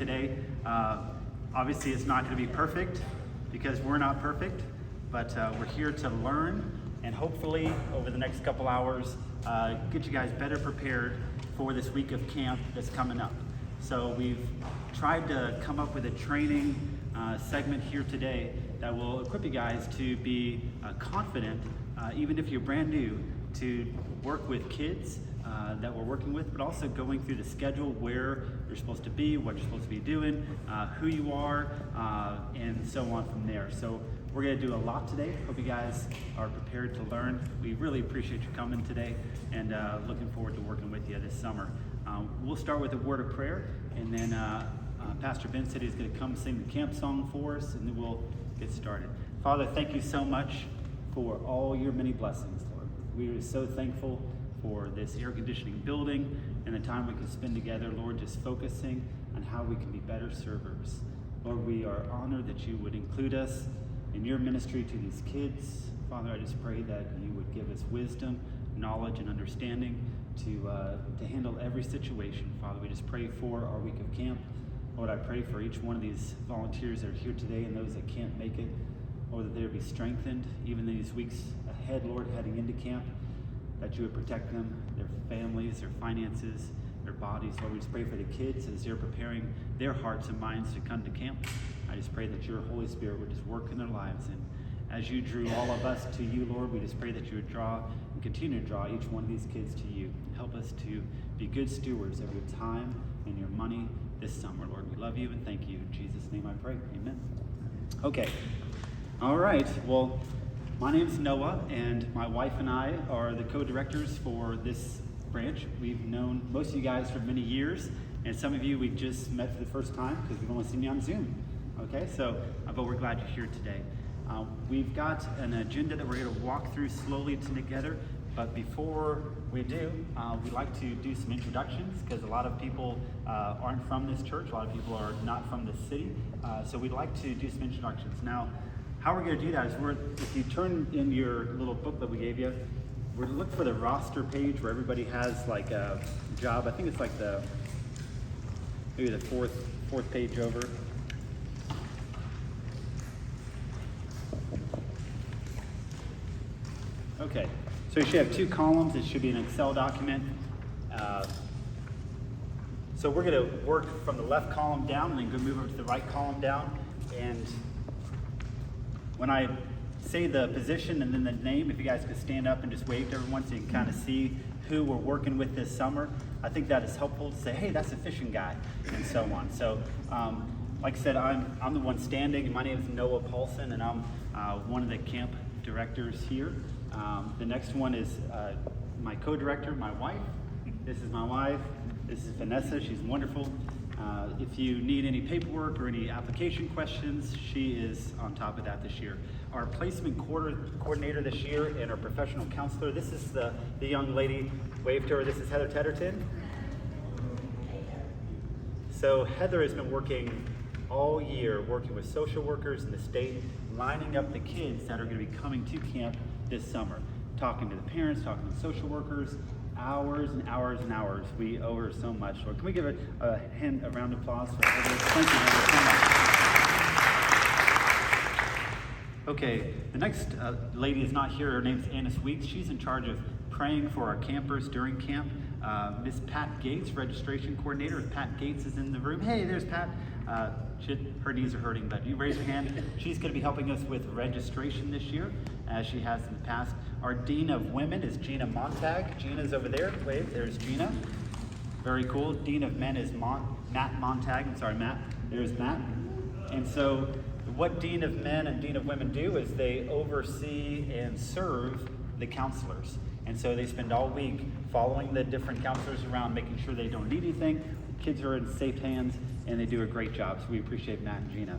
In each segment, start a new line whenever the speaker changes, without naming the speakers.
today. Obviously, it's not going to be perfect because we're not perfect, but we're here to learn and hopefully over the next couple hours get you guys better prepared for this week of camp that's coming up. So we've tried to come up with a training segment here today that will equip you guys to be confident, even if you're brand new, to work with kids that we're working with, but also going through the schedule, where you're supposed to be, what you're supposed to be doing, who you are, and so on from there. So we're going to do a lot today. Hope you guys are prepared to learn. We really appreciate you coming today, and looking forward to working with you this summer. We'll start with a word of prayer, and then Pastor Ben said he's going to come sing the camp song for us, and then we'll get started. Father, thank you so much for all your many blessings, Lord. We are so thankful for this air conditioning building and the time we can spend together, Lord, just focusing on how we can be better servers. Lord, we are honored that you would include us in your ministry to these kids. Father, I just pray that you would give us wisdom, knowledge, and understanding to handle every situation. Father, we just pray for our week of camp. Lord, I pray for each one of these volunteers that are here today and those that can't make it, Lord, that they would be strengthened even these weeks ahead, Lord, heading into camp, that you would protect them, their families, their finances, their bodies. Lord, we just pray for the kids as they're preparing their hearts and minds to come to camp. I just pray that your Holy Spirit would just work in their lives. And as you drew all of us to you, Lord, we just pray that you would draw and continue to draw each one of these kids to you. Help us to be good stewards of your time and your money this summer, Lord. We love you and thank you. In Jesus' name I pray. Amen. Okay. All right. Well, my name's Noah, and my wife and I are the co-directors for this branch. We've known most of you guys for many years, and some of you we just met for the first time because we've only seen you on Zoom. Okay, so, but we're glad you're here today. We've got an agenda that we're going to walk through slowly together, but before we do, we'd like to do some introductions because a lot of people aren't from this church, a lot of people are not from this city, so we'd like to do some introductions. Now, how we're going to do that is if you turn in your little book that we gave you, we're going to look for the roster page where everybody has like a job. I think it's like maybe the fourth page over. Okay, so you should have two columns. It should be an Excel document. So we're going to work from the left column down and then go move over to the right column down. And when I say the position and then the name, if you guys could stand up and just wave to everyone so you can kind of see who we're working with this summer, I think that is helpful to say, hey, that's a fishing guy, and so on. So, like I said, I'm the one standing, and my name is Noah Paulson, and I'm one of the camp directors here. The next one is my co-director, my wife. This is my wife. This is Vanessa. She's wonderful. If you need any paperwork or any application questions, she is on top of that this year. Our placement coordinator this year and our professional counselor, this is the young lady, wave to her, this is Heather Tedderton. So Heather has been working all year, working with social workers in the state, lining up the kids that are going to be coming to camp this summer, talking to the parents, talking to the social workers, hours and hours and hours. We owe her so much. Lord, can we give a round of applause for Heather? Thank you, Heather, so much. Okay, the next lady is not here. Her name's Annis Weeks. She's in charge of praying for our campers during camp. Miss Pat Gates, registration coordinator. If Pat Gates is in the room, hey, there's Pat. Her knees are hurting, but you raise your hand. She's going to be helping us with registration this year, as she has in the past. Our Dean of Women is Gina Montag. Gina's over there. Wave, there's Gina. Very cool. Dean of Men is Matt Montag. I'm sorry, Matt. There's Matt. And so what Dean of Men and Dean of Women do is they oversee and serve the counselors. And so they spend all week following the different counselors around, making sure they don't need anything. The kids are in safe hands, and they do a great job. So we appreciate Matt and Gina.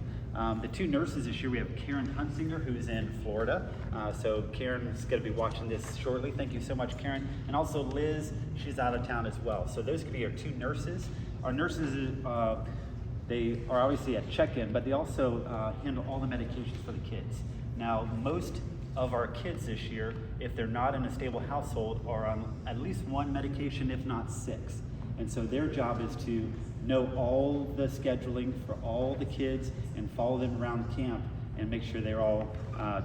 The two nurses this year, we have Karen Hunsinger, who's in Florida. So Karen is going to be watching this shortly. Thank you so much, Karen. And also Liz, she's out of town as well. So those could be our two nurses. Our nurses, they are obviously at check-in, but they also handle all the medications for the kids. Now, most of our kids this year, if they're not in a stable household, are on at least one medication, if not 6. And so their job is to know all the scheduling for all the kids and follow them around camp and make sure they're all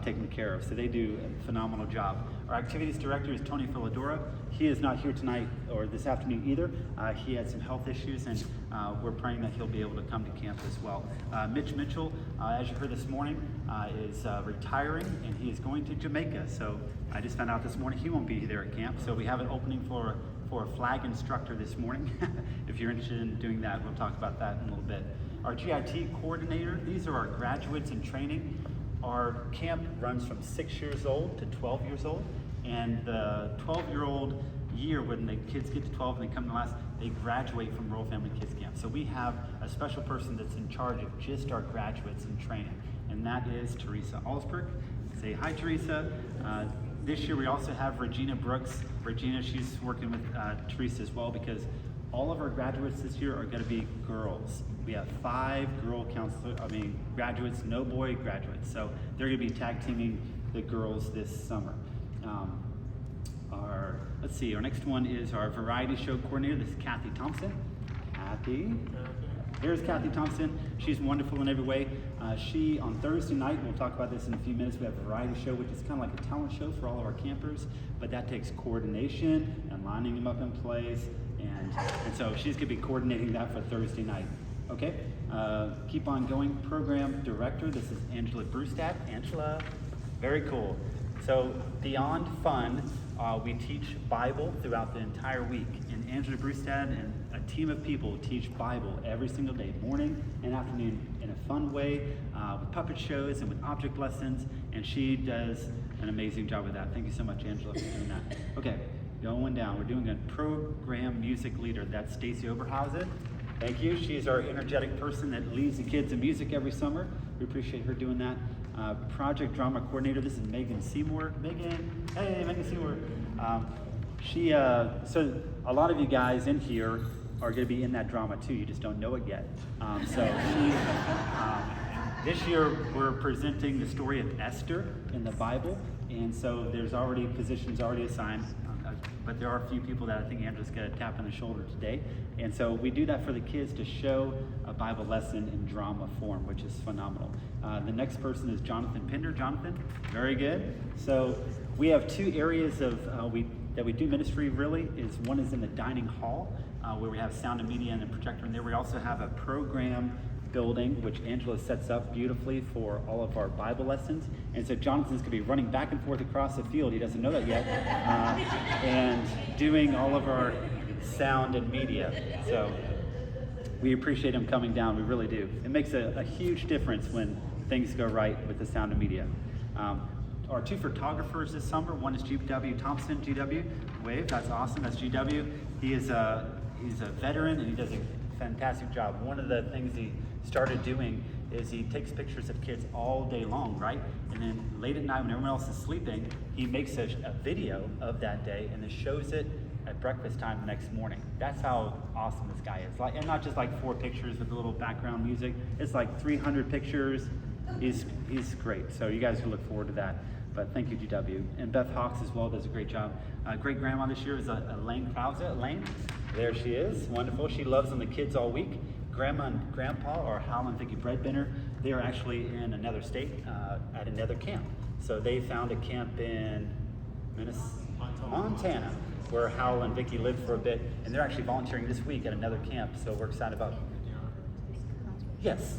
taken care of. So they do a phenomenal job. Our activities director is Tony Philodora. He is not here tonight or this afternoon either. He had some health issues, and we're praying that he'll be able to come to camp as well. Mitch Mitchell, as you heard this morning, is retiring, and he is going to Jamaica. So I just found out this morning he won't be there at camp. So we have an opening for a flag instructor this morning. If you're interested in doing that, we'll talk about that in a little bit. Our GIT coordinator, these are our graduates in training. Our camp runs from 6 years old to 12 years old, and the 12-year-old year, when the kids get to 12 and they come to last, they graduate from Royal Family Kids Camp. So we have a special person that's in charge of just our graduates in training, and that is Teresa Alsbrook. Say hi, Teresa. This year we also have Regina Brooks. Regina, she's working with Teresa as well, because all of our graduates this year are going to be girls. We have 5 girl graduates, no boy graduates. So they're going to be tag teaming the girls this summer. Our next one is our variety show coordinator. This is Kathy Thompson. Kathy. Here's Kathy Thompson. She's wonderful in every way. She, on Thursday night, we'll talk about this in a few minutes, we have a variety show, which is kind of like a talent show for all of our campers, but that takes coordination and lining them up in place. And so she's going to be coordinating that for Thursday night. Okay, keep on going. Program director, this is Angela Brewstad. Angela, very cool. So beyond fun, we teach Bible throughout the entire week. And Angela Brewstad and a team of people teach Bible every single day, morning and afternoon, in a fun way, with puppet shows and with object lessons. And she does an amazing job with that. Thank you so much, Angela, for doing that. Okay. Going down, we're doing a program music leader. That's Stacy Oberhausen. Thank you. She's our energetic person that leads the kids in music every summer. We appreciate her doing that. Project drama coordinator, this is Megan Seymour. Megan, hey, Megan Seymour. So a lot of you guys in here are going to be in that drama too. You just don't know it yet. This year we're presenting the story of Esther in the Bible, and so there's already positions already assigned. But there are a few people that I think Andrew's going to tap on the shoulder today. And so we do that for the kids to show a Bible lesson in drama form, which is phenomenal. The next person is Jonathan Pinder. Jonathan, very good. So we have 2 areas of that we do ministry really. One is in the dining hall, where we have sound and media and a projector in there. We also have a program building, which Angela sets up beautifully for all of our Bible lessons. And so Jonathan's going to be running back and forth across the field. He doesn't know that yet. And doing all of our sound and media. So we appreciate him coming down. We really do. It makes a huge difference when things go right with the sound and media. Our 2 photographers this summer, one is GW Thompson. GW, wave, that's awesome. That's GW. He's a veteran, and he does a fantastic job. One of the things he started doing is he takes pictures of kids all day long, right? And then late at night when everyone else is sleeping, he makes a video of that day and then shows it at breakfast time the next morning. That's how awesome this guy is. And not just like 4 pictures with a little background music. It's like 300 pictures. He's great. So you guys can look forward to that. But thank you, GW. And Beth Hawks as well does a great job. Great grandma this year is Elaine Krause. Elaine, there she is. Wonderful. She loves on the kids all week. Grandma and Grandpa are Hal and Vicki Breadbinner. They are actually in another state at another camp. So they found a camp in Montana, where Hal and Vicki lived for a bit, and they're actually volunteering this week at another camp. So we're excited about. Yes,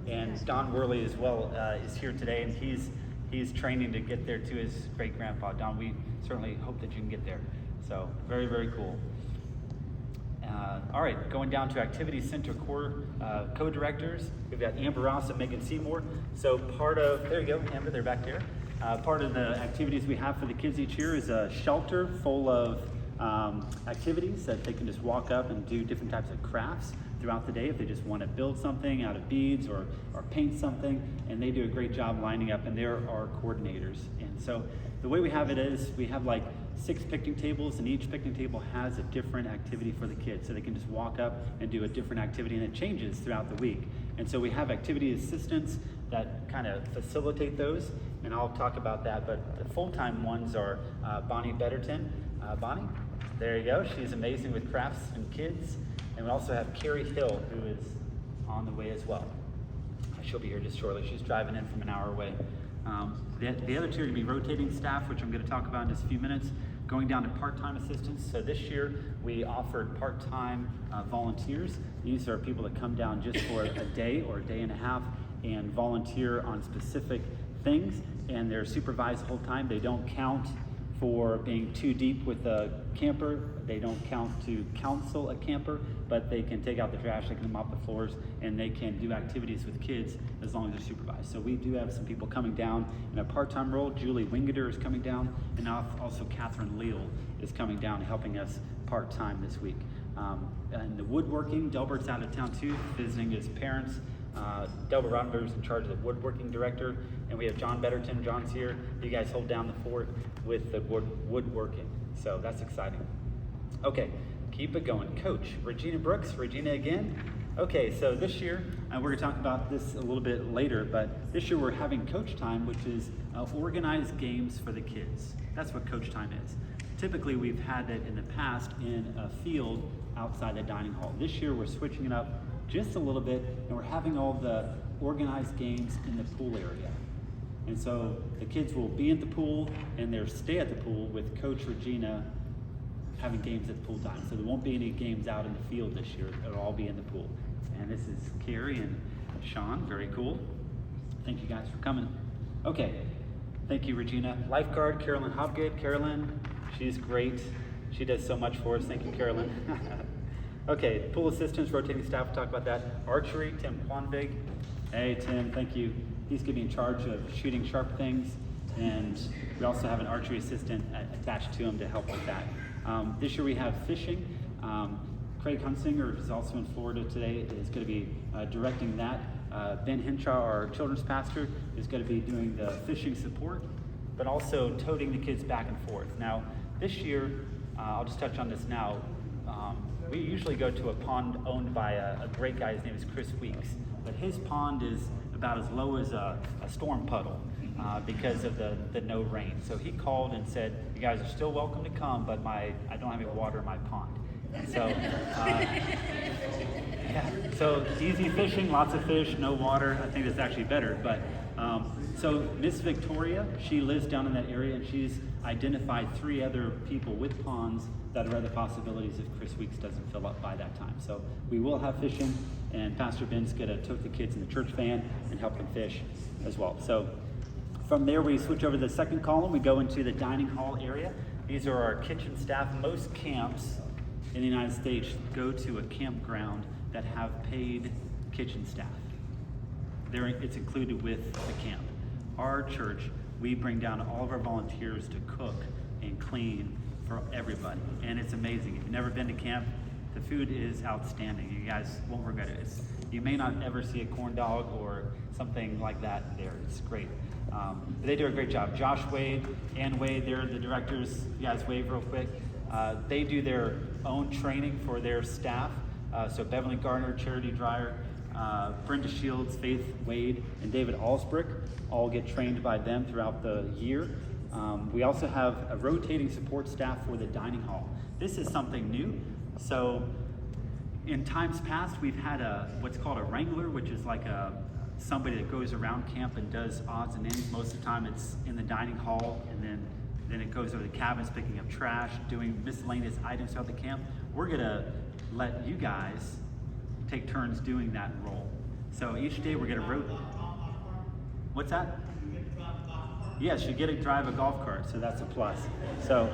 and Don Worley as well is here today, and he's training to get there to his great grandpa. Don, we certainly hope that you can get there. So very, very cool. All right, going down to Activity Center co-directors, we've got Amber Ross and Megan Seymour. So there you go, Amber, they're back there. Part of the activities we have for the kids each year is a shelter full of activities that they can just walk up and do different types of crafts throughout the day if they just want to build something out of beads or paint something, and they do a great job lining up, and they're our coordinators. And so the way we have it is we have like 6 picnic tables, and each picnic table has a different activity for the kids, so they can just walk up and do a different activity, and it changes throughout the week. And so we have activity assistants that kind of facilitate those, and I'll talk about that, but the full-time ones are Bonnie Betterton. Bonnie, there you go. She's amazing with crafts and kids. And we also have Carrie Hill, who is on the way as well. She'll be here just shortly. She's driving in from an hour away. The other two are going to be rotating staff, which I'm going to talk about in just a few minutes, going down to part-time assistants. So this year we offered part-time volunteers. These are people that come down just for a day or a day and a half and volunteer on specific things, and they're supervised the whole time. They don't count for being too deep with a camper. They don't count to counsel a camper, but they can take out the trash, they can mop the floors, and they can do activities with kids as long as they're supervised. So we do have some people coming down in a part-time role. Julie Wingeter is coming down, and also Catherine Leal is coming down helping us part-time this week. And the woodworking, Delbert's out of town too, visiting his parents. Delbert Rottenberg is in charge of the woodworking director, and we have John Betterton. John's here. You guys hold down the fort with the woodworking, so that's exciting. Okay, keep it going. Coach, Regina Brooks. Regina again. Okay, so this year, we're going to talk about this a little bit later, but this year we're having coach time, which is organized games for the kids. That's what coach time is. Typically, we've had it in the past in a field outside the dining hall. This year, we're switching it up just a little bit, and we're having all the organized games in the pool area. And so the kids will be at the pool, and they'll stay at the pool with Coach Regina having games at the pool time. So there won't be any games out in the field this year. It'll all be in the pool. And this is Carrie and Sean. Very cool. Thank you guys for coming. Okay. Thank you, Regina. Lifeguard, Carolyn Hobgood. Carolyn, she's great. She does so much for us. Thank you, Carolyn. Okay, pool assistants, rotating staff, we'll talk about that. Archery, Tim Quanvig. Hey, Tim, thank you. He's going to be in charge of shooting sharp things, and we also have an archery assistant attached to him to help with that. This year we have fishing. Craig Hunsinger is also in Florida today, is going to be directing that. Ben Henshaw, our children's pastor, is going to be doing the fishing support, but also toting the kids back and forth. Now, this year, I'll just touch on this now. We usually go to a pond owned by a great guy. His name is Chris Weeks, but his pond is about as low as a storm puddle because of the no rain. So he called and said, "You guys are still welcome to come, but I don't have any water in my pond." And so, yeah, so easy fishing, lots of fish, no water. I think that's actually better. But so Miss Victoria, she lives down in that area, and she's identified 3 other people with ponds that are other possibilities if Chris Weeks doesn't fill up by that time. So we will have fishing, and Pastor Ben's gonna tote the kids in the church van and help them fish as well. So from there, we switch over to the second column. We go into the dining hall area. These are our kitchen staff. Most camps in the United States go to a campground that have paid kitchen staff. It's included with the camp. Our church, we bring down all of our volunteers to cook and clean for everybody, and it's amazing. If you've never been to camp, the food is outstanding. You guys won't regret it. You may not ever see a corn dog or something like that there. It's great. But they do a great job. Josh Wade, Ann Wade, they're the directors. You guys wave real quick. They do their own training for their staff. So Beverly Gardner, Charity Dreyer, Brenda Shields, Faith Wade, and David Alsbrick all get trained by them throughout the year. We also have a rotating support staff for the dining hall. This is something new. So in times past, we've had what's called a wrangler, which is like somebody that goes around camp and does odds and ends. Most of the time it's in the dining hall, and then it goes over the cabins picking up trash, doing miscellaneous items throughout the camp. We're gonna let you guys take turns doing that role. So each day we're gonna rotate. What's that? Yes, you get to drive a golf cart, so that's a plus. So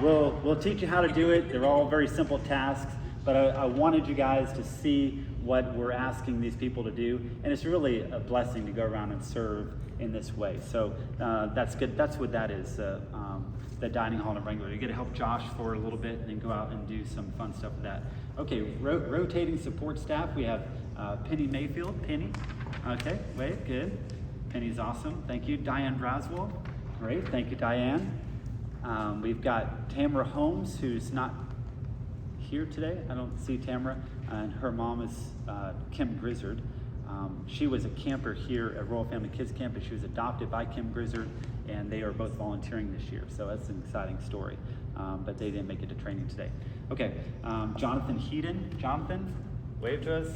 we'll teach you how to do it. They're all very simple tasks, but I wanted you guys to see what we're asking these people to do, and it's really a blessing to go around and serve in this way. So that's good. That's what that is, the dining hall and wrangler. You get to help Josh for a little bit and then go out and do some fun stuff with that. Okay, rotating support staff. We have Penny Mayfield. Penny, okay, wait, good. Penny's awesome, thank you. Diane Braswell, great, thank you, Diane. We've got Tamara Holmes, who's not here today. I don't see Tamara, and her mom is Kim Grizzard. She was a camper here at Royal Family Kids Camp, and she was adopted by Kim Grizzard, and they are both volunteering this year, so that's an exciting story, but they didn't make it to training today. Okay, Jonathan Heaton. Jonathan, wave to us.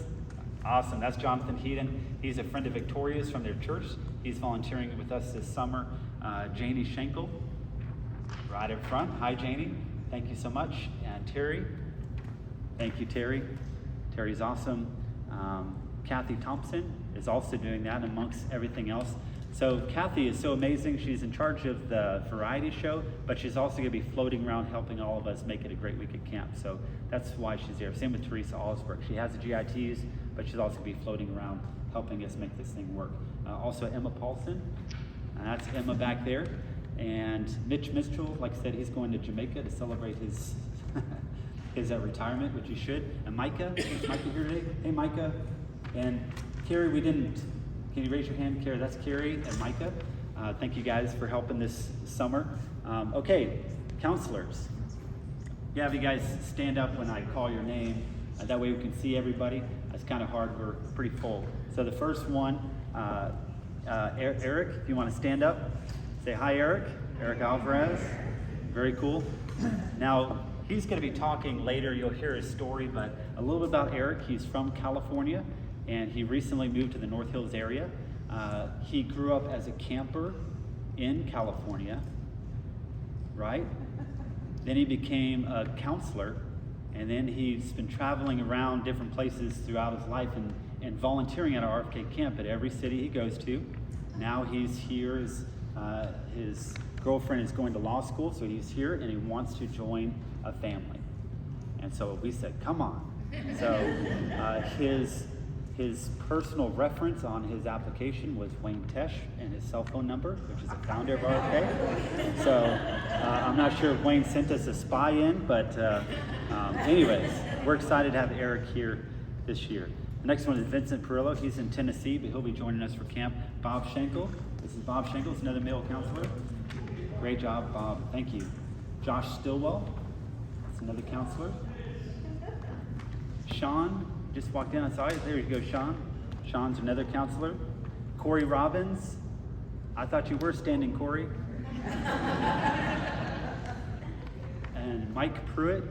Awesome, that's Jonathan Heaton. He's a friend of Victoria's from their church. He's volunteering with us this summer. Janie Schenkel, right up front. Hi, Janie. Thank you so much. And Terry. Thank you, Terry. Terry's awesome. Kathy Thompson is also doing that amongst everything else. So Kathy is so amazing. She's in charge of the variety show, but she's also going to be floating around helping all of us make it a great week at camp. So that's why she's there. Same with Teresa Allsberg. She has the GITs, but she's also going to be floating around helping us make this thing work. Also Emma Paulson. That's Emma back there. And Mitch Mitchell, like I said, he's going to Jamaica to celebrate his his retirement, which he should. And Micah, is Micah here today? Hey, Micah. And Carrie, can you raise your hand, Carrie? That's Carrie and Micah. Thank you guys for helping this summer. Okay, counselors. Yeah, have you guys stand up when I call your name. That way we can see everybody. It's kind of hard, we're pretty full. So the first one, Eric, if you want to stand up. Say hi, Eric. Eric Alvarez. Very cool. Now, he's going to be talking later. You'll hear his story, but a little bit about Eric. He's from California, and he recently moved to the North Hills area. He grew up as a camper in California, right? Then he became a counselor, and then he's been traveling around different places throughout his life and volunteering at our RFK camp at every city he goes to. Now he's here. His girlfriend is going to law school, so he's here, and he wants to join a family. And so we said, come on. So his personal reference on his application was Wayne Tesh and his cell phone number, which is the founder of RFK. So I'm not sure if Wayne sent us a spy in, but anyways, we're excited to have Eric here this year. The next one is Vincent Perillo. He's in Tennessee, but he'll be joining us for camp. Bob Schenkel. This is Bob Schenkel. He's another male counselor. Great job, Bob. Thank you. Josh Stillwell. That's another counselor. Sean just walked in. I saw it. There you go, Sean. Sean's another counselor. Corey Robbins. I thought you were standing, Corey. And Mike Pruitt.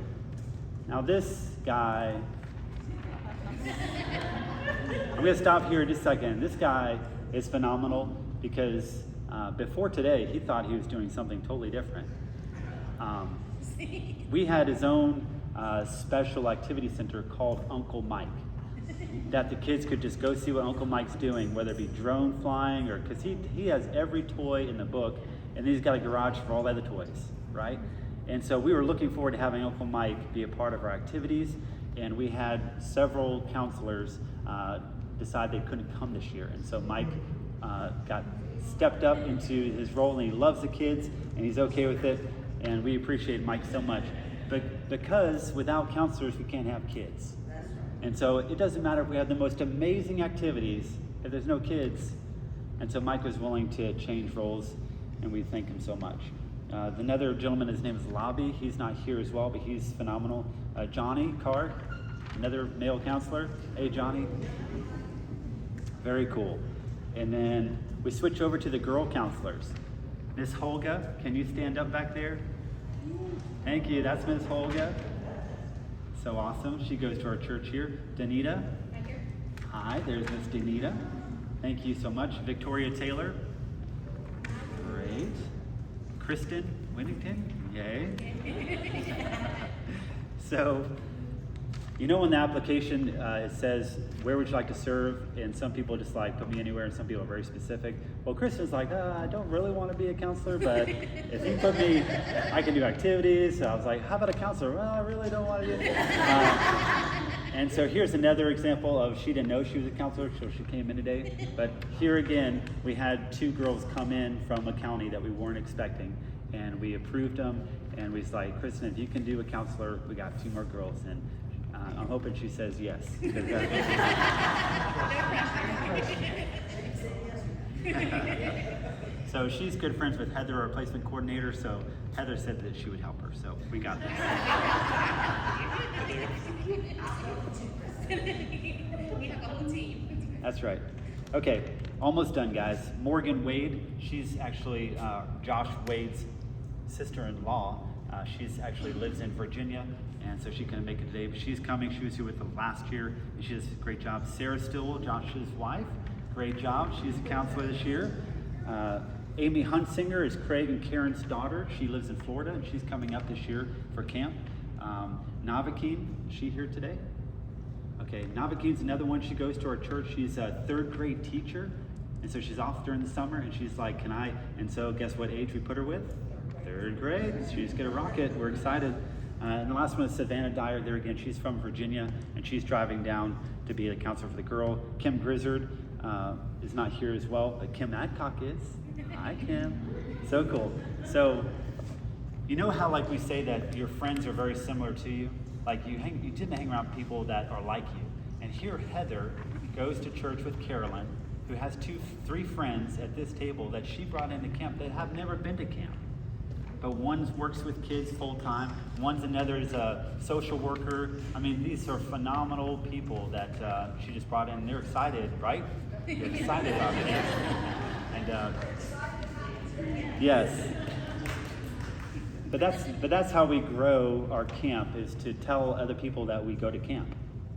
Now this guy, I'm going to stop here just a second. This guy is phenomenal because before today, he thought he was doing something totally different. We had his own special activity center called Uncle Mike that the kids could just go see what Uncle Mike's doing, whether it be drone flying or, because he has every toy in the book, and then he's got a garage for all the other toys, right? And so we were looking forward to having Uncle Mike be a part of our activities, and we had several counselors decide they couldn't come this year. And so Mike got stepped up into his role, and he loves the kids, and he's okay with it, and we appreciate Mike so much. But because without counselors, we can't have kids. And so it doesn't matter if we have the most amazing activities if there's no kids. And so Mike was willing to change roles, and we thank him so much. Another gentleman, his name is Lobby. He's not here as well, but he's phenomenal. Johnny Carr, another male counselor. Hey, Johnny. Very cool. And then we switch over to the girl counselors. Miss Holga, can you stand up back there? Thank you. That's Miss Holga. So awesome. She goes to our church here. Danita. Hi, there's Miss Danita. Thank you so much. Victoria Taylor. Great. Kristen Whittington. Yay. So, you know, when the application it says, where would you like to serve? And some people just like put me anywhere, and some people are very specific. Well, Kristen's like, I don't really want to be a counselor, but if you put me, I can do activities. So I was like, how about a counselor? Well, I really don't want to be. And so here's another example of she didn't know she was a counselor, so she came in today. But here again, we had two girls come in from a county that we weren't expecting, and we approved them. And we was like, Kristen, if you can do a counselor, we got two more girls. And I'm hoping she says yes. So she's good friends with Heather, our placement coordinator, so Heather said that she would help her, so we got this. That's right. Okay, almost done, guys. Morgan Wade, she's actually Josh Wade's sister-in-law. She's actually lives in Virginia, and so she couldn't make it today, but she's coming. She was here with them last year, and she does a great job. Sarah Stillwell, Josh's wife, great job. She's a counselor this year. Amy Hunsinger is Craig and Karen's daughter. She lives in Florida, and she's coming up this year for camp. Navakeen, is she here today? Okay, Navakeen's another one. She goes to our church. She's a third grade teacher, and so she's off during the summer, and she's like, can I? And so guess what age we put her with? Third grade. She's gonna rock it. We're excited. And the last one is Savannah Dyer. There again, she's from Virginia, and she's driving down to be a counselor for the girl. Kim Grizzard is not here as well, but Kim Adcock is. Hi, Kim. So cool. So, you know how like we say that your friends are very similar to you? Like you tend to hang around people that are like you. And here Heather goes to church with Carolyn, who has 3 friends at this table that she brought into camp that have never been to camp. But one works with kids full time, another is a social worker. I mean, these are phenomenal people that she just brought in. They're excited, right? They're excited about it. And yes. But that's how we grow our camp, is to tell other people that we go to camp.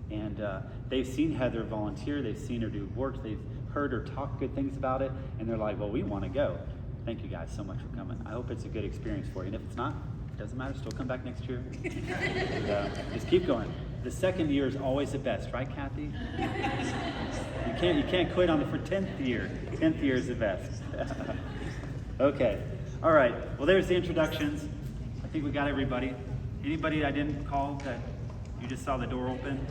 And they've seen Heather volunteer, they've seen her do work, they've heard her talk good things about it, and they're like, well, we want to go. Thank you guys so much for coming. I hope it's a good experience for you. And if it's not, it doesn't matter, still come back next year. And, just keep going. The second year is always the best, right, Kathy? You can't quit on the 10th year. 10th year is the best. Okay. All right. Well, there's the introductions. I think we got everybody. Anybody I didn't call that you just saw the door open?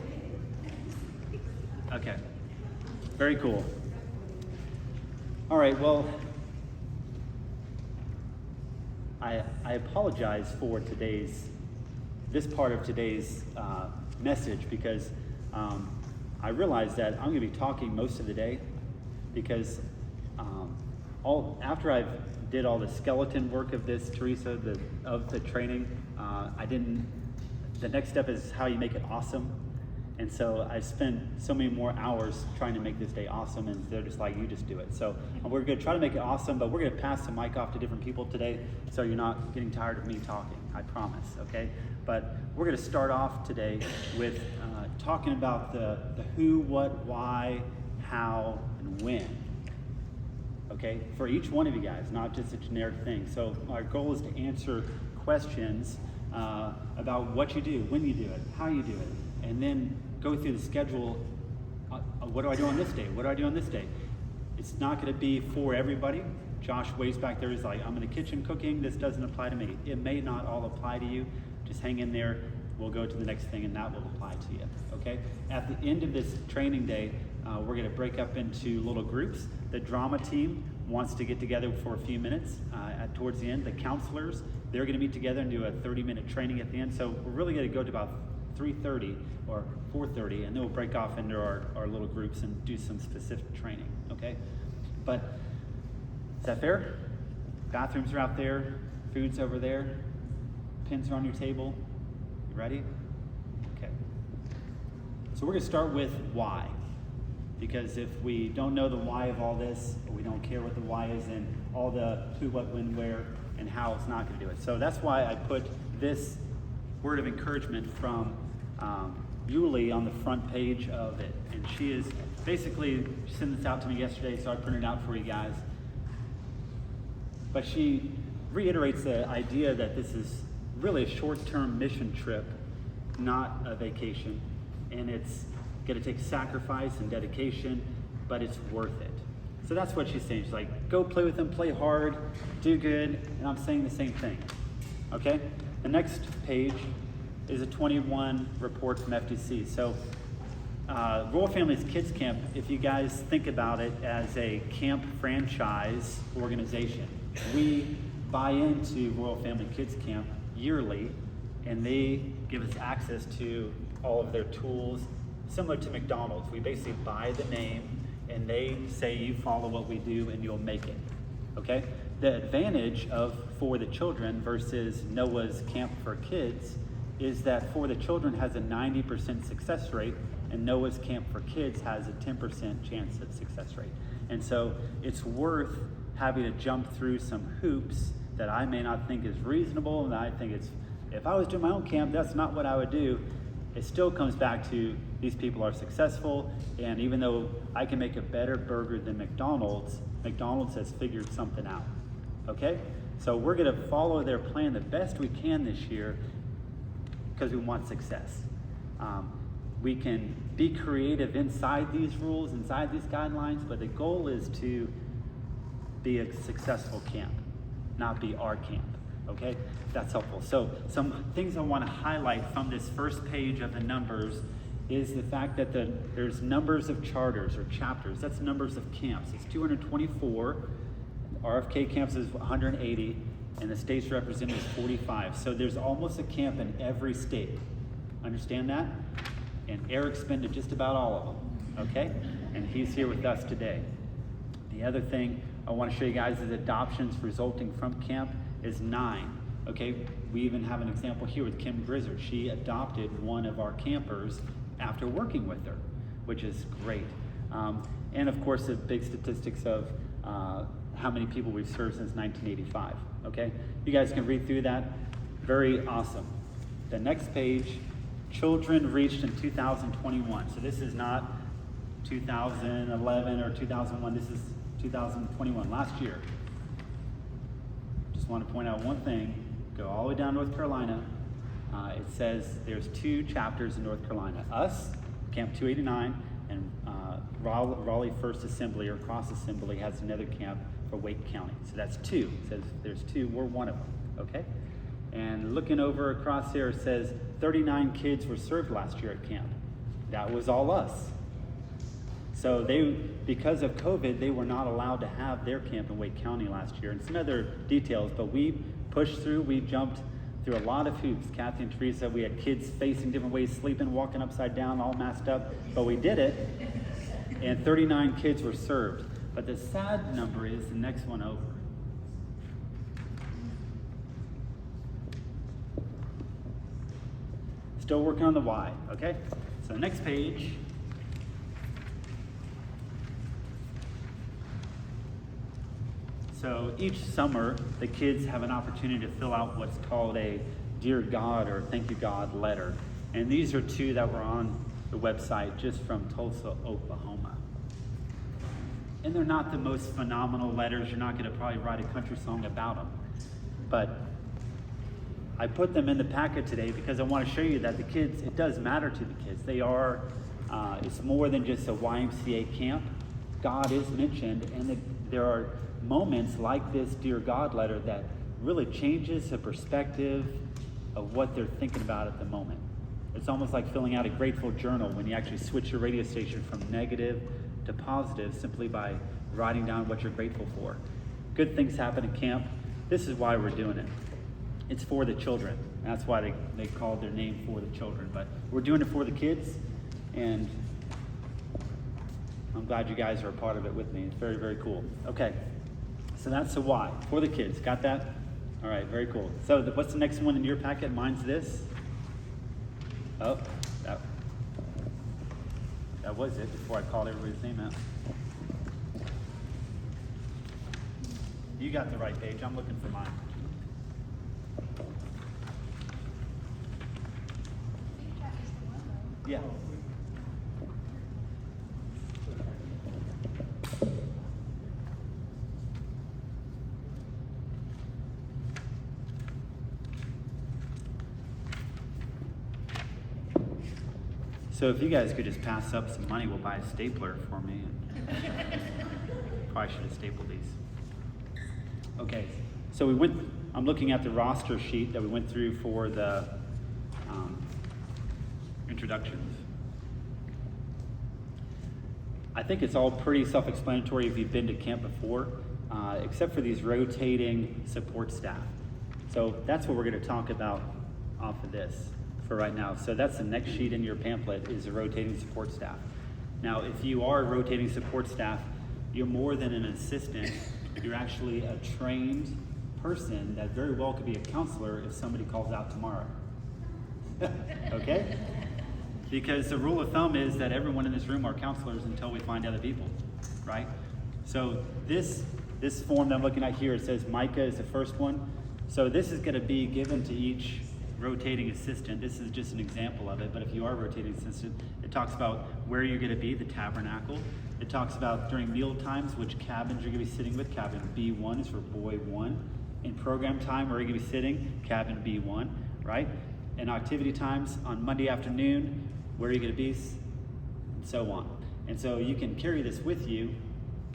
Okay. Very cool. All right. Well, I apologize for this part of today's message, because I realize that I'm going to be talking most of the day, because after I did all the skeleton work of this, Teresa, of the training, the next step is how you make it awesome. And so I spent so many more hours trying to make this day awesome, and they're just like, you just do it. So we're going to try to make it awesome, but we're going to pass the mic off to different people today, so you're not getting tired of me talking, I promise, okay? But we're going to start off today with talking about the who, what, why, how, and when, okay? For each one of you guys, not just a generic thing. So our goal is to answer questions about what you do, when you do it, how you do it, and then go through the schedule. What do I do on this day? What do I do on this day? It's not going to be for everybody. Josh waves back there is like, I'm in the kitchen cooking. This doesn't apply to me. It may not all apply to you. Just hang in there. We'll go to the next thing, and that will apply to you. Okay? At the end of this training day, we're going to break up into little groups. The drama team wants to get together for a few minutes towards the end. The counselors, they're going to meet together and do a 30-minute training at the end. So we're really going to go to about 3:30 or 4:30, and then we'll break off into our little groups and do some specific training, okay? But is that fair? Bathrooms are out there, food's over there, pens are on your table. You ready? Okay. So we're gonna start with why. Because if we don't know the why of all this, or we don't care what the why is, and all the who, what, when, where, and how, it's not gonna do it. So that's why I put this word of encouragement from Julie on the front page of it. And she is basically, she sent this out to me yesterday, so I printed it out for you guys. But she reiterates the idea that this is really a short-term mission trip, not a vacation. And it's gonna take sacrifice and dedication, but it's worth it. So that's what she's saying. She's like, go play with them, play hard, do good, and I'm saying the same thing, okay? The next page is a 21 report from FDC. So Royal Families Kids Camp, if you guys think about it as a camp franchise organization, we buy into Royal Family Kids Camp yearly, and they give us access to all of their tools, similar to McDonald's. We basically buy the name, and they say, you follow what we do and you'll make it, okay? The advantage of For the Children versus Noah's Camp for Kids is that For the Children has a 90% success rate, and Noah's Camp for Kids has a 10% chance of success rate. And so it's worth having to jump through some hoops that I may not think is reasonable, and I think it's If I was doing my own camp, that's not what I would do. It still comes back to these people are successful, and even though I can make a better burger than McDonald's, McDonald's has figured something out, okay? So we're gonna follow their plan the best we can this year because we want success. We can be creative inside these rules, inside these guidelines, but the goal is to be a successful camp, not be our camp, okay? That's helpful. So some things I want to highlight from this first page of the numbers is the fact that there's numbers of charters or chapters. That's numbers of camps. It's 224. RFK camps is 180, and the states represented is 45. So there's almost a camp in every state. Understand that? And Eric's been to just about all of them, okay? And he's here with us today. The other thing I want to show you guys is adoptions resulting from camp is 9. Okay, we even have an example here with Kim Grizzard. She adopted one of our campers after working with her, which is great. And of course, the big statistics of how many people we've served since 1985. Okay, you guys can read through that. Very awesome. The next page, children reached in 2021. So this is not 2011 or 2001. This is 2021, last year. Just want to point out one thing. Go all the way down North Carolina. It says there's 2 chapters in North Carolina. Us, Camp 289, and Raleigh First Assembly or Cross Assembly has another camp for Wake County. So that's 2. It says there's 2, we're one of them, okay? And looking over across here, it says 39 kids were served last year at camp. That was all us. So because of COVID, they were not allowed to have their camp in Wake County last year. And some other details, but we pushed through, we jumped through a lot of hoops. Kathy and Teresa, we had kids facing different ways, sleeping, walking upside down, all messed up, but we did it. And 39 kids were served. But the sad number is the next one over. Still working on the why, okay? So next page. So each summer, the kids have an opportunity to fill out what's called a Dear God or Thank You God letter. And these are 2 that were on the website just from Tulsa, Oklahoma. And they're not the most phenomenal letters. You're not gonna probably write a country song about them. But I put them in the packet today because I want to show you that the kids, it does matter to the kids. They are, it's more than just a YMCA camp. God is mentioned, and there are moments like this Dear God letter that really changes the perspective of what they're thinking about at the moment. It's almost like filling out a grateful journal when you actually switch your radio station from negative to positive simply by writing down what you're grateful for. Good things happen at camp. This is why we're doing it. It's for the children. That's why they called their name For the Children. But we're doing it for the kids, and I'm glad you guys are a part of it with me. It's very, very cool. Okay, so that's the why, for the kids. Got that? All right, very cool. So what's the next one in your packet? Mine's this. Oh, that was it before I called everybody's name out. You got the right page. I'm looking for mine. Yeah. So if you guys could just pass up some money, we'll buy a stapler for me. Probably should have stapled these. Okay, so I'm looking at the roster sheet that we went through for the introductions. I think it's all pretty self-explanatory if you've been to camp before, except for these rotating support staff. So that's what we're going to talk about off of this for right now. So that's the next sheet in your pamphlet is the rotating support staff. Now, if you are a rotating support staff, you're more than an assistant. You're actually a trained person that very well could be a counselor if somebody calls out tomorrow. Okay? Because the rule of thumb is that everyone in this room are counselors until we find other people, right? So this form that I'm looking at here, it says Micah is the first one. So this is going to be given to each rotating assistant, this is just an example of it, but if you are a rotating assistant, it talks about where you're going to be, the tabernacle. It talks about during meal times, which cabins you're going to be sitting with. Cabin B1 is for boy 1. In program time, where you're going to be sitting, cabin B1, right? And activity times on Monday afternoon, where are you going to be, and so on. And so you can carry this with you,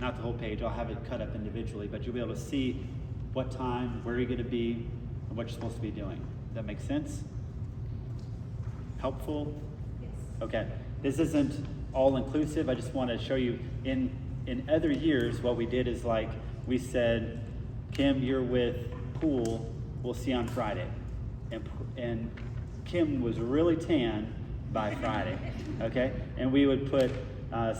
not the whole page, I'll have it cut up individually, but you'll be able to see what time, where you're going to be, and what you're supposed to be doing. Does that make sense? Helpful?
Yes.
Okay. This isn't all inclusive. I just want to show you in other years what we did is like we said, Kim, you're with Pool, we'll see you on Friday. And Kim was really tan by Friday, okay? And we would put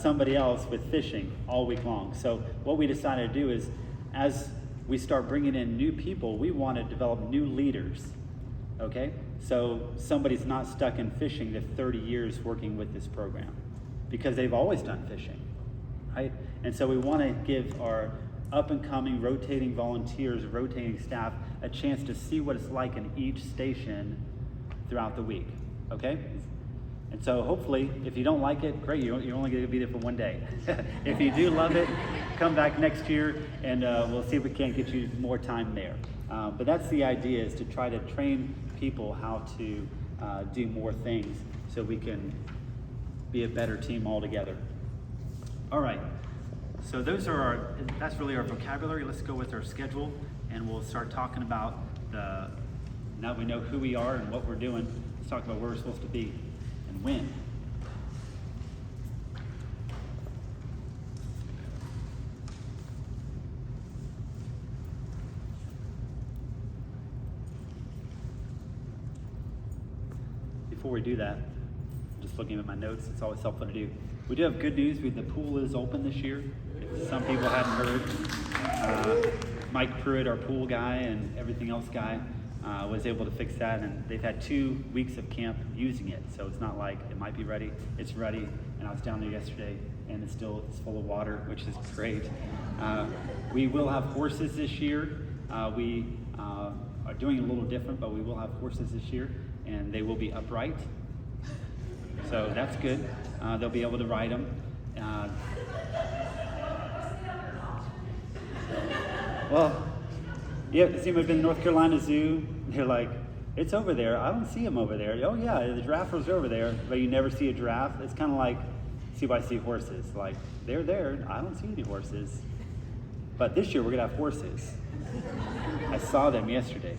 somebody else with fishing all week long. So what we decided to do is, as we start bringing in new people, we want to develop new leaders, okay? So somebody's not stuck in fishing to 30 years working with this program because they've always done fishing, right? And so we want to give our up-and-coming rotating volunteers, rotating staff, a chance to see what it's like in each station throughout the week, okay? And so hopefully, if you don't like it, great, you're only going to be there for one day. If you do love it, come back next year and we'll see if we can't get you more time there. But that's the idea, is to try to train people how to do more things so we can be a better team altogether. All right, so that's really our vocabulary. Let's go with our schedule and we'll start talking about now that we know who we are and what we're doing, let's talk about where we're supposed to be. When? Before we do that, just looking at my notes, it's always helpful to do. We do have good news. The pool is open this year. If some people hadn't heard, Mike Pruitt, our pool guy and everything else guy, was able to fix that, and they've had 2 weeks of camp using it, so it's not like it might be ready. It's ready, and I was down there yesterday, and it's full of water, which is great. We will have horses this year. We are doing it a little different, but we will have horses this year, and they will be upright, so that's good. They'll be able to ride them. Well, yeah, see, we've been to North Carolina Zoo. They're like, it's over there. I don't see them over there. Oh yeah, the giraffe was over there, but you never see a giraffe. It's kind of like see horses. Like, they're there. I don't see any horses. But this year we're gonna have horses. I saw them yesterday.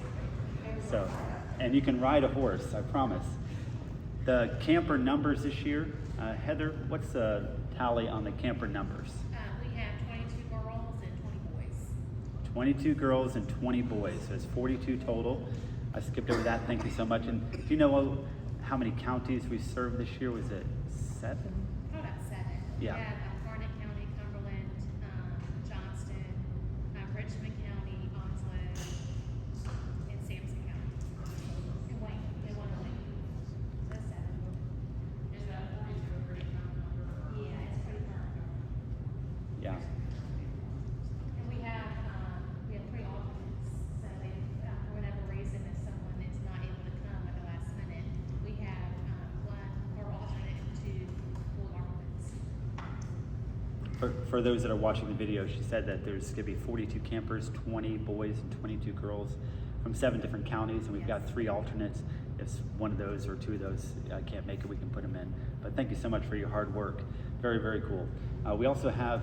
So, and you can ride a horse, I promise. The camper numbers this year, Heather, what's the tally on the camper numbers?
We have 22 girls and 20 boys.
22 girls and 20 boys, so it's 42 total. I skipped over that, thank you so much. And do you know how many counties we served this year? Was it 7?
Probably about 7.
Yeah.
We have Garnet County, Cumberland, Johnston, Richmond County, Onslow, and Sampson County. And Wayne, and one of Wayne. That's 7.
Is that 42 a pretty common number?
Yeah, it's pretty far.
Yeah.
And we have 3 alternates, so if, for whatever reason, if someone is not able to come at the last minute, we have 1 or alternate and 2 full alternates.
For those that are watching the video, she said that there's going to be 42 campers, 20 boys and 22 girls from 7 different counties, and we've got 3 alternates. If one of those or 2 of those can't make it, we can put them in. But thank you so much for your hard work. Very, very cool. We also have,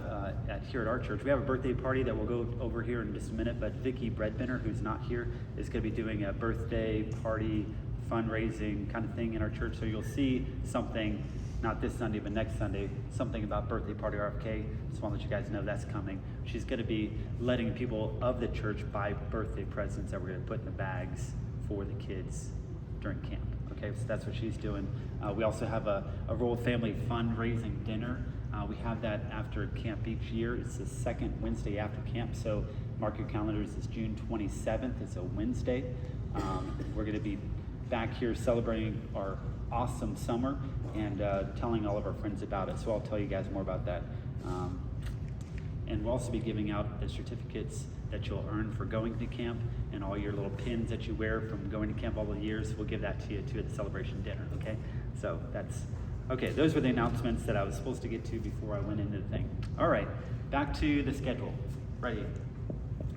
here at our church, we have a birthday party that we'll go over here in just a minute, but Vicki Breadbinner, who's not here, is going to be doing a birthday party fundraising kind of thing in our church. So you'll see something, not this Sunday, but next Sunday, something about Birthday Party RFK. Just want to let you guys know that's coming. She's going to be letting people of the church buy birthday presents that we're going to put in the bags for the kids during camp. Okay, so that's what she's doing. We also have a Royal Family fundraising dinner. We have that after camp each year. It's the second Wednesday after camp, so mark your calendars. It's June 27th. It's a Wednesday. We're going to be back here celebrating our awesome summer and telling all of our friends about it. So I'll tell you guys more about that. And then we'll also be giving out the certificates that you'll earn for going to camp, and all your little pins that you wear from going to camp all the years. We'll give that to you too at the celebration dinner, okay? So that's, okay, those were the announcements that I was supposed to get to before I went into the thing. All right, back to the schedule. Ready?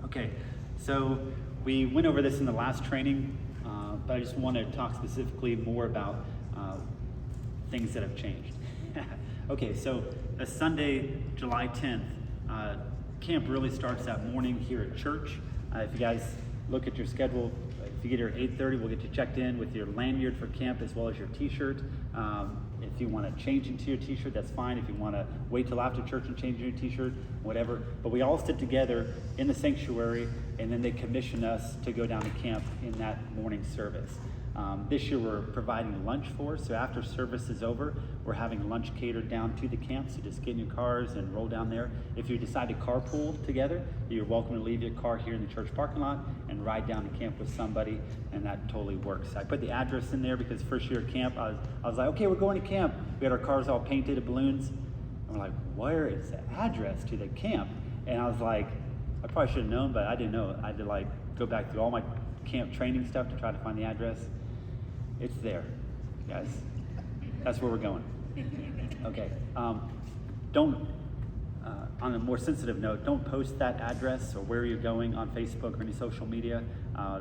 Okay, so we went over this in the last training, but I just want to talk specifically more about things that have changed. Okay, so a Sunday, July 10th, camp really starts that morning here at church. If you guys look at your schedule, if you get here at 8:30, we'll get you checked in with your lanyard for camp as well as your t-shirt. If you want to change into your t-shirt, that's fine. If you want to wait till after church and change your t-shirt, whatever. But we all sit together in the sanctuary, and then they commission us to go down to camp in that morning service. This year we're providing lunch for us, so after service is over, we're having lunch catered down to the camp, so just get in your cars and roll down there. If you decide to carpool together, you're welcome to leave your car here in the church parking lot and ride down to camp with somebody, and that totally works. I put the address in there because first year at camp, I was like, okay, we're going to camp. We had our cars all painted with balloons, and we're like, where is the address to the camp? And I was like, I probably should have known, but I didn't know. I had to like go back through all my camp training stuff to try to find the address. It's there, guys. That's where we're going. Okay. Don't, on a more sensitive note, don't post that address or where you're going on Facebook or any social media.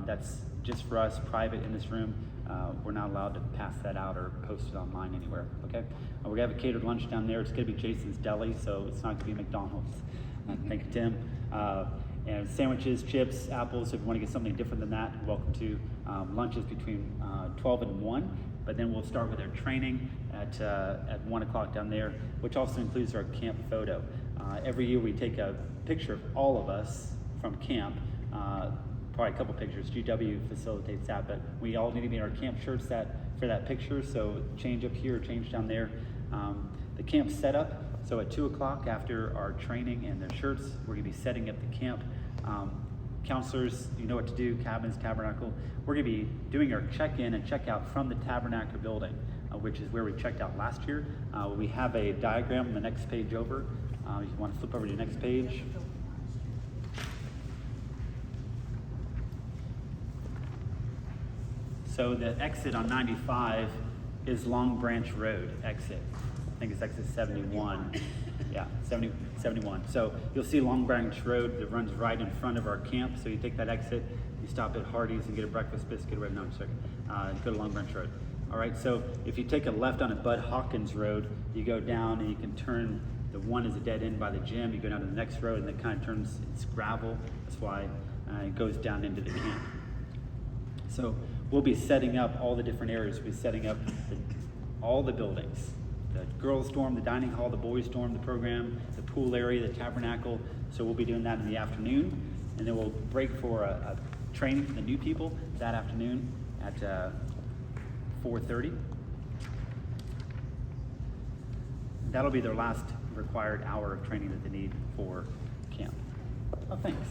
That's just for us, private in this room. We're not allowed to pass that out or post it online anywhere, okay? We're gonna have a catered lunch down there. It's gonna be Jason's Deli, so it's not gonna be McDonald's. Thank you, Tim. And sandwiches, chips, apples. If you want to get something different than that, you're welcome to. Lunches between 12 and 1, but then we'll start with our training at 1 o'clock down there, which also includes our camp photo. Every year we take a picture of all of us from camp, probably a couple pictures. GW facilitates that, but we all need to be in our camp shirts for that picture, so change up here, change down there. The camp setup. So at 2 o'clock after our training and the shirts, we're gonna be setting up the camp. Counselors, you know what to do, cabins, tabernacle. We're gonna be doing our check-in and check-out from the tabernacle building, which is where we checked out last year. We have a diagram on the next page over. If you wanna flip over to the next page. So the exit on 95 is Long Branch Road exit. I think it's exit 71. Yeah, 71. So you'll see Long Branch Road that runs right in front of our camp. So you take that exit, you stop at Hardee's and get a breakfast biscuit. No, I'm sorry. Go to Long Branch Road. All right, so if you take a left on a Bud Hawkins Road, you go down and you can turn, the one is a dead end by the gym. You go down to the next road and it kind of turns, it's gravel. That's why it goes down into the camp. So we'll be setting up all the different areas. We'll be setting up all the buildings. The girls' dorm, the dining hall, the boys' dorm, the program, the pool area, the tabernacle. So we'll be doing that in the afternoon. And then we'll break for a training for the new people that afternoon at 4:30. That'll be their last required hour of training that they need for camp. Oh, thanks.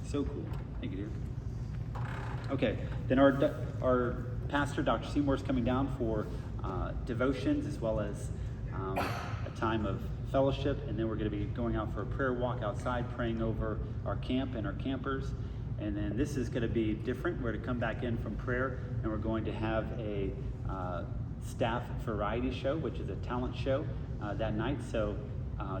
So cool. Thank you, dude. Okay, then our pastor, Dr. Seymour, is coming down for devotions as well as a time of fellowship, and then we're going to be going out for a prayer walk outside, praying over our camp and our campers. And then this is going to be different. We're to come back in from prayer, and we're going to have a staff variety show, which is a talent show that night. So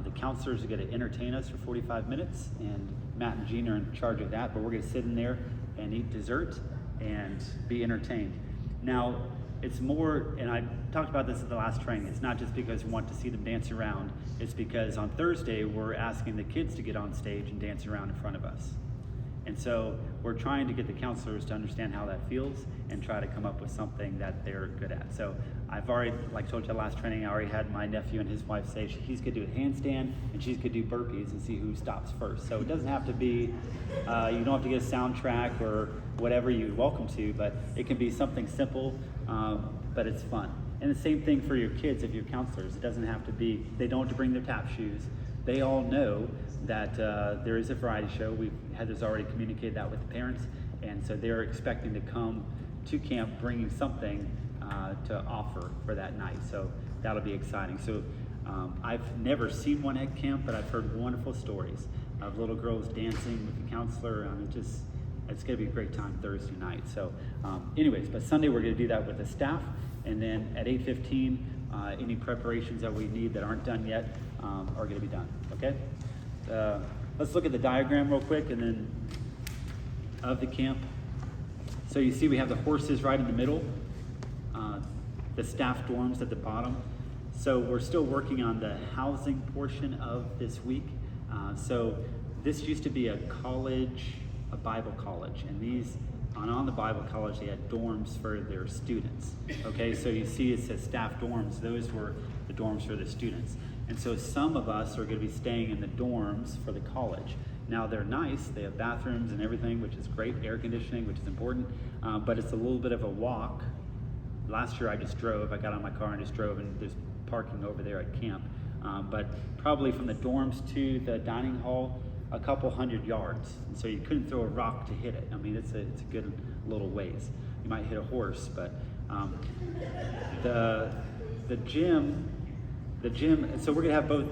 the counselors are going to entertain us for 45 minutes, and Matt and Gene are in charge of that, but we're going to sit in there and eat dessert and be entertained. Now, it's more, and I talked about this at the last training, it's not just because we want to see them dance around, it's because on Thursday we're asking the kids to get on stage and dance around in front of us. And so we're trying to get the counselors to understand how that feels and try to come up with something that they're good at. So I've already, like I told you last training, I already had my nephew and his wife say he's gonna do a handstand and she's gonna do burpees and see who stops first. So it doesn't have to be, you don't have to get a soundtrack or whatever you're welcome to, but it can be something simple, but it's fun. And the same thing for your kids if you're counselors. It doesn't have to be, they don't have to bring their tap shoes. They all know that there is a variety show. Heather's already communicated that with the parents, and so they're expecting to come to camp bringing something to offer for that night. So that'll be exciting. So I've never seen one at camp, but I've heard wonderful stories of little girls dancing with the counselor. It's going to be a great time Thursday night. So anyways, but Sunday we're going to do that with the staff. And then at 8:15, any preparations that we need that aren't done yet are going to be done, okay? Let's look at the diagram real quick and then of the camp. So you see we have the horses right in the middle, the staff dorms at the bottom. So we're still working on the housing portion of this week. So this used to be a college, a Bible college, and these, on the Bible college, they had dorms for their students. Okay, so you see it says staff dorms, those were the dorms for the students. And so some of us are going to be staying in the dorms for the college. Now they're nice, they have bathrooms and everything, which is great, air conditioning, which is important, but it's a little bit of a walk. Last year I just drove, I got on my car and just drove, and there's parking over there at camp. But probably from the dorms to the dining hall, a couple 100 yards. And so you couldn't throw a rock to hit it. I mean, it's a good little ways. You might hit a horse, but the gym, so we're gonna have both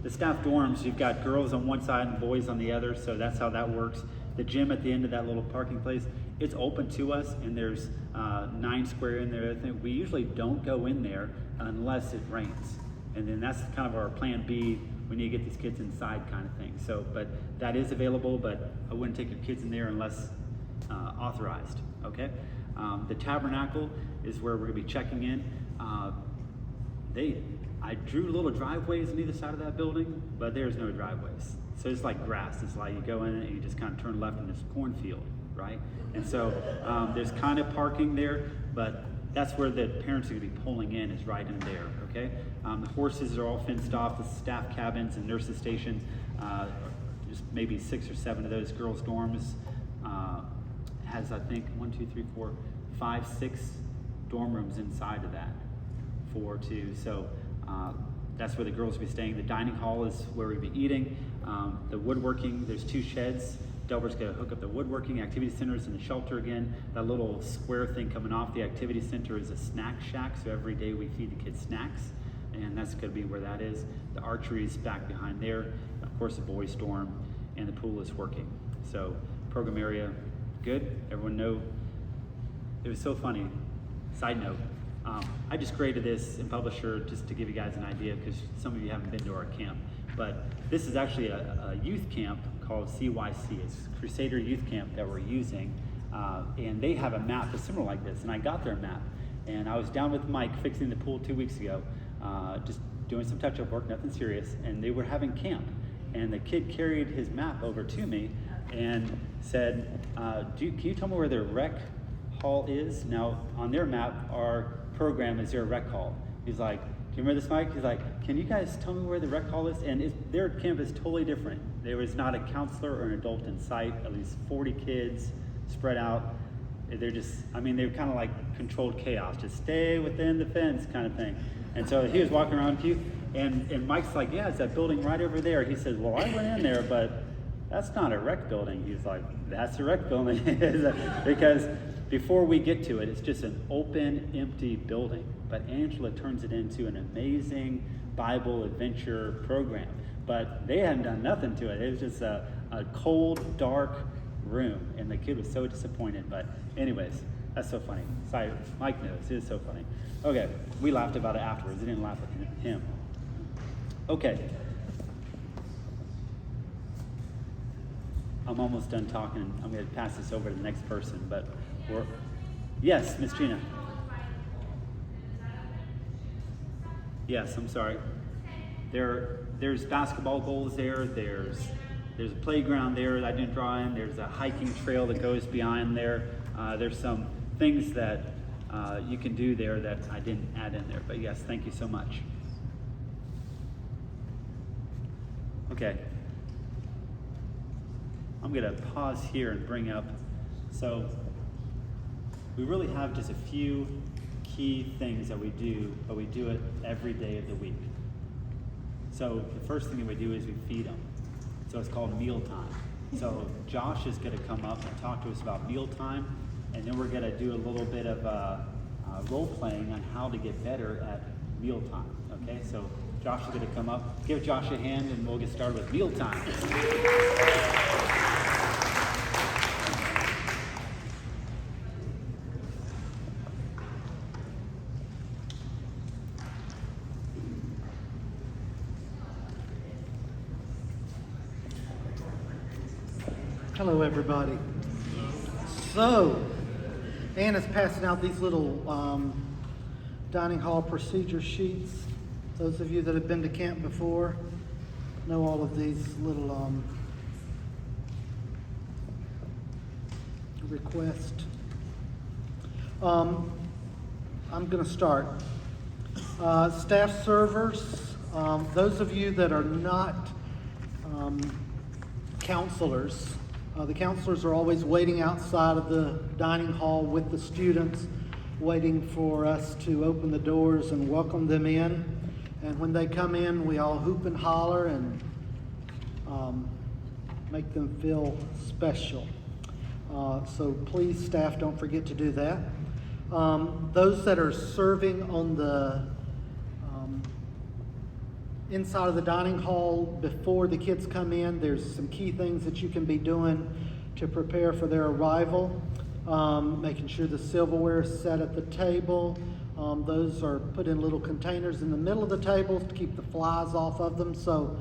the staff dorms. You've got girls on one side and boys on the other, so that's how that works. The gym at the end of that little parking place, it's open to us, and there's 9 square in there. I think we usually don't go in there unless it rains. And then that's kind of our plan B. We need to get these kids inside kind of thing. So, but that is available, but I wouldn't take your kids in there unless authorized, okay? The tabernacle is where we're gonna be checking in. I drew little driveways on either side of that building, but there's no driveways. So it's like grass. It's like you go in and you just kind of turn left and there's a cornfield, right? And so there's kind of parking there, but that's where the parents are gonna be pulling in, is right in there, okay? The horses are all fenced off, the staff cabins and nurses stations. Just maybe 6 or 7 of those girls' dorms has, I think, 1, 2, 3, 4, 5, 6 dorm rooms inside of that. 4, 2, so that's where the girls will be staying. The dining hall is where we'll be eating. The woodworking, there's 2 sheds. Delber's gonna hook up the woodworking. Activity centers in the shelter again. That little square thing coming off the activity center is a snack shack, so every day we feed the kids snacks, and that's gonna be where that is. The archery is back behind there. Of course, the boys' dorm, and the pool is working. So program area, good. Everyone know, it was so funny. Side note, I just created this in Publisher just to give you guys an idea, because some of you haven't been to our camp. But this is actually a youth camp called CYC. It's Crusader Youth Camp that we're using. And they have a map that's similar like this. And I got their map. And I was down with Mike fixing the pool 2 weeks ago, just doing some touch-up work, nothing serious. And they were having camp. And the kid carried his map over to me and said, can you tell me where their rec hall is? Now, on their map, our program is their rec hall. He's like, do you remember this, Mike? He's like, can you guys tell me where the rec hall is? And their camp is totally different. There was not a counselor or an adult in sight, at least 40 kids spread out. They're just, I mean, they're kind of like controlled chaos, just stay within the fence kind of thing. And so he was walking around with you, and Mike's like, yeah, it's that building right over there. He says, well, I went in there, but that's not a rec building. He's like, that's a rec building. Because before we get to it, it's just an open, empty building. But Angela turns it into an amazing Bible adventure program. But they hadn't done nothing to it. It was just a cold, dark room. And the kid was so disappointed. But anyways, that's so funny. Sorry, Mike knows. It is so funny. Okay, we laughed about it afterwards. We didn't laugh at him. Okay. I'm almost done talking. I'm going to pass this over to the next person. But yes, Miss Gina. Yes, I'm sorry. There's basketball goals there. There's a playground there that I didn't draw in. There's a hiking trail that goes behind there. There's some things that you can do there that I didn't add in there. But yes, thank you so much. Okay. I'm going to pause here and bring up, so we really have just a few key things that we do, but we do it every day of the week. So the first thing that we do is we feed them. So it's called mealtime. So Josh is going to come up and talk to us about mealtime, and then we're going to do a little bit of role playing on how to get better at mealtime. Okay, so Josh is going to come up. Give Josh a hand, and we'll get started with mealtime.
Hello, everybody. So, Anna's passing out these little dining hall procedure sheets. Those of you that have been to camp before know all of these little requests. I'm going to start. Staff servers, those of you that are not counselors, the counselors are always waiting outside of the dining hall with the students, waiting for us to open the doors and welcome them in. And when they come in, we all hoop and holler and make them feel special. So please, staff, don't forget to do that. Those that are serving on the inside of the dining hall before the kids come in, there's some key things that you can be doing to prepare for their arrival. Making sure the silverware is set at the table. Those are put in little containers in the middle of the table to keep the flies off of them. So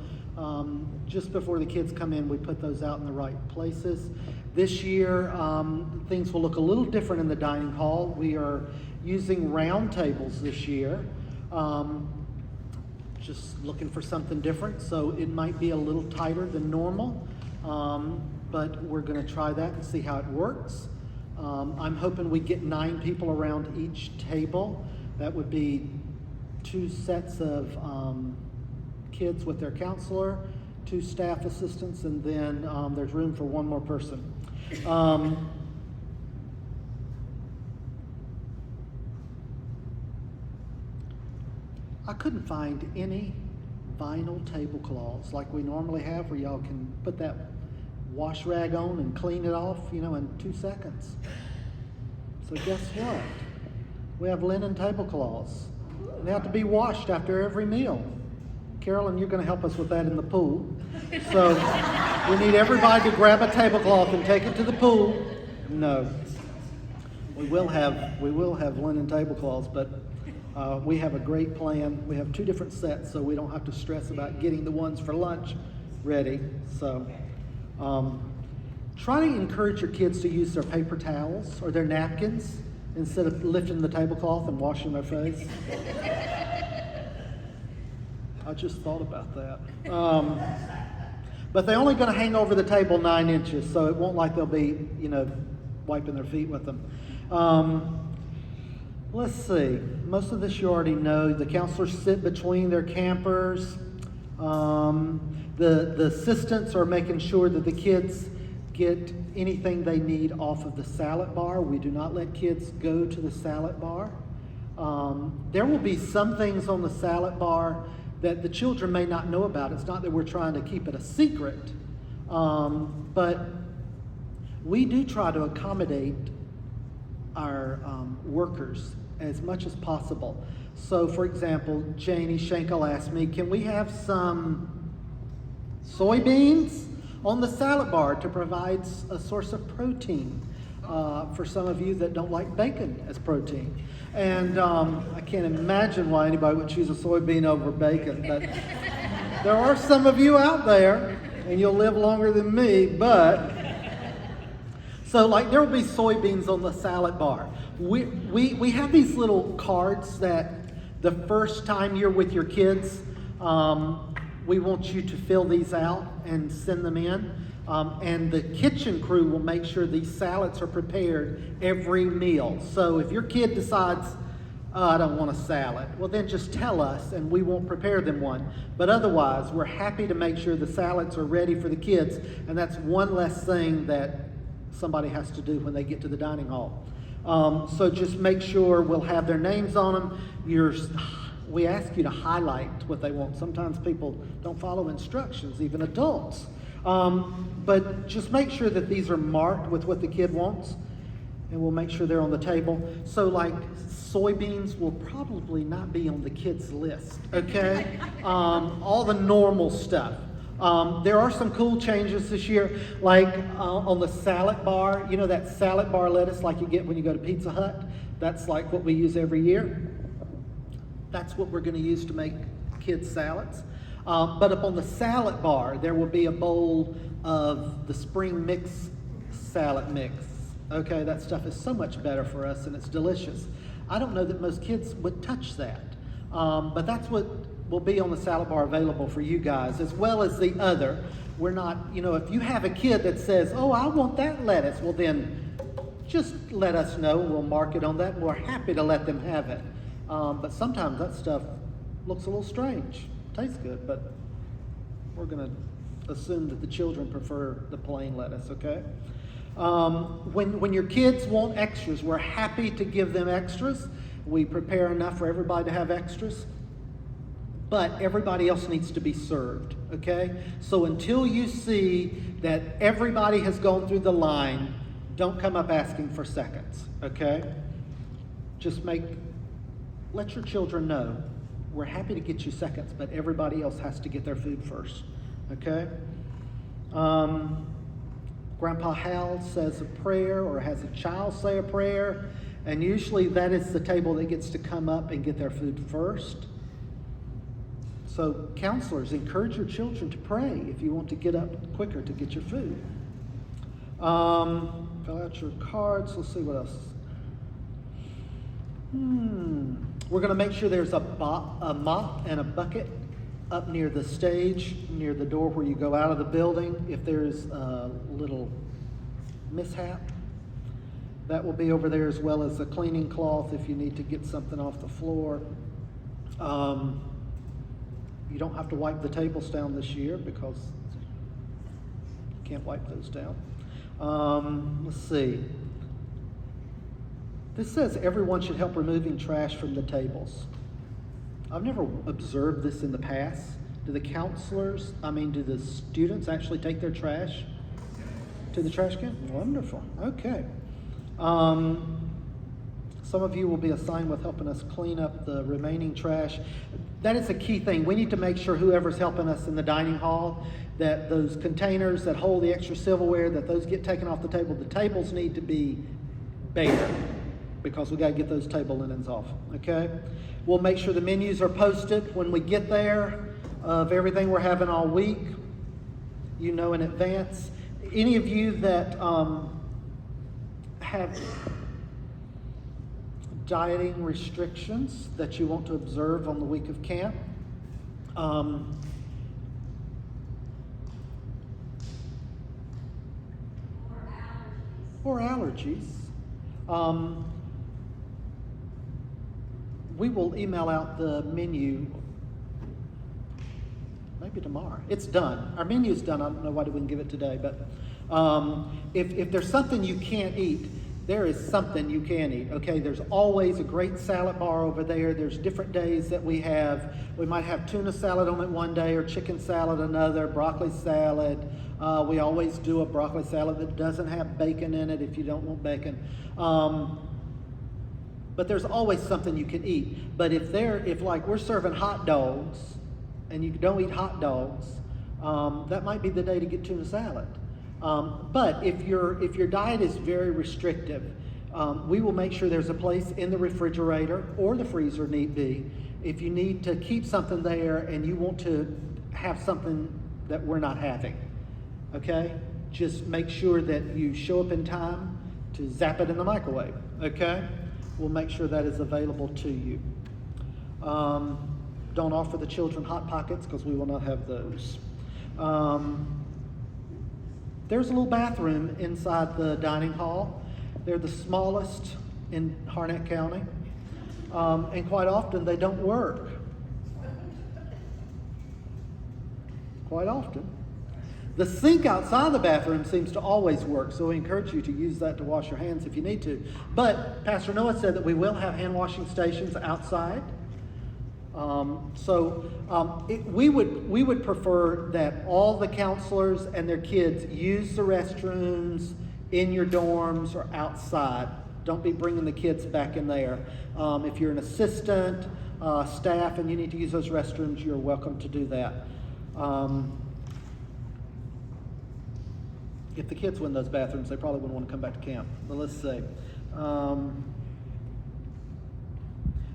just before the kids come in, we put those out in the right places. This year, things will look a little different in the dining hall. We are using round tables this year. Just looking for something different, so it might be a little tighter than normal, but we're going to try that and see how it works. I'm hoping we get 9 people around each table. That would be 2 sets of kids with their counselor, 2 staff assistants, and then there's room for 1 more person. I couldn't find any vinyl tablecloths like we normally have where y'all can put that wash rag on and clean it off, in 2 seconds. So guess what? We have linen tablecloths. They have to be washed after every meal. Carolyn, you're going to help us with that in the pool. So we need everybody to grab a tablecloth and take it to the pool. No. We will have linen tablecloths, but we have a great plan. We have 2 different sets, so we don't have to stress about getting the ones for lunch ready. So try to encourage your kids to use their paper towels or their napkins instead of lifting the tablecloth and washing their face. I just thought about that. But they're only going to hang over the table 9 inches, so it won't like they'll be, wiping their feet with them. Let's see. Most of this you already know. The counselors sit between their campers. The assistants are making sure that the kids get anything they need off of the salad bar. We do not let kids go to the salad bar. There will be some things on the salad bar that the children may not know about. It's not that we're trying to keep it a secret, but we do try to accommodate our workers as much as possible. So, for example, Janie Schenkel asked me, can we have some soybeans on the salad bar to provide a source of protein for some of you that don't like bacon as protein? And I can't imagine why anybody would choose a soybean over bacon, but there are some of you out there, and you'll live longer than me, but so there will be soybeans on the salad bar. We have these little cards that the first time you're with your kids, we want you to fill these out and send them in. And the kitchen crew will make sure these salads are prepared every meal. So if your kid decides, I don't want a salad, well then just tell us and we won't prepare them one. But otherwise, we're happy to make sure the salads are ready for the kids, and that's one less thing that somebody has to do when they get to the dining hall. So just make sure we'll have their names on them. We ask you to highlight what they want. Sometimes people don't follow instructions, even adults. But just make sure that these are marked with what the kid wants. and we'll make sure they're on the table. So like soybeans will probably not be on the kids' list, okay? All the normal stuff. There are some cool changes this year, like on the salad bar. You know that salad bar lettuce like you get when you go to Pizza Hut? That's like what we use every year. That's what we're going to use to make kids' salads. But up on the salad bar, there will be a bowl of the spring mix salad mix. Okay, that stuff is so much better for us and it's delicious. I don't know that most kids would touch that. But that's what will be on the salad bar available for you guys, as well as the other. We're not, if you have a kid that says, oh, I want that lettuce, well then just let us know. We'll mark it on that and we're happy to let them have it. But sometimes that stuff looks a little strange. Tastes good, but we're going to assume that the children prefer the plain lettuce, okay? When your kids want extras, we're happy to give them extras. We prepare enough for everybody to have extras, but everybody else needs to be served, okay? So until you see that everybody has gone through the line, don't come up asking for seconds, okay? Just let your children know, we're happy to get you seconds, but everybody else has to get their food first, okay? Grandpa Hal says a prayer or has a child say a prayer, and usually that is the table that gets to come up and get their food first. So counselors, encourage your children to pray if you want to get up quicker to get your food. Fill out your cards. Let's see what else. We're going to make sure there's a mop and a bucket up near the stage, near the door where you go out of the building. If there's a little mishap, that will be over there, as well as a cleaning cloth if you need to get something off the floor. You don't have to wipe the tables down this year because you can't wipe those down. Let's see. This says everyone should help removing trash from the tables. I've never observed this in the past. Do the students actually take their trash to the trash can? Wonderful. Okay. Some of you will be assigned with helping us clean up the remaining trash. That is a key thing. We need to make sure whoever's helping us in the dining hall, that those containers that hold the extra silverware, that those get taken off the table. The tables need to be bare because we got to get those table linens off, okay? We'll make sure the menus are posted when we get there of everything we're having all week, in advance. Any of you that have dieting restrictions that you want to observe on the week of camp, or allergies. We will email out the menu maybe tomorrow. It's done. Our menu's done. I don't know why we didn't give it today, but if there's something you can't eat, there is something you can eat, okay? There's always a great salad bar over there. There's different days that we have. We might have tuna salad on it one day, or chicken salad another, broccoli salad. We always do a broccoli salad that doesn't have bacon in it if you don't want bacon. But there's always something you can eat. But if we're serving hot dogs and you don't eat hot dogs, that might be the day to get tuna salad. But if your diet is very restrictive, we will make sure there's a place in the refrigerator or the freezer need be. If you need to keep something there and you want to have something that we're not having, okay? Just make sure that you show up in time to zap it in the microwave, okay? We'll make sure that is available to you. Don't offer the children Hot Pockets because we will not have those. There's a little bathroom inside the dining hall. They're the smallest in Harnett County. And quite often they don't work. Quite often. The sink outside the bathroom seems to always work, so we encourage you to use that to wash your hands if you need to. But Pastor Noah said that we will have hand washing stations outside. We would prefer that all the counselors and their kids use the restrooms in your dorms or outside. Don't be bringing the kids back in there. If you're an assistant, staff, and you need to use those restrooms, you're welcome to do that. If the kids were in those bathrooms, they probably wouldn't want to come back to camp. But let's see.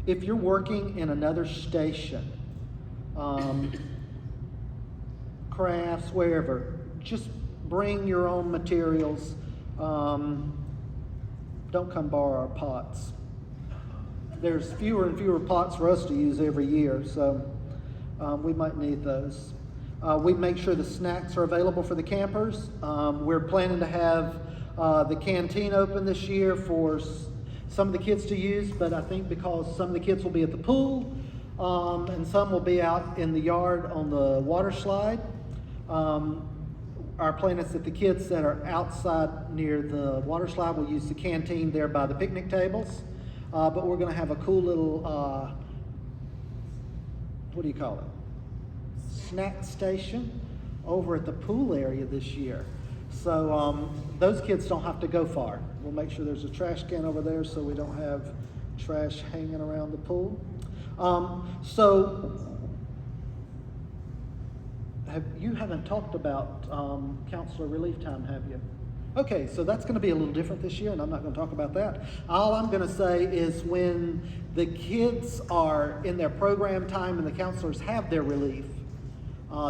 If you're working in another station, crafts, wherever, just bring your own materials. Don't come borrow our pots. There's fewer and fewer pots for us to use every year, so we might need those. We make sure the snacks are available for the campers. We're planning to have the canteen open this year for some of the kids to use, but I think because some of the kids will be at the pool and some will be out in the yard on the water slide, our plan is that the kids that are outside near the water slide will use the canteen there by the picnic tables. But we're going to have a cool little, what do you call it? Snack station over at the pool area this year. So those kids don't have to go far. We'll make sure there's a trash can over there so we don't have trash hanging around the pool. You haven't talked about counselor relief time, have you? Okay, so that's going to be a little different this year, and I'm not going to talk about that. All I'm going to say is when the kids are in their program time and the counselors have their relief,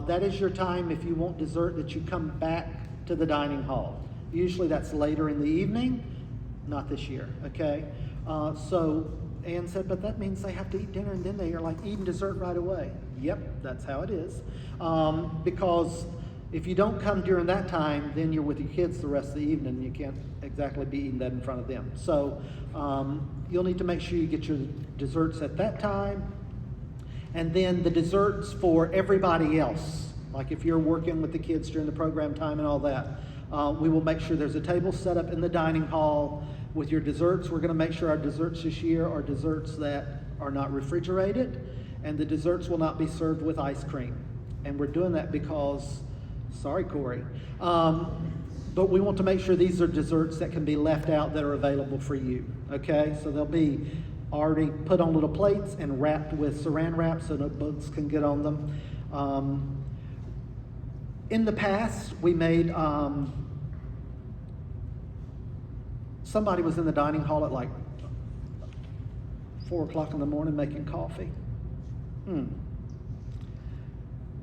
that is your time, if you want dessert, that you come back to the dining hall. Usually that's later in the evening, not this year, okay? So Ann said, but that means they have to eat dinner and then they are like eating dessert right away. Yep, that's how it is. Because if you don't come during that time, then you're with your kids the rest of the evening. You can't exactly be eating that in front of them. So you'll need to make sure you get your desserts at that time. And then the desserts for everybody else. Like if you're working with the kids during the program time and all that, we will make sure there's a table set up in the dining hall with your desserts. We're going to make sure our desserts this year are desserts that are not refrigerated. And the desserts will not be served with ice cream. And we're doing that because, sorry, Corey, but we want to make sure these are desserts that can be left out that are available for you, okay? So they'll be already put on little plates and wrapped with saran wrap so that bugs can get on them. In the past, we made, somebody was in the dining hall at like 4 o'clock in the morning making coffee.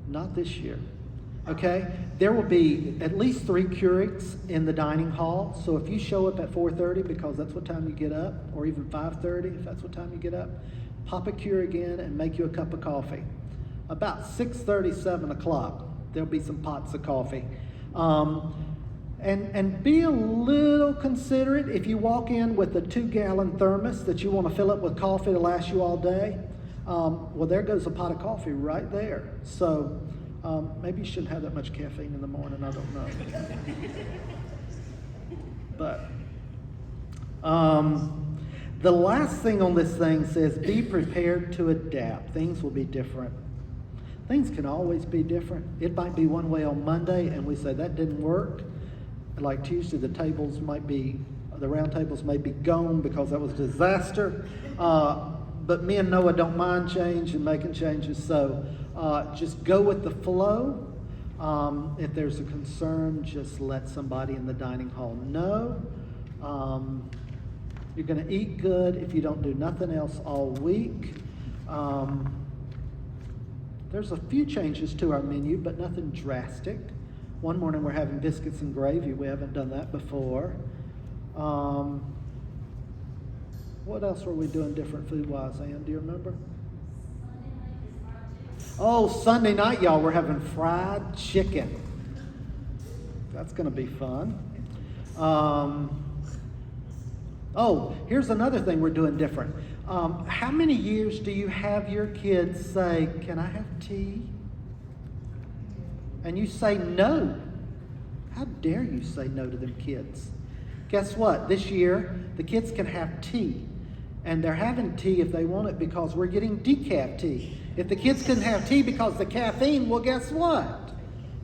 Not this year. Okay, there will be at least 3 Keurigs in the dining hall. So if you show up at 4:30 because that's what time you get up, or even 5:30 if that's what time you get up, pop a Keurig in and make you a cup of coffee. About 6:30, 7 o'clock, there'll be some pots of coffee. And be a little considerate if you walk in with a 2-gallon thermos that you want to fill up with coffee to last you all day. Well, there goes a pot of coffee right there. So maybe you shouldn't have that much caffeine in the morning, I don't know. But the last thing on this thing says, be prepared to adapt. Things will be different. Things can always be different. It might be one way on Monday and we say that didn't work. Like Tuesday, the round tables may be gone because that was a disaster. But me and Noah don't mind change and making changes, so just go with the flow. If there's a concern, just let somebody in the dining hall know. You're going to eat good if you don't do nothing else all week. There's a few changes to our menu, but nothing drastic. One morning we're having biscuits and gravy. We haven't done that before. What else were we doing different food-wise, Ann? Do you remember? Oh, Sunday night, y'all, we're having fried chicken. That's going to be fun. Oh, here's another thing we're doing different. How many years do you have your kids say, "Can I have tea?" And you say no? How dare you say no to them kids? Guess what? This year, the kids can have tea. And they're having tea if they want it because we're getting decaf tea. If the kids couldn't have tea because of the caffeine, well, guess what?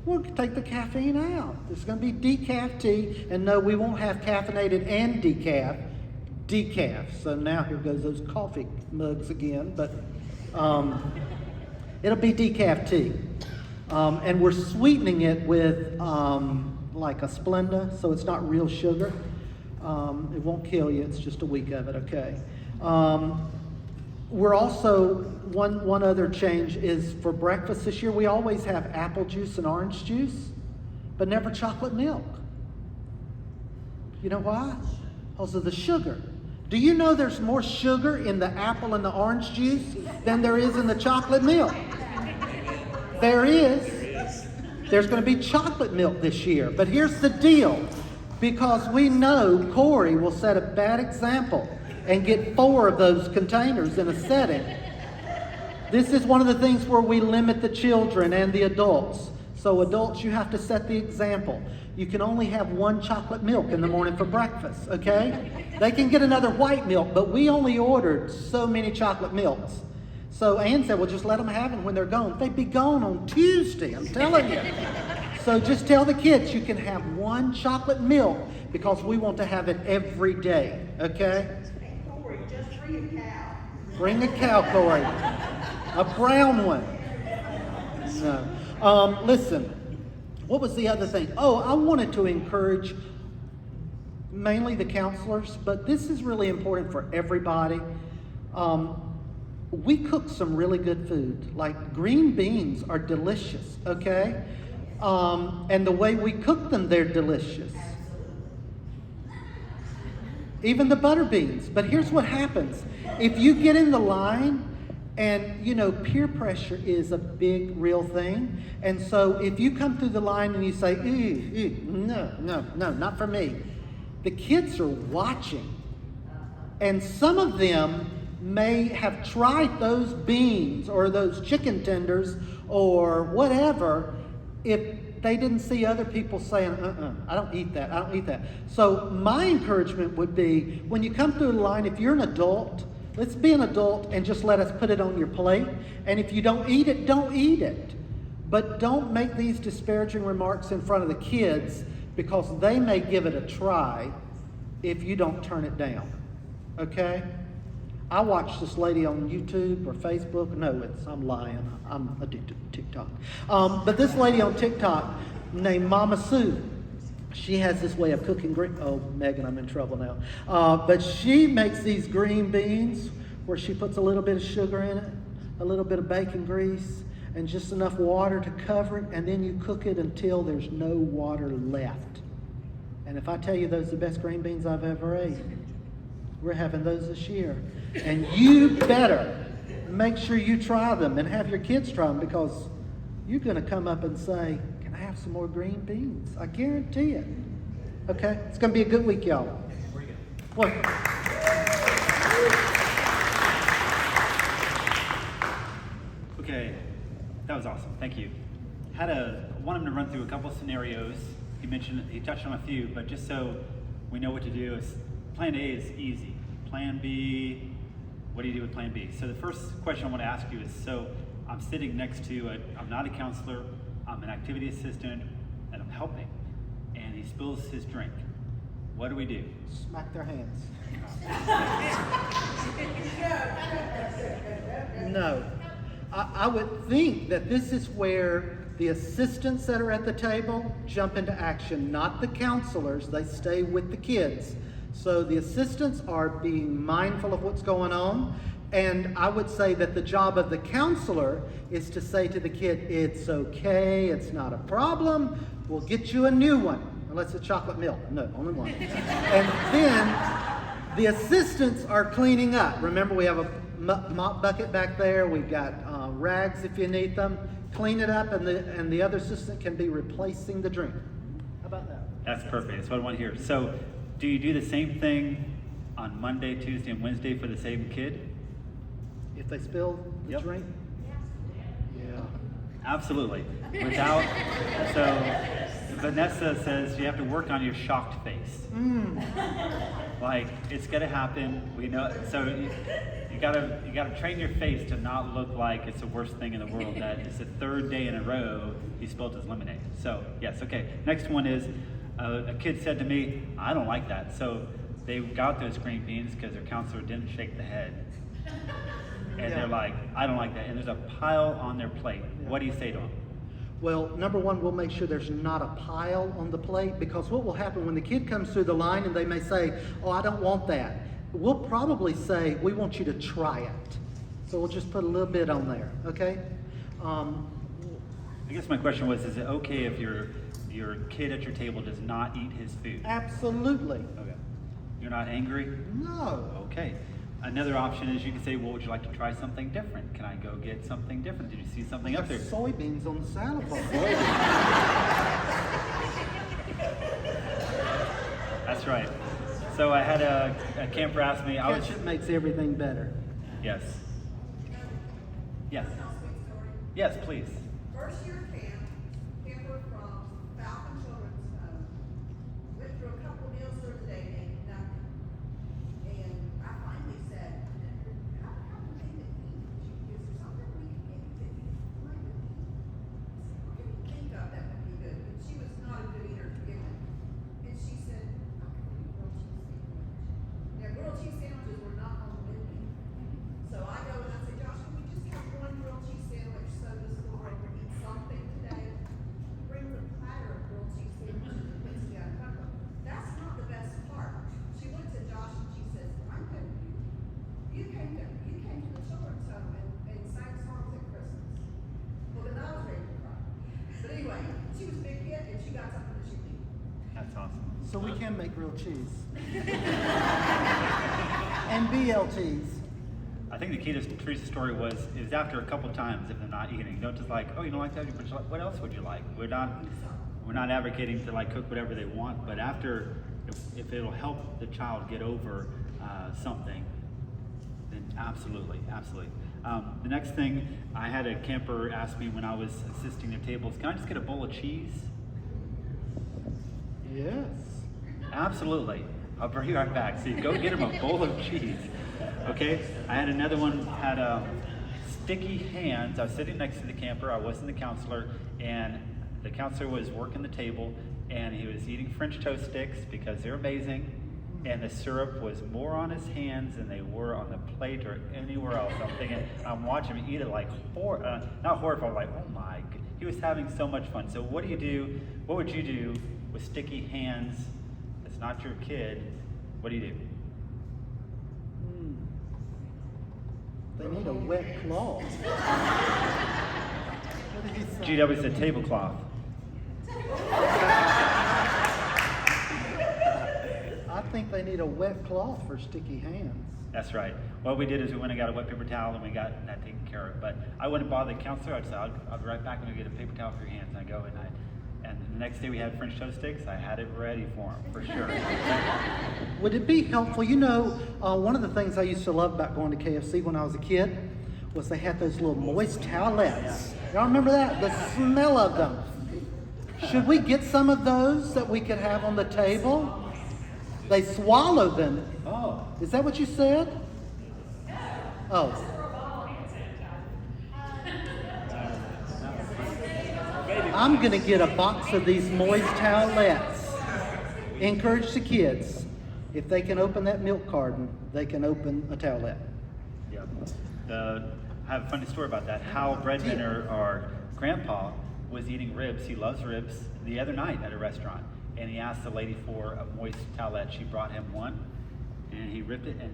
we'll take the caffeine out. There's going to be decaf tea, and no, we won't have caffeinated and decaf. So now here goes those coffee mugs again, but it'll be decaf tea. And we're sweetening it with like a Splenda, so it's not real sugar. It won't kill you, it's just a week of it, okay? We're also, one other change is for breakfast this year, we always have apple juice and orange juice, but never chocolate milk. You know why? Because of the sugar. Do you know there's more sugar in the apple and the orange juice than there is in the chocolate milk? There is. There's going to be chocolate milk this year. But here's the deal. Because we know Corey will set a bad example and get 4 of those containers in a setting. This is one of the things where we limit the children and the adults. So adults, you have to set the example. You can only have 1 chocolate milk in the morning for breakfast, okay? They can get another white milk, but we only ordered so many chocolate milks. So Ann said, well, just let them have them when they're gone. They'd be gone on Tuesday, I'm telling you. So just tell the kids you can have 1 chocolate milk because we want to have it every day, okay?
Hey, Corey, just bring a cow.
Bring a cow, Corey. A brown one. No. Listen, what was the other thing? Oh, I wanted to encourage mainly the counselors, but this is really important for everybody. We cook some really good food. Like green beans are delicious, okay? And the way we cook them, they're delicious. Even the butter beans. But here's what happens. If you get in the line, and you know, peer pressure is a big, real thing. And so if you come through the line and you say, no, not for me. The kids are watching. And some of them may have tried those beans or those chicken tenders or whatever if they didn't see other people saying, I don't eat that. So my encouragement would be, when you come through the line, if you're an adult, let's be an adult and just let us put it on your plate. And if you don't eat it, don't eat it. But don't make these disparaging remarks in front of the kids because they may give it a try if you don't turn it down. Okay? I watched this lady on YouTube or Facebook. No, I'm lying. I'm addicted to TikTok. But this lady on TikTok named Mama Sue, she has this way of cooking green. Oh, Megan, I'm in trouble now. But she makes these green beans where she puts a little bit of sugar in it, a little bit of bacon grease, and just enough water to cover it, and then you cook it until there's no water left. And if I tell you those are the best green beans I've ever ate, we're having those this year. And you better make sure you try them and have your kids try them because you're going to come up and say, can I have some more green beans? I guarantee it. Okay? It's going to be a good week, y'all. What?
Okay, that was awesome. Thank you. Want him to run through a couple scenarios. He touched on a few, but just so we know what to do, plan A is easy. Plan B, what do you do with plan B? So the first question I want to ask you is, so I'm sitting next to I'm not a counselor, I'm an activity assistant, and I'm helping, and he spills his drink. What do we do?
Smack their hands. No. I would think that this is where the assistants that are at the table jump into action, not the counselors. They stay with the kids. So the assistants are being mindful of what's going on. And I would say that the job of the counselor is to say to the kid, it's okay, it's not a problem, we'll get you a new one. Unless it's chocolate milk. No, only one. And then the assistants are cleaning up. Remember, we have a mop bucket back there. We've got rags if you need them. Clean it up, and the other assistant can be replacing the drink. How about that?
That's perfect. That's what I want to hear. So do you do the same thing on Monday, Tuesday, and Wednesday for the same kid?
If they spill the
Yep.
drink? Yeah.
Absolutely. So Vanessa says you have to work on your shocked face. Like, it's gonna happen. We know. So you You gotta train your face to not look like it's the worst thing in the world. That it's the third day in a row he spilled his lemonade. So yes, okay. Next one is a kid said to me, "I don't like that." So they got those green beans because their counselor didn't shake the head, and they're like, "I don't like that." And there's a pile on their plate. What do you say to them?
Well, number one, we'll make sure there's not a pile on the plate, because what will happen when the kid comes through the line and they may say, "Oh, I don't want that," we'll probably say, "We want you to try it." So we'll just put a little bit on there, okay?
I guess my question was, is it okay if your kid at your table does not eat his food?
Absolutely.
Okay. You're not angry?
No.
Okay. Another option is you can say, well, would you like to try something different? Can I go get something different? Did you see something up there?
There's soybeans on the salad bar.
That's right. So I had a camper ask me,
Ketchup makes everything better.
Yes. Yes. Yes, please.
First year camp, camper from Falcon Children's Home, went through a couple meals during the day, ate nothing. And I finally said, how come they didn't eat? Is there something we can get to eat? Like, what can you think of that would be good? But she was not a good eater to begin with. And she said, I can eat grilled cheese sandwich. Now, grilled cheese sandwiches were not on the menu. So I go and I say, Josh, can we just have one grilled cheese sandwich so the school board can eat something today? He brings a platter of grilled cheese sandwiches and puts me on cover. That's not the best part. She looks at Josh and she says, I'm good. You came to the children's home and sang songs at Christmas. Well, then I was ready to cry. But anyway, she was a big kid and she got something that she could eat.
That's awesome.
So we can make grilled cheese. And BLTs.
I think the key to Teresa's story was, it was after a couple times if they're not eating. Don't just like, oh, you don't like that? What else would you like? We're not advocating to like cook whatever they want, but after, if it'll help the child get over something, then absolutely, absolutely. The next thing, I had a camper ask me when I was assisting their tables, can I just get a bowl of cheese?
Yes.
Absolutely. I'll bring you right back. So you go get him a bowl of cheese. Okay? I had another one, had sticky hands. I was sitting next to the camper. I wasn't the counselor. And the counselor was working the table. And he was eating French toast sticks because they're amazing. And the syrup was more on his hands than they were on the plate or anywhere else. I'm thinking, I'm watching him eat it like, not horrified, like, oh my. He was having so much fun. So what do you do? What would you do with sticky hands? It's not your kid. What do you do?
They need a wet cloth. What did he say?
GW said tablecloth.
I think they need a wet cloth for sticky hands.
That's right. What we did is we went and got a wet paper towel and we got that taken care of. But I wouldn't bother the counselor. I'd say, I'll be right back and get a paper towel for your hands. And I go and the next day we had French toast sticks. I had it ready for him, for sure.
Would it be helpful? You know, one of the things I used to love about going to KFC when I was a kid was they had those little moist towelettes. Y'all remember that? The smell of them. Should we get some of those that we could have on the table? They swallow them.
Oh.
Is that what you said? Oh. I'm going to get a box of these moist towelettes. Encourage the kids. If they can open that milk carton, they can open a towelette.
Yeah. I have a funny story about that. Hal Breadbinner, our grandpa, was eating ribs. He loves ribs the other night at a restaurant. And he asked the lady for a moist towelette. She brought him one. And he ripped it and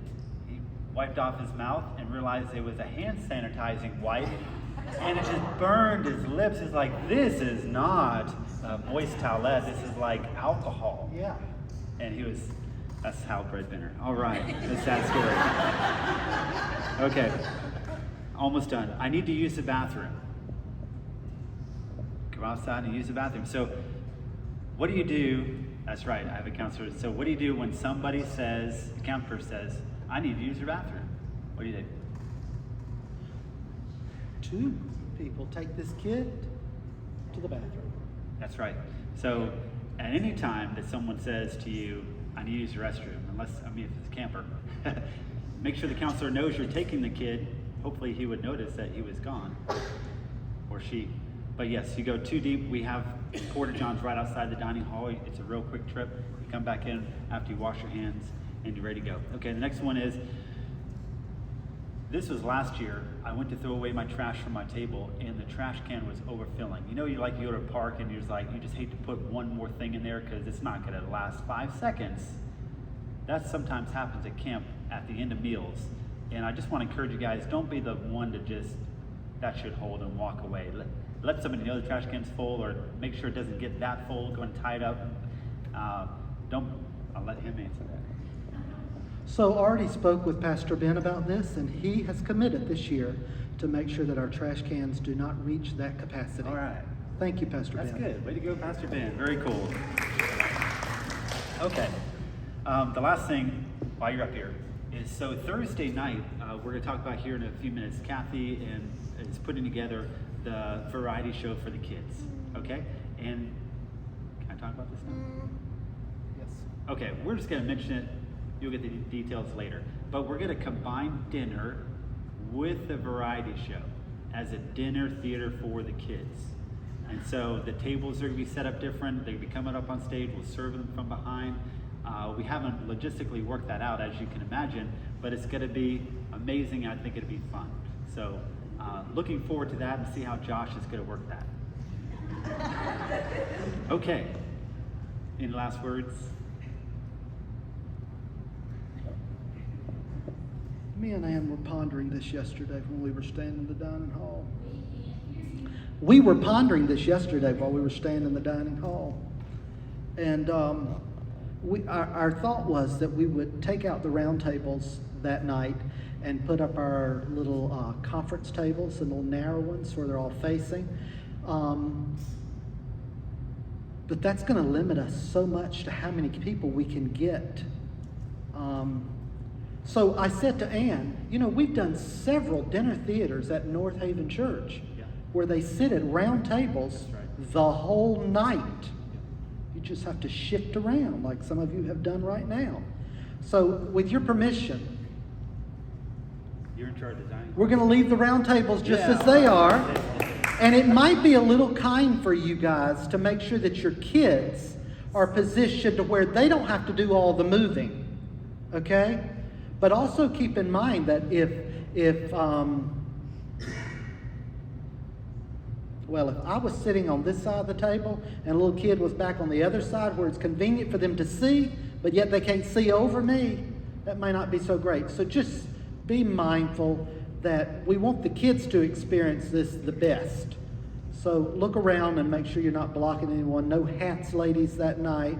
he wiped off his mouth and realized it was a hand sanitizing wipe. And it just burned his lips. It's like, this is not a moist towelette. This is like alcohol.
Yeah.
And that's Hal Breadbinner. All right, the sad story. Okay, almost done. I need to use the bathroom. Go outside and use the bathroom. So what do you do? That's right, I have a counselor. So what do you do when somebody says, the counselor says, I need to use your bathroom? What do you do?
2 people take this kid to the bathroom.
That's right. So at any time that someone says to you, I need to use the restroom, if it's a camper, make sure the counselor knows you're taking the kid. Hopefully he would notice that he was gone, or she. But yes, you go too deep. We have Porta Johns right outside the dining hall. It's a real quick trip. You come back in after you wash your hands and you're ready to go. Okay, the next one is, this was last year. I went to throw away my trash from my table and the trash can was overfilling. You know, you go to a park and you're just like, you just hate to put one more thing in there because it's not gonna last 5 seconds. That sometimes happens at camp at the end of meals. And I just want to encourage you guys, don't be the one to just, that should hold and walk away. Let somebody know the trash can's full, or make sure it doesn't get that full, go and tie it up. I'll let him answer that.
So I already spoke with Pastor Ben about this, and he has committed this year to make sure that our trash cans do not reach that capacity.
All right.
Thank you, Pastor Ben.
That's good. Way to go, Pastor Ben. Very cool. Okay. The last thing while you're up here is, so Thursday night, we're going to talk about here in a few minutes. Kathy is putting together the variety show for the kids. Okay? And can I talk about this now?
Yes.
Okay, we're just going to mention it. You'll get the details later. But we're going to combine dinner with the variety show as a dinner theater for the kids. And so the tables are going to be set up different. They'll be coming up on stage. We'll serve them from behind. We haven't logistically worked that out, as you can imagine, but it's going to be amazing. I think it'll be fun. So looking forward to that and see how Josh is going to work that. Okay. Any last words?
Me and Ann were pondering this yesterday when we were standing in the dining hall. We were pondering this yesterday while we were standing in the dining hall. And our thought was that we would take out the round tables that night and put up our little conference tables, the little narrow ones where they're all facing. But that's going to limit us so much to how many people we can get. So I said to Ann, you know, we've done several dinner theaters at North Haven Church where they sit at round tables the whole night. You just have to shift around like some of you have done right now. So with your permission,
You're in charge of designing.
we're going to leave the round tables just as they are. And it might be a little kind for you guys to make sure that your kids are positioned to where they don't have to do all the moving. Okay? But also keep in mind that if I was sitting on this side of the table and a little kid was back on the other side where it's convenient for them to see, but yet they can't see over me, that may not be so great. So just be mindful that we want the kids to experience this the best. So look around and make sure you're not blocking anyone. No hats, ladies, that night.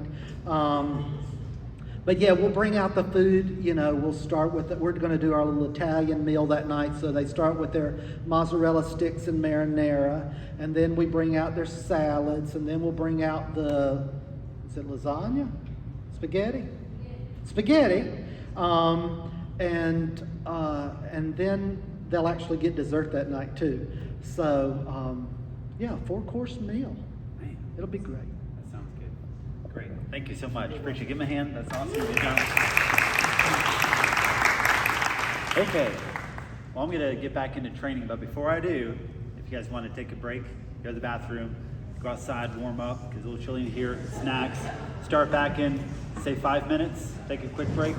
But yeah, we'll bring out the food. You know, we'll start with we're going to do our little Italian meal that night. So they start with their mozzarella sticks and marinara, and then we bring out their salads, and then we'll bring out is it lasagna? Spaghetti? Spaghetti. And then they'll actually get dessert that night too. So yeah, 4-course meal.
Man,
It'll be great.
that sounds good. Great. Thank you so much. Appreciate it. Give him a hand. That's awesome. Good job. Okay. Well, I'm going to get back into training, but before I do, if you guys want to take a break, go to the bathroom, go outside, warm up, because it's a little chilly in here, snacks, start back in, say 5 minutes, take a quick break.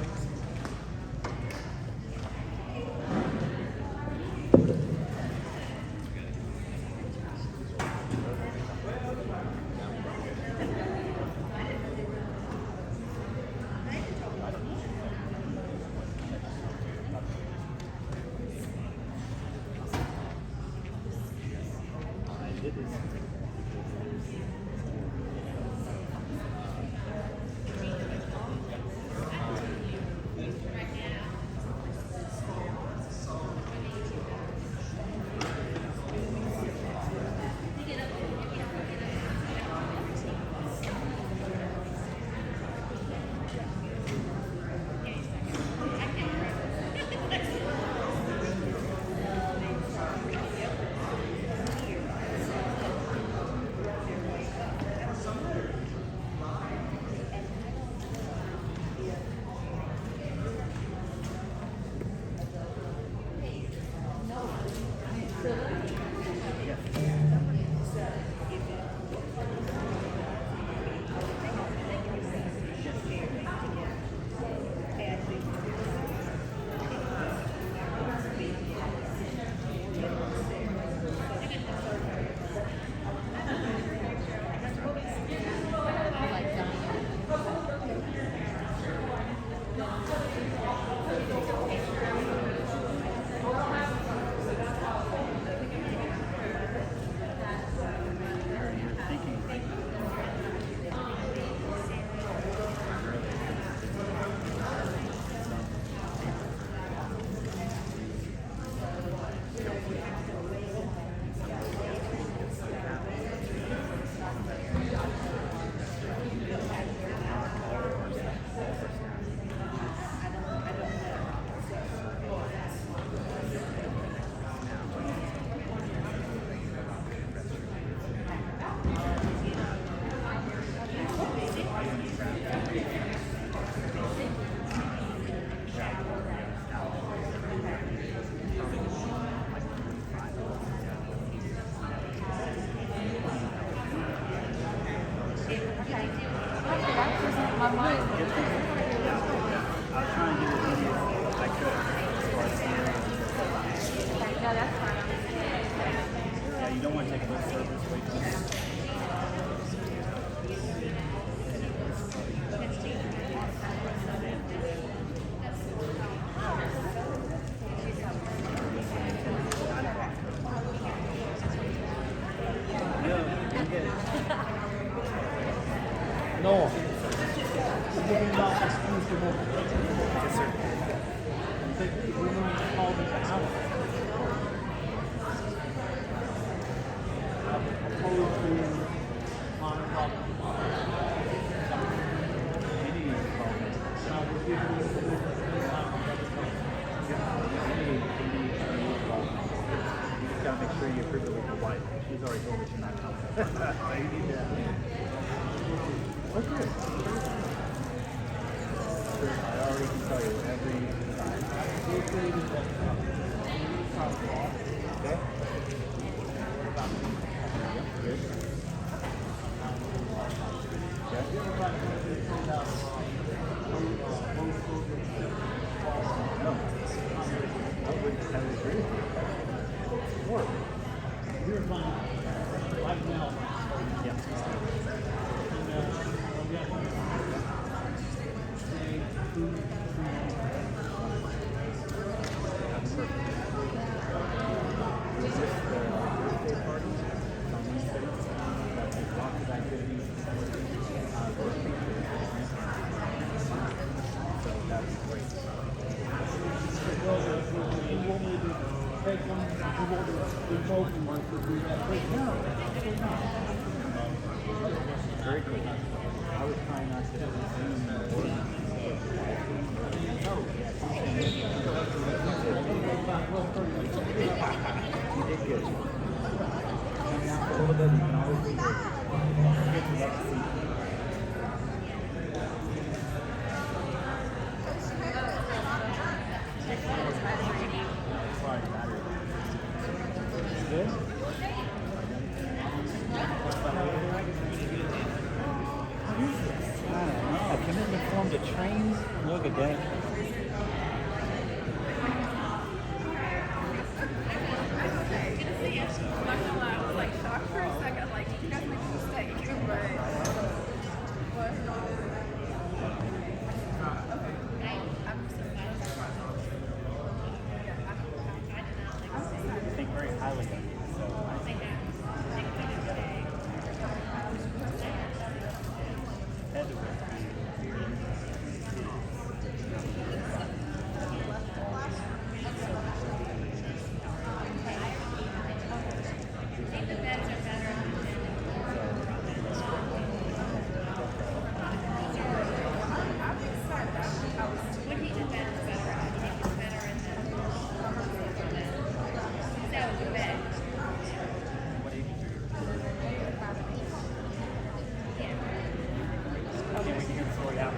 online.
I was trying to do as easy as I could as far as scenario and stuff.
Okay, yeah, that's fine.
Yeah, you don't want to take a lip service way too much. No, you're good.
No.
Yes, sir. You just gotta make sure you approve it with your wife. She's already told us you're not coming. So you need to. Okay. I already can tell you whatever you decide. Okay? Yep, good. No. I wouldn't have agree with you. Or,
You're fine right now.
yeah.
Take them, you want to do both of them to do that. But no,
Very cool. I was trying not to assume you did good. Coming out a little bit, you can always be good. Get to that seat. Sorry, battery. Good? I don't know. Commitment form to train? Look at that.
I'm not gonna lie, I was like shocked for a second, like you guys make a mistake, but what? I'm surprised.
I think very highly of you. So I think
The beds are better. Would he the bed is better? I think it's better in the that was the bed.
we can hear the story out.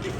I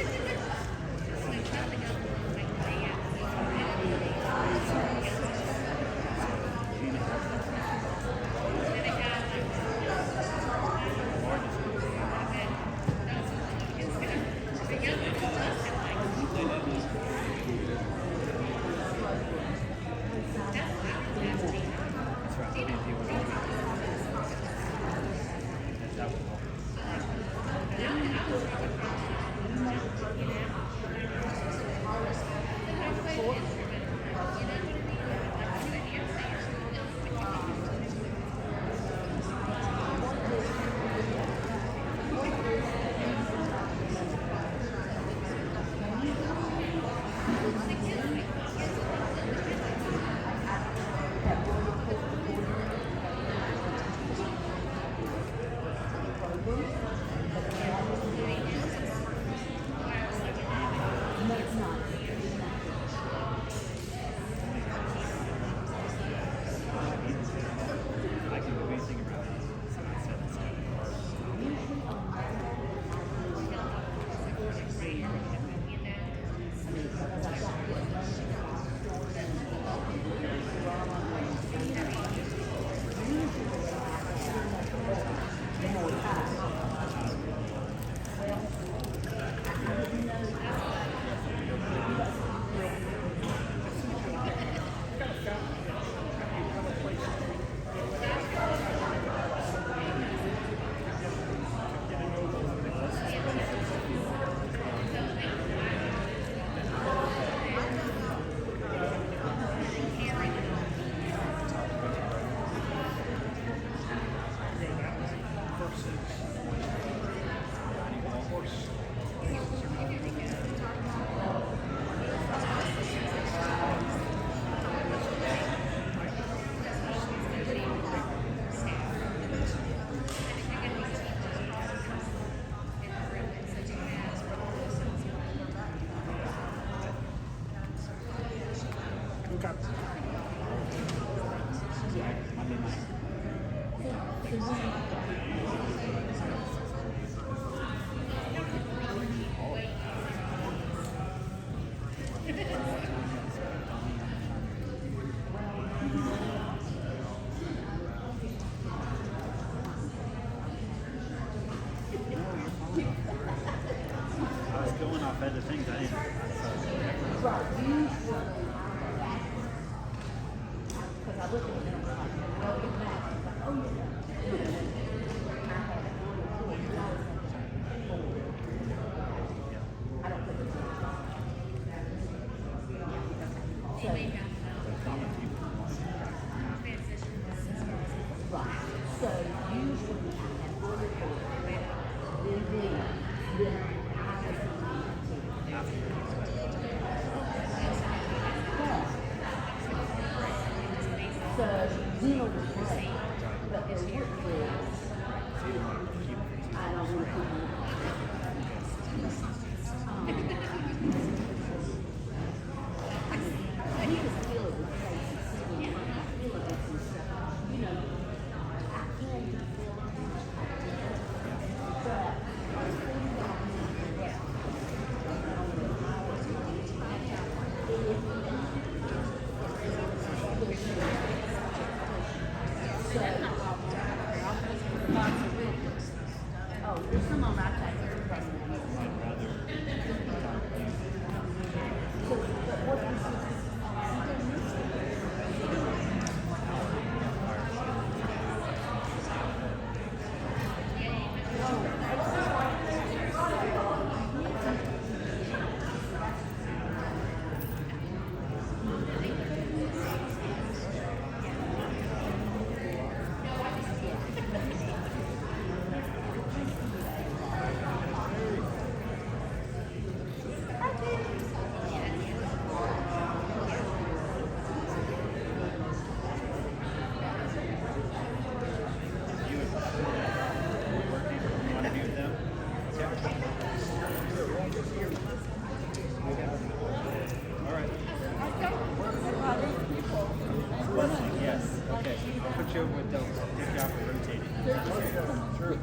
was going off other things I didn't. Yes, okay. I'll put you over with those. Good job for rotating.
Sure.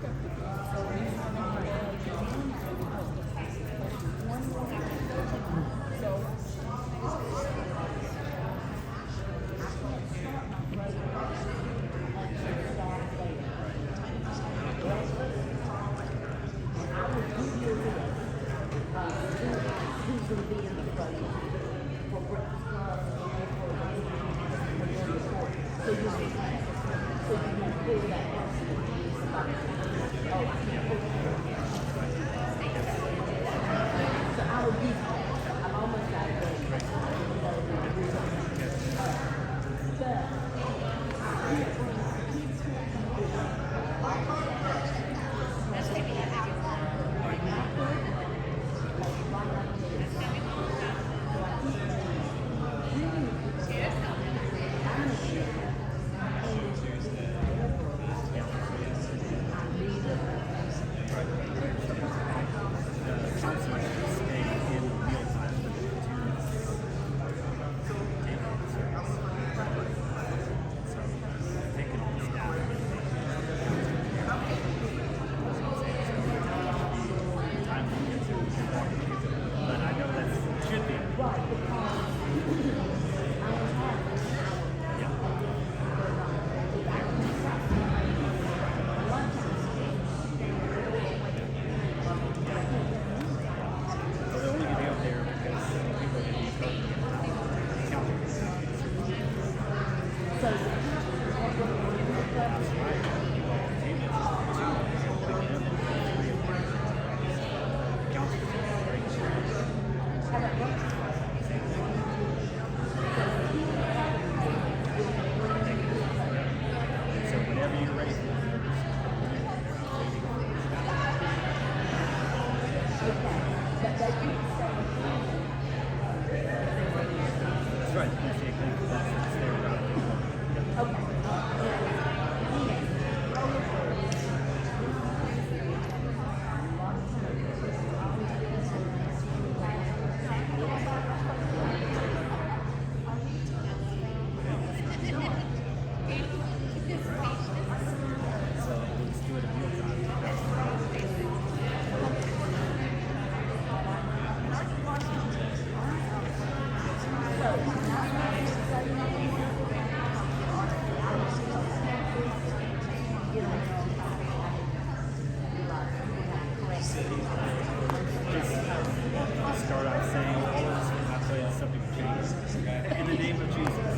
So whenever you're ready. That's right. That's their route. So we'll just do it at mealtime. Just start out saying, I tell you something changes. In the name of Jesus.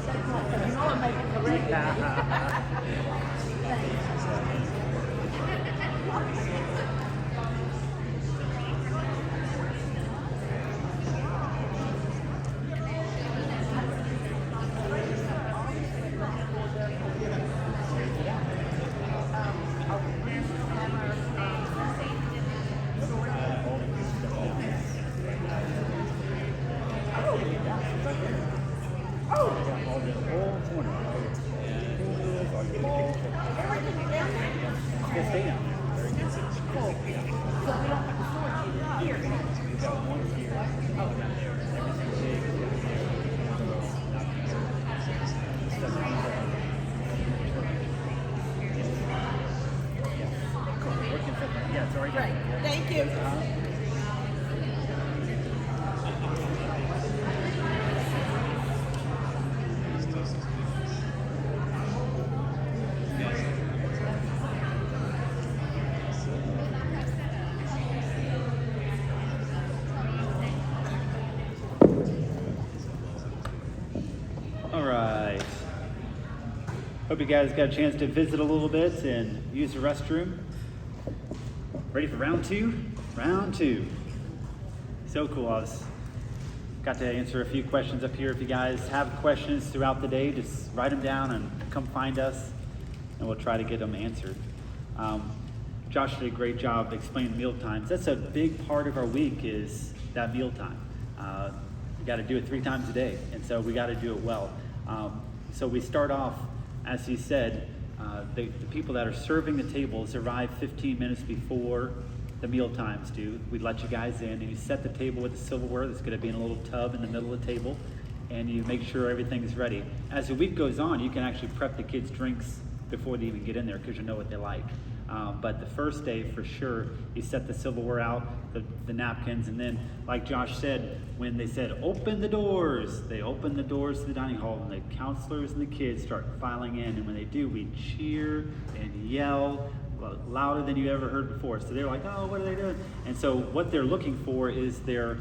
Yeah, it's already.
Right. Thank you.
All right. Hope you guys got a chance to visit a little bit and use the restroom. Ready for round two? Round two. So cool. Got to answer a few questions up here. If you guys have questions throughout the day, just write them down and come find us, and we'll try to get them answered. Josh did a great job explaining meal times. That's a big part of our week is that meal time. We got to do it 3 times a day, and so we got to do it well. So we start off, as he said, the people that are serving the tables arrive 15 minutes before the meal times do. We let you guys in, and you set the table with the silverware that's going to be in a little tub in the middle of the table, and you make sure everything's ready. As the week goes on, you can actually prep the kids' drinks before they even get in there because you know what they like. But the first day, for sure, you set the silverware out, the napkins, and then, like Josh said, when they said, open the doors, they open the doors to the dining hall, and the counselors and the kids start filing in, and when they do, we cheer and yell louder than you ever heard before. So they're like, oh, what are they doing? And so what they're looking for is their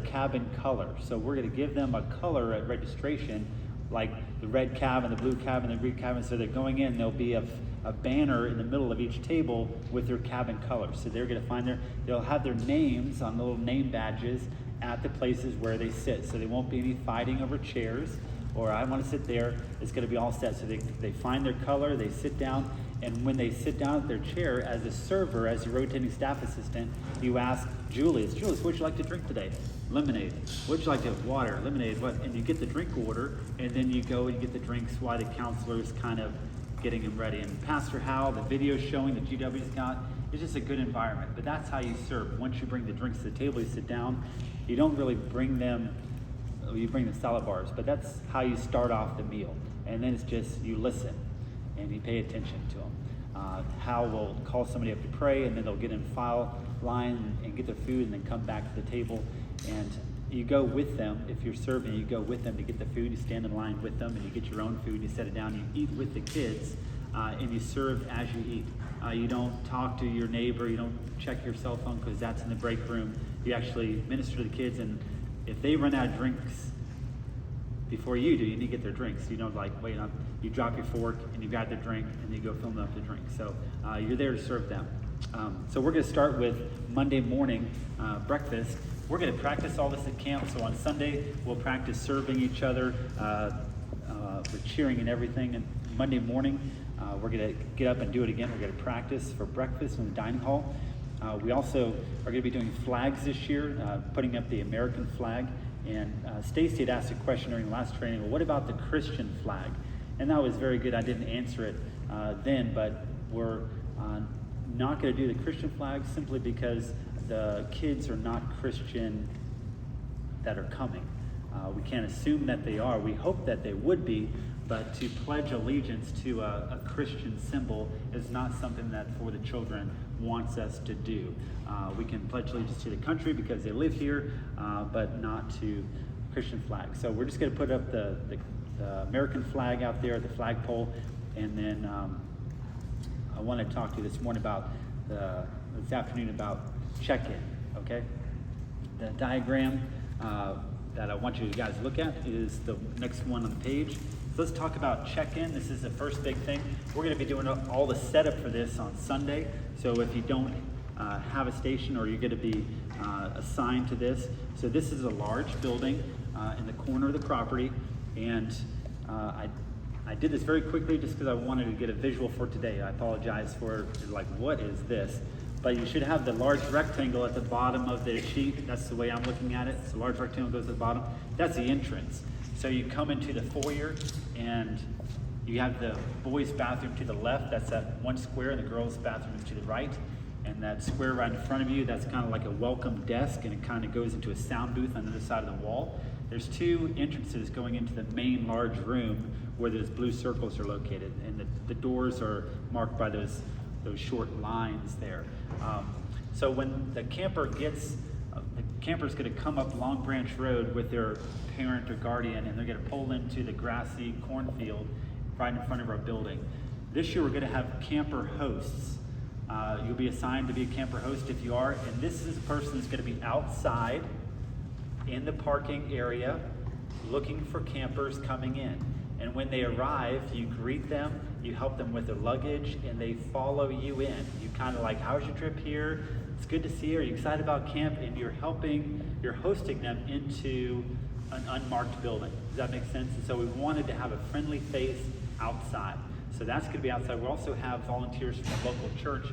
cabin color. So we're going to give them a color at registration, like the red cabin, the blue cabin, the green cabin. So they're going in, there'll be a banner in the middle of each table with their cabin colors. So they're going to find they'll have their names on the little name badges at the places where they sit. So there won't be any fighting over chairs or I want to sit there. It's going to be all set. So they find their color, they sit down, and when they sit down at their chair, as a server, as a rotating staff assistant, you ask Julius, what would you like to drink today? Lemonade. What would you like to have? Water, lemonade, what? And you get the drink order, and then you go and you get the drinks while the counselor's kind of getting them ready. And Pastor Hal, the video showing that GW's got, it's just a good environment. But that's how you serve. Once you bring the drinks to the table, you sit down. You don't really bring them, you bring the salad bars, but that's how you start off the meal. And then it's just, you listen and you pay attention to them. Hal will call somebody up to pray, and then they'll get in file line and get their food and then come back to the table. And you go with them. If you're serving, you go with them to get the food. You stand in line with them and you get your own food. You set it down, you eat with the kids, and you serve as you eat. You don't talk to your neighbor. You don't check your cell phone because that's in the break room. You actually minister to the kids, and if they run out of drinks before you do, you need to get their drinks. You don't like, wait, you drop your fork and you grab the drink and you go fill them up the drink. So you're there to serve them. So we're going to start with Monday morning breakfast. We're going to practice all this at camp. So on Sunday, we'll practice serving each other with cheering and everything. And Monday morning, we're going to get up and do it again. We're going to practice for breakfast in the dining hall. We also are going to be doing flags this year, putting up the American flag. And Stacy had asked a question during the last training, well, what about the Christian flag? And that was very good. I didn't answer it then, but we're not going to do the Christian flag simply because the kids are not Christian that are coming. We can't assume that they are. We hope that they would be, but to pledge allegiance to a Christian symbol is not something that for the children wants us to do. We can pledge allegiance to the country because they live here, but not to Christian flag. So we're just going to put up the American flag out there at the flagpole, and then I want to talk to you this morning about this afternoon about check-in. Okay, the diagram that I want you guys to look at is the next one on the page. So let's talk about check-in. This is the first big thing. We're going to be doing all the setup for this on Sunday. So if you don't have a station, or you're going to be assigned to this. So this is a large building in the corner of the property, and I did this very quickly just because I wanted to get a visual for today. I apologize for like, what is this? But you should have the large rectangle at the bottom of the sheet. That's the way I'm looking at it. So large rectangle goes to the bottom. That's the entrance. So you come into the foyer, and you have the boys' bathroom to the left. That's that one square, and the girls' bathroom is to the right. And that square right in front of you, that's kind of like a welcome desk, and it kind of goes into a sound booth on the other side of the wall. There's two entrances going into the main large room where those blue circles are located, and the doors are marked by those short lines there. So when the camper's going to come up Long Branch Road with their parent or guardian, and they're going to pull into the grassy cornfield right in front of our building. This year we're going to have camper hosts. You'll be assigned to be a camper host if you are, and this is a person that's going to be outside in the parking area looking for campers coming in. And when they arrive, you greet them, you help them with their luggage, and they follow you in. You kind of like, how's your trip here? It's good to see you. Are you excited about camp? And you're hosting them into an unmarked building. Does that make sense? And so we wanted to have a friendly face outside. So that's going to be outside. We also have volunteers from the local church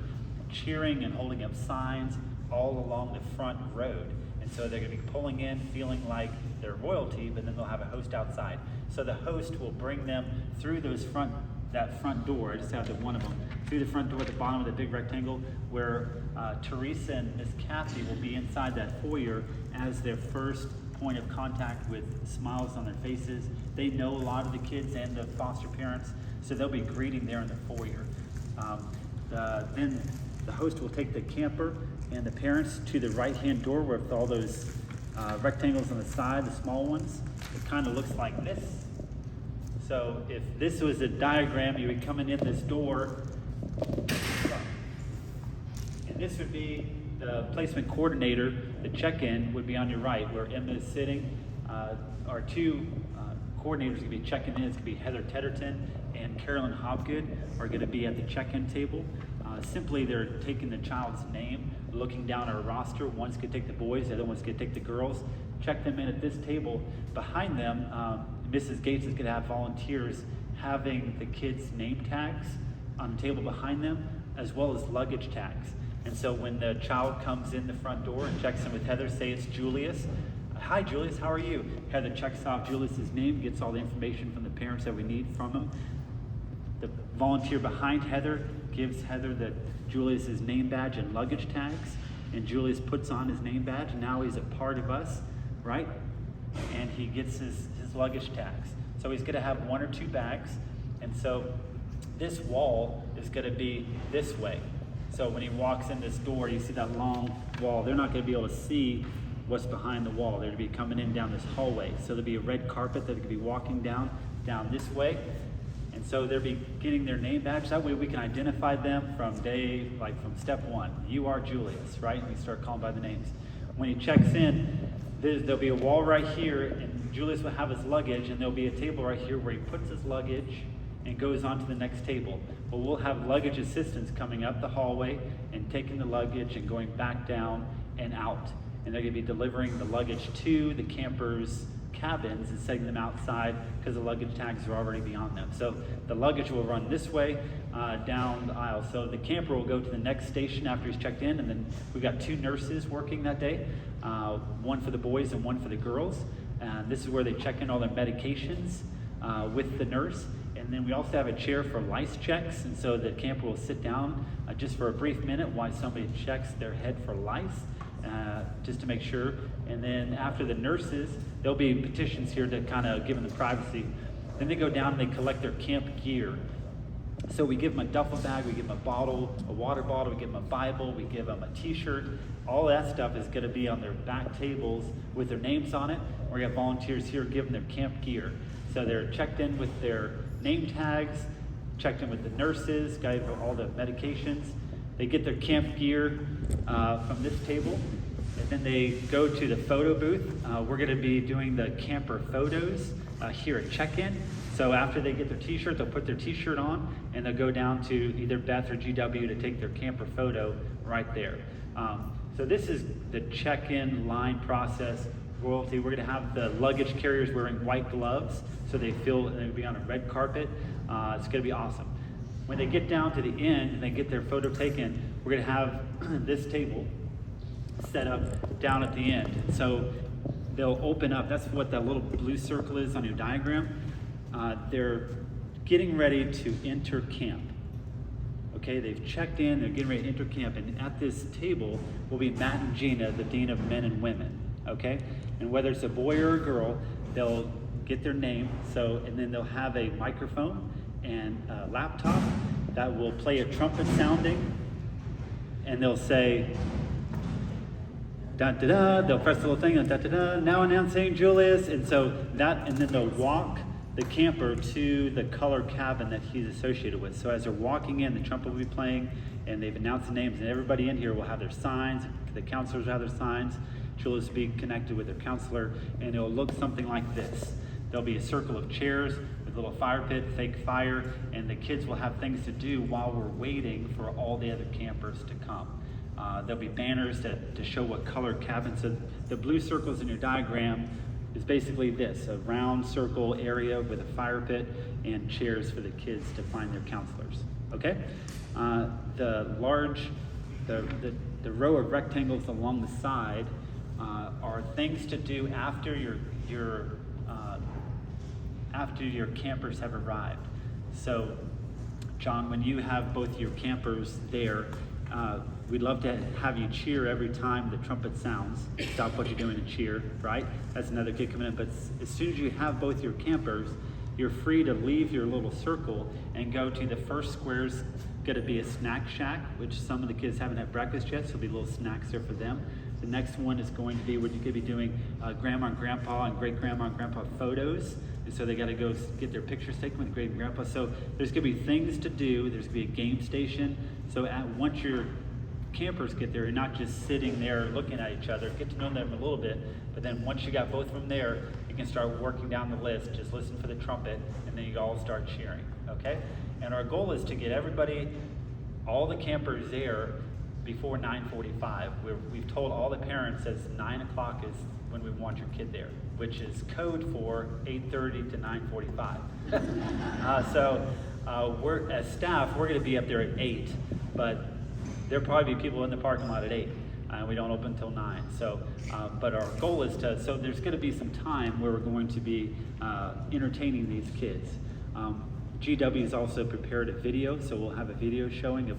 cheering and holding up signs all along the front road. And so they're going to be pulling in, feeling like they're royalty, but then they'll have a host outside. So the host will bring them through that front door. I just have one of them through the front door at the bottom of the big rectangle, where Teresa and Miss Kathy will be inside that foyer as their first point of contact with smiles on their faces. They know a lot of the kids and the foster parents, so they'll be greeting there in the foyer. Then the host will take the camper and the parents to the right-hand door with all those rectangles on the side, the small ones. It kind of looks like this. So if this was a diagram, you would come in this door, and this would be the placement coordinator. The check-in would be on your right, where Emma is sitting. Our two coordinators are going to be checking in. It's going to be Heather Tedderton and Carolyn Hobgood are going to be at the check-in table. Simply, they're taking the child's name, looking down our roster. One's going to take the boys, the other one's going to take the girls. Check them in at this table. Behind them, Mrs. Gates is going to have volunteers having the kids' name tags on the table behind them, as well as luggage tags. And so when the child comes in the front door and checks in with Heather, say it's Julius. Hi, Julius, how are you? Heather checks off Julius's name, gets all the information from the parents that we need from him. The volunteer behind Heather gives Heather Julius's name badge and luggage tags, and Julius puts on his name badge, and now he's a part of us, right? And he gets his luggage tags. So he's going to have one or two bags, and so this wall is going to be this way. So when he walks in this door, you see that long wall. They're not going to be able to see what's behind the wall. They're going to be coming in down this hallway. So there'll be a red carpet that they could be walking down this way. And so they'll be getting their name badge. That way we can identify them from step one. You are Julius, right? And we start calling by the names. When he checks in, there'll be a wall right here, and Julius will have his luggage, and there'll be a table right here where he puts his luggage and goes on to the next table. Well, we'll have luggage assistants coming up the hallway and taking the luggage and going back down and out. And they're gonna be delivering the luggage to the campers' cabins and setting them outside because the luggage tags are already beyond them. So the luggage will run this way down the aisle. So the camper will go to the next station after he's checked in, and then we've got 2 nurses working that day, one for the boys and one for the girls. And this is where they check in all their medications with the nurse. And then we also have a chair for lice checks, and so the camper will sit down just for a brief minute while somebody checks their head for lice, just to make sure. And then after the nurses, there'll be petitions here to kind of give them the privacy. Then they go down and they collect their camp gear. So we give them a duffel bag, we give them a bottle, a water bottle, we give them a Bible, we give them a t-shirt. All that stuff is gonna be on their back tables with their names on it. We have volunteers here giving them camp gear. So they're checked in with their name tags, checked in with the nurses, gave them all the medications. They get their camp gear from this table, and then they go to the photo booth. We're gonna be doing the camper photos here at check-in. So after they get their t-shirt, they'll put their t-shirt on, and they'll go down to either Beth or GW to take their camper photo right there. So this is the check-in line process. Royalty. We're going to have the luggage carriers wearing white gloves, so they feel they'll be on a red carpet. It's going to be awesome. When they get down to the end and they get their photo taken, we're going to have this table set up down at the end. So they'll open up. That's what that little blue circle is on your diagram. They're getting ready to enter camp. Okay, they've checked in, they're getting ready to enter camp, and at this table will be Matt and Gina, the Dean of Men and Women. Okay, and whether it's a boy or a girl, they'll get their name, and then they'll have a microphone and a laptop that will play a trumpet sounding, and they'll say, da da da, they'll press the little thing, da da da, now announcing Julius, and then they'll walk the camper to the color cabin that he's associated with. So as they're walking in, the trumpet will be playing, and they've announced the names, and everybody in here will have their signs, the counselors will have their signs, Julius will be connected with their counselor, and it'll look something like this. There'll be a circle of chairs with a little fire pit, fake fire, and the kids will have things to do while we're waiting for all the other campers to come. There'll be banners to show what color cabin. So the blue circles in your diagram is basically this, a round circle area with a fire pit and chairs for the kids to find their counselors, okay? The row of rectangles along the side are things to do after your campers have arrived. So, John, when you have both your campers there, we'd love to have you cheer every time the trumpet sounds. Stop what you're doing and cheer, right? That's another kid coming in. But as soon as you have both your campers, you're free to leave your little circle and go to the first square's gonna be a snack shack, which some of the kids haven't had breakfast yet, so there'll be little snacks there for them. The next one is going to be where you could be doing grandma and grandpa and great grandma and grandpa photos. And so they got to go get their pictures taken with great grandpa. So there's going to be things to do. There's going to be a game station. So once your campers get there, you're not just sitting there looking at each other. Get to know them a little bit. But then once you got both of them there, you can start working down the list. Just listen for the trumpet, and then you all start cheering. Okay? And our goal is to get everybody, all the campers there before 9:45. We've told all the parents that 9 o'clock is when we want your kid there, which is code for 8:30 to 9:45. We're as staff, we're going to be up there at 8, but there'll probably be people in the parking lot at 8. We don't open until 9. But our goal is so there's going to be some time where we're going to be entertaining these kids. GW has also prepared a video, so we'll have a video showing of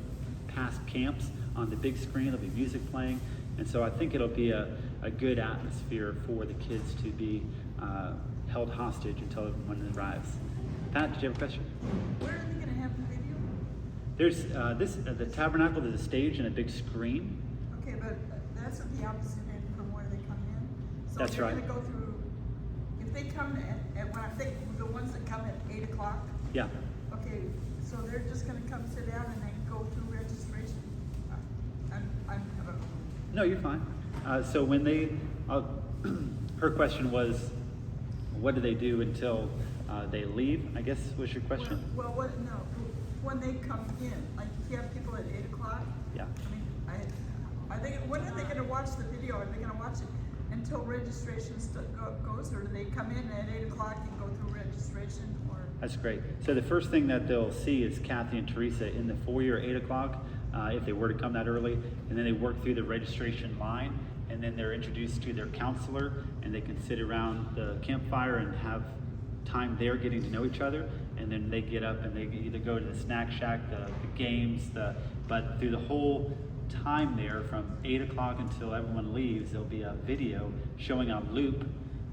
past camps on the big screen. There'll be music playing, and so I think it'll be a good atmosphere for the kids to be held hostage until everyone arrives. Pat, did you have a question?
Where are they gonna have the video?
There's the tabernacle. There's a stage and a big screen.
Okay, but that's at the opposite end from where they come in. So
That's
they're
right.
gonna go through, if they come at when I think the ones that come at 8 o'clock,
Yeah.
okay, so they're just gonna come sit down and then go through registration? I don't know.
No, you're fine. So when they, her question was, what do they do until they leave, I guess was your question?
Well, when they come in, like if you have people at 8 o'clock.
Yeah.
I mean, when are they gonna watch the video? Are they gonna watch it until registration goes, or do they come in at 8 o'clock and go through registration, or?
That's great. So the first thing that they'll see is Kathy and Teresa in the foyer at 8 o'clock, if they were to come that early, and then they work through the registration line, and then they're introduced to their counselor, and they can sit around the campfire and have time there getting to know each other, and then they get up and they either go to the snack shack, the games, but through the whole time there from 8 o'clock until everyone leaves, there'll be a video showing on loop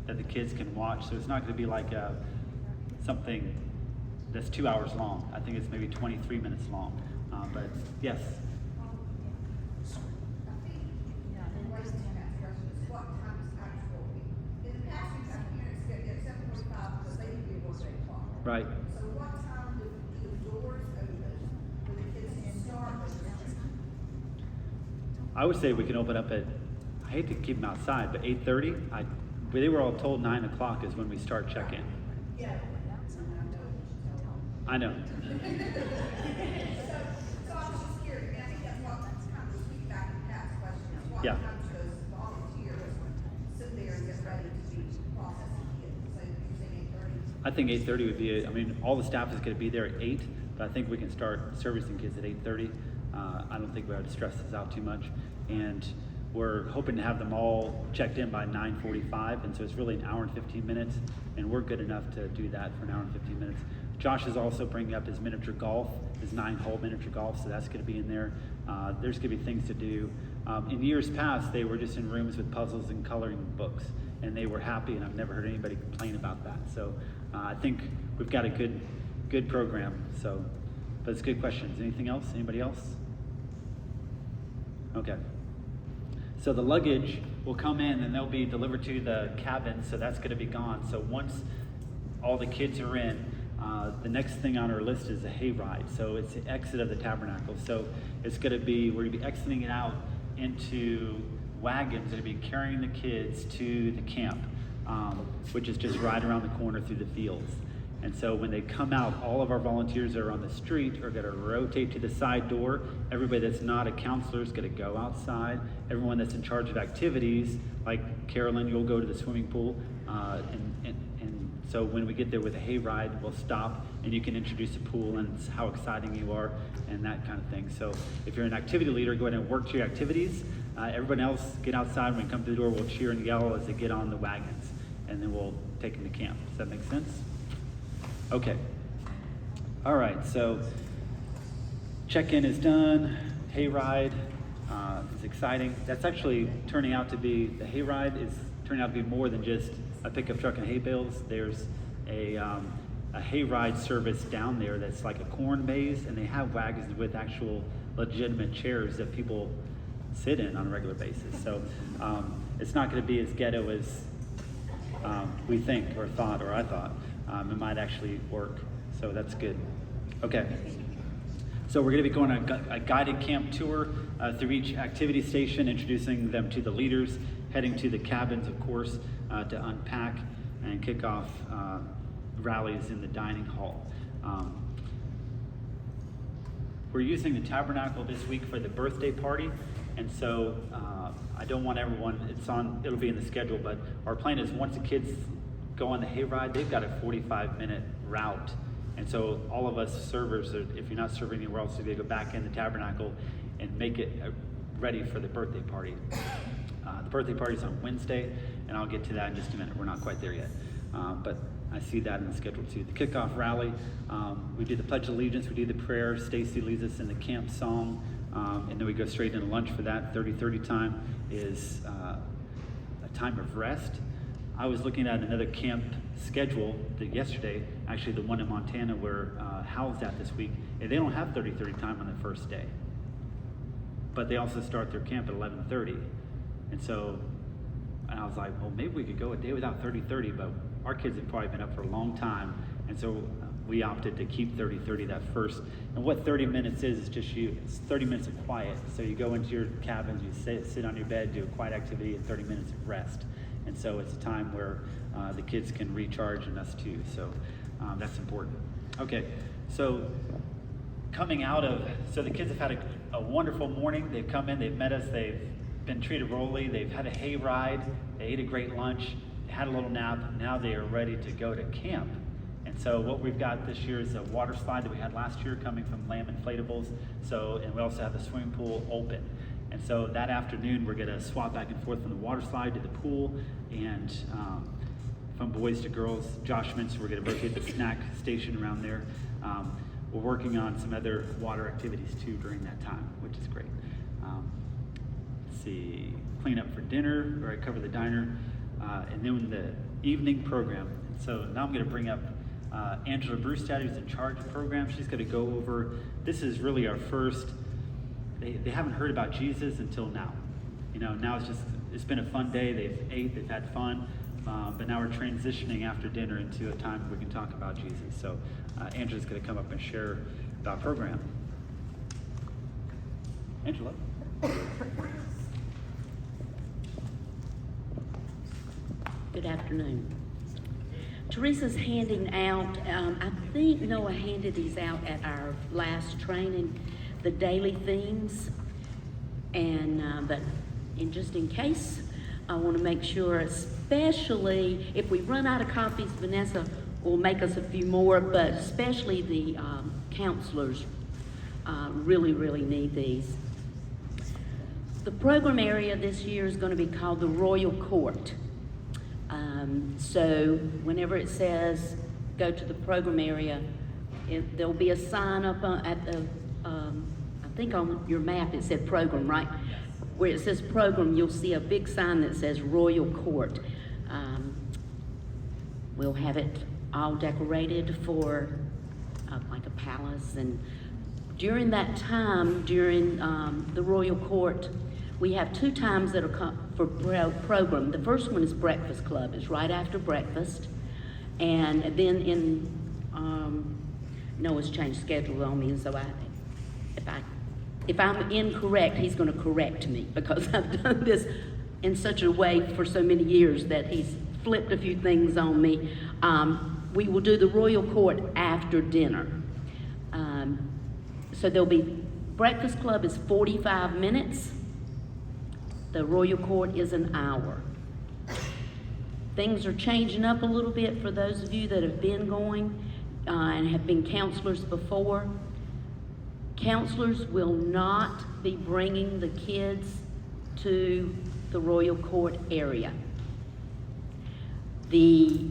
that the kids can watch. So it's not going to be like something that's 2 hours long. I think it's maybe 23 minutes long. But yes,
I think, in ways to ask questions, what time is actual? In the past, we've had parents get there at 7:45 because they need to be able to 8 o'clock.
right.
So what time do the doors open when the kids start registration?
I would say we can open up at, I hate to keep them outside, but 8:30. They were all told 9 o'clock is when we start check-in.
Yeah.
I know.
So I was just curious, and I think that's what, that's kind of the sweet back and past question, is what
Yeah.
time does volunteers sit there and get ready to be processing kids? So you're saying 8:30?
I think 8:30 would be, I mean, all the staff is going to be there at 8, but I think we can start servicing kids at 8:30. I don't think we have to stress this out too much. And we're hoping to have them all checked in by 9:45, and so it's really an hour and 15 minutes, and we're good enough to do that for an hour and 15 minutes. Josh is also bringing up his miniature golf, his 9-hole miniature golf, so that's going to be in there. There's going to be things to do. In years past, they were just in rooms with puzzles and coloring books, and they were happy, and I've never heard anybody complain about that. So I think we've got a good program. So, but it's good questions. Anything else? Anybody else? Okay. So the luggage will come in and they'll be delivered to the cabin, so that's going to be gone. So once all the kids are in, the next thing on our list is a hayride. So it's the exit of the tabernacle. So it's going to be, we're going to be exiting it out into wagons that will be carrying the kids to the camp, which is just right around the corner through the fields. And so when they come out, all of our volunteers that are on the street are going to rotate to the side door. Everybody that's not a counselor is going to go outside. Everyone that's in charge of activities, like Carolyn, you'll go to the swimming pool. And so when we get there with a hayride, we'll stop and you can introduce a pool and how exciting you are and that kind of thing. So if you're an activity leader, go ahead and work to your activities. Everyone else, get outside. When we come to the door, we'll cheer and yell as they get on the wagons. And then we'll take them to camp. Does that make sense? Okay. All right, so check-in is done. Hayride is exciting. That's actually turning out to be, the hayride is turning out to be more than just a pickup truck and hay bales. There's a hayride service down there that's like a corn maze, and they have wagons with actual legitimate chairs that people sit in on a regular basis. So it's not going to be as ghetto as we think or thought or I thought. It might actually work, so that's good. Okay, so we're going to be going on a guided camp tour through each activity station, introducing them to the leaders, heading to the cabins, of course, to unpack and kick off rallies in the dining hall. We're using the tabernacle this week for the birthday party, and so I don't want everyone, it'll be in the schedule, but our plan is once the kids go on the hayride, they've got a 45-minute route. And so all of us servers, if you're not serving anywhere else, we go back in the tabernacle and make it ready for the birthday party. The birthday party's on Wednesday, and I'll get to that in just a minute. We're not quite there yet. But I see that in the schedule too. The kickoff rally, we do the Pledge of Allegiance, we do the prayer. Stacy leads us in the camp song, and then we go straight into lunch for that. 30-30 time is a time of rest. I was looking at another camp schedule yesterday, actually the one in Montana where Hal's at this week, and they don't have 30-30 time on the first day. But they also start their camp at 11:30. And so, and I was like, well, maybe we could go a day without 30-30, but our kids have probably been up for a long time. And so we opted to keep 30-30 that first. And what 30 minutes is just you. It's 30 minutes of quiet. So you go into your cabins, you sit on your bed, do a quiet activity, and 30 minutes of rest. And so it's a time where the kids can recharge and us too. So that's important. Okay, so coming out of, so the kids have had a wonderful morning. They've come in, they've met us, they've been treated royally, they've had a hay ride, they ate a great lunch, they had a little nap. Now they are ready to go to camp. And so what we've got this year is a water slide that we had last year coming from Lamb Inflatables. So, and we also have the swimming pool open. And so that afternoon, we're gonna swap back and forth from the water slide to the pool, and from boys to girls. Josh mentioned we're gonna rotate the snack station around there. We're working on some other water activities too during that time, which is great. Let's see, clean up for dinner, or I cover the diner, and then the evening program. So now I'm gonna bring up Angela Brewstad, who's in charge of the program. She's gonna go over, this is really our first, they haven't heard about Jesus until now. You know, now it's been a fun day. They've ate, they've had fun, but now we're transitioning after dinner into a time where we can talk about Jesus. So Angela's going to come up and share about program. Angela.
Good afternoon. Teresa's handing out, I think Noah handed these out at our last training, the daily themes, and but just in case, I want to make sure, especially if we run out of copies, Vanessa will make us a few more, but especially the counselors really need these. The program area this year is going to be called the Royal Court. So whenever it says go to the program area, there'll be a sign up at the, I think on your map it said program, right? Where it says program, you'll see a big sign that says Royal Court. We'll have it all decorated for like a palace, and during that time, during the Royal Court, we have 2 times that are for program. The first one is Breakfast Club. It's right after breakfast. And then Noah's changed schedule on me, and so if I'm incorrect, he's going to correct me, because I've done this in such a way for so many years that he's flipped a few things on me. We will do the Royal Court after dinner. So there'll be, Breakfast Club is 45 minutes. The Royal Court is an hour. Things are changing up a little bit for those of you that have been going and have been counselors before. Counselors will not be bringing the kids to the Royal Court area. The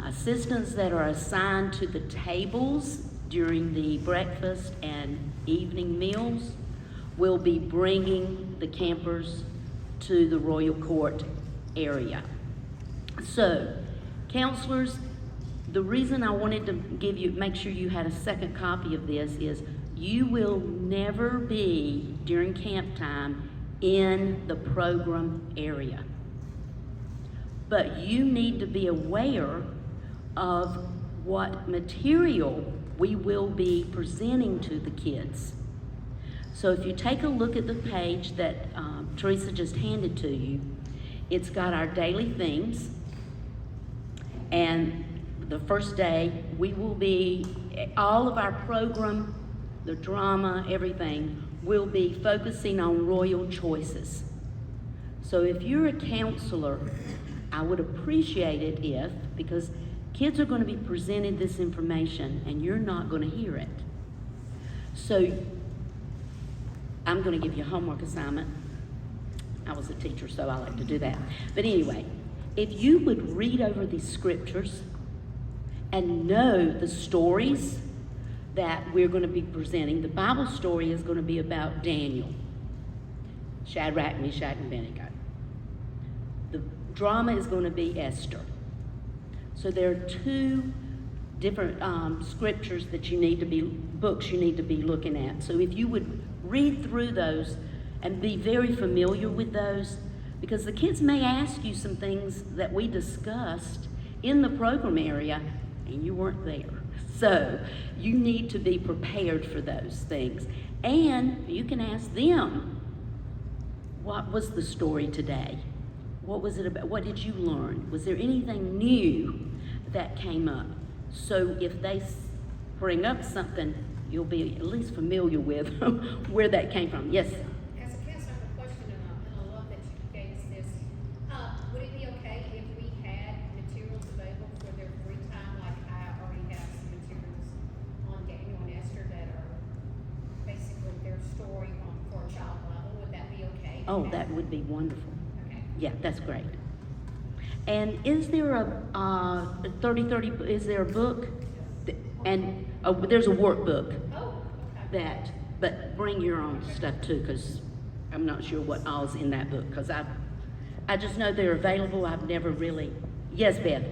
assistants that are assigned to the tables during the breakfast and evening meals will be bringing the campers to the Royal Court area. So, counselors, the reason I wanted to make sure you had a second copy of this is you will never be, during camp time, in the program area. But you need to be aware of what material we will be presenting to the kids. So if you take a look at the page that Teresa just handed to you, it's got our daily themes. And the first day, we will be, all of our program, the drama, everything, will be focusing on royal choices. So if you're a counselor, I would appreciate it if, because kids are going to be presented this information and you're not going to hear it. So I'm going to give you a homework assignment. I was a teacher, so I like to do that. But anyway, if you would read over these scriptures and know the stories that we're going to be presenting. The Bible story is going to be about Daniel, Shadrach, Meshach, and Abednego. The drama is going to be Esther. So there are 2 different scriptures that books you need to be looking at. So if you would read through those and be very familiar with those, because the kids may ask you some things that we discussed in the program area and you weren't there. So you need to be prepared for those things. And you can ask them, what was the story today? What was it about? What did you learn? Was there anything new that came up? So if they bring up something, you'll be at least familiar with where that came from. Yes?
As a counselor, I have a question, and I love that you gave us this. Would it be okay if we had materials available for their free time, like I already have some materials on Daniel and Esther that are basically their story for a child level? Would that be okay?
Oh, that would be wonderful.
Okay.
Yeah, that's great. And is there a 30/30, is there a book? And there's a workbook
Oh, okay.
that, but bring your own stuff too, because I'm not sure what all's in that book, because I just know they're available. I've never really, yes, Beth?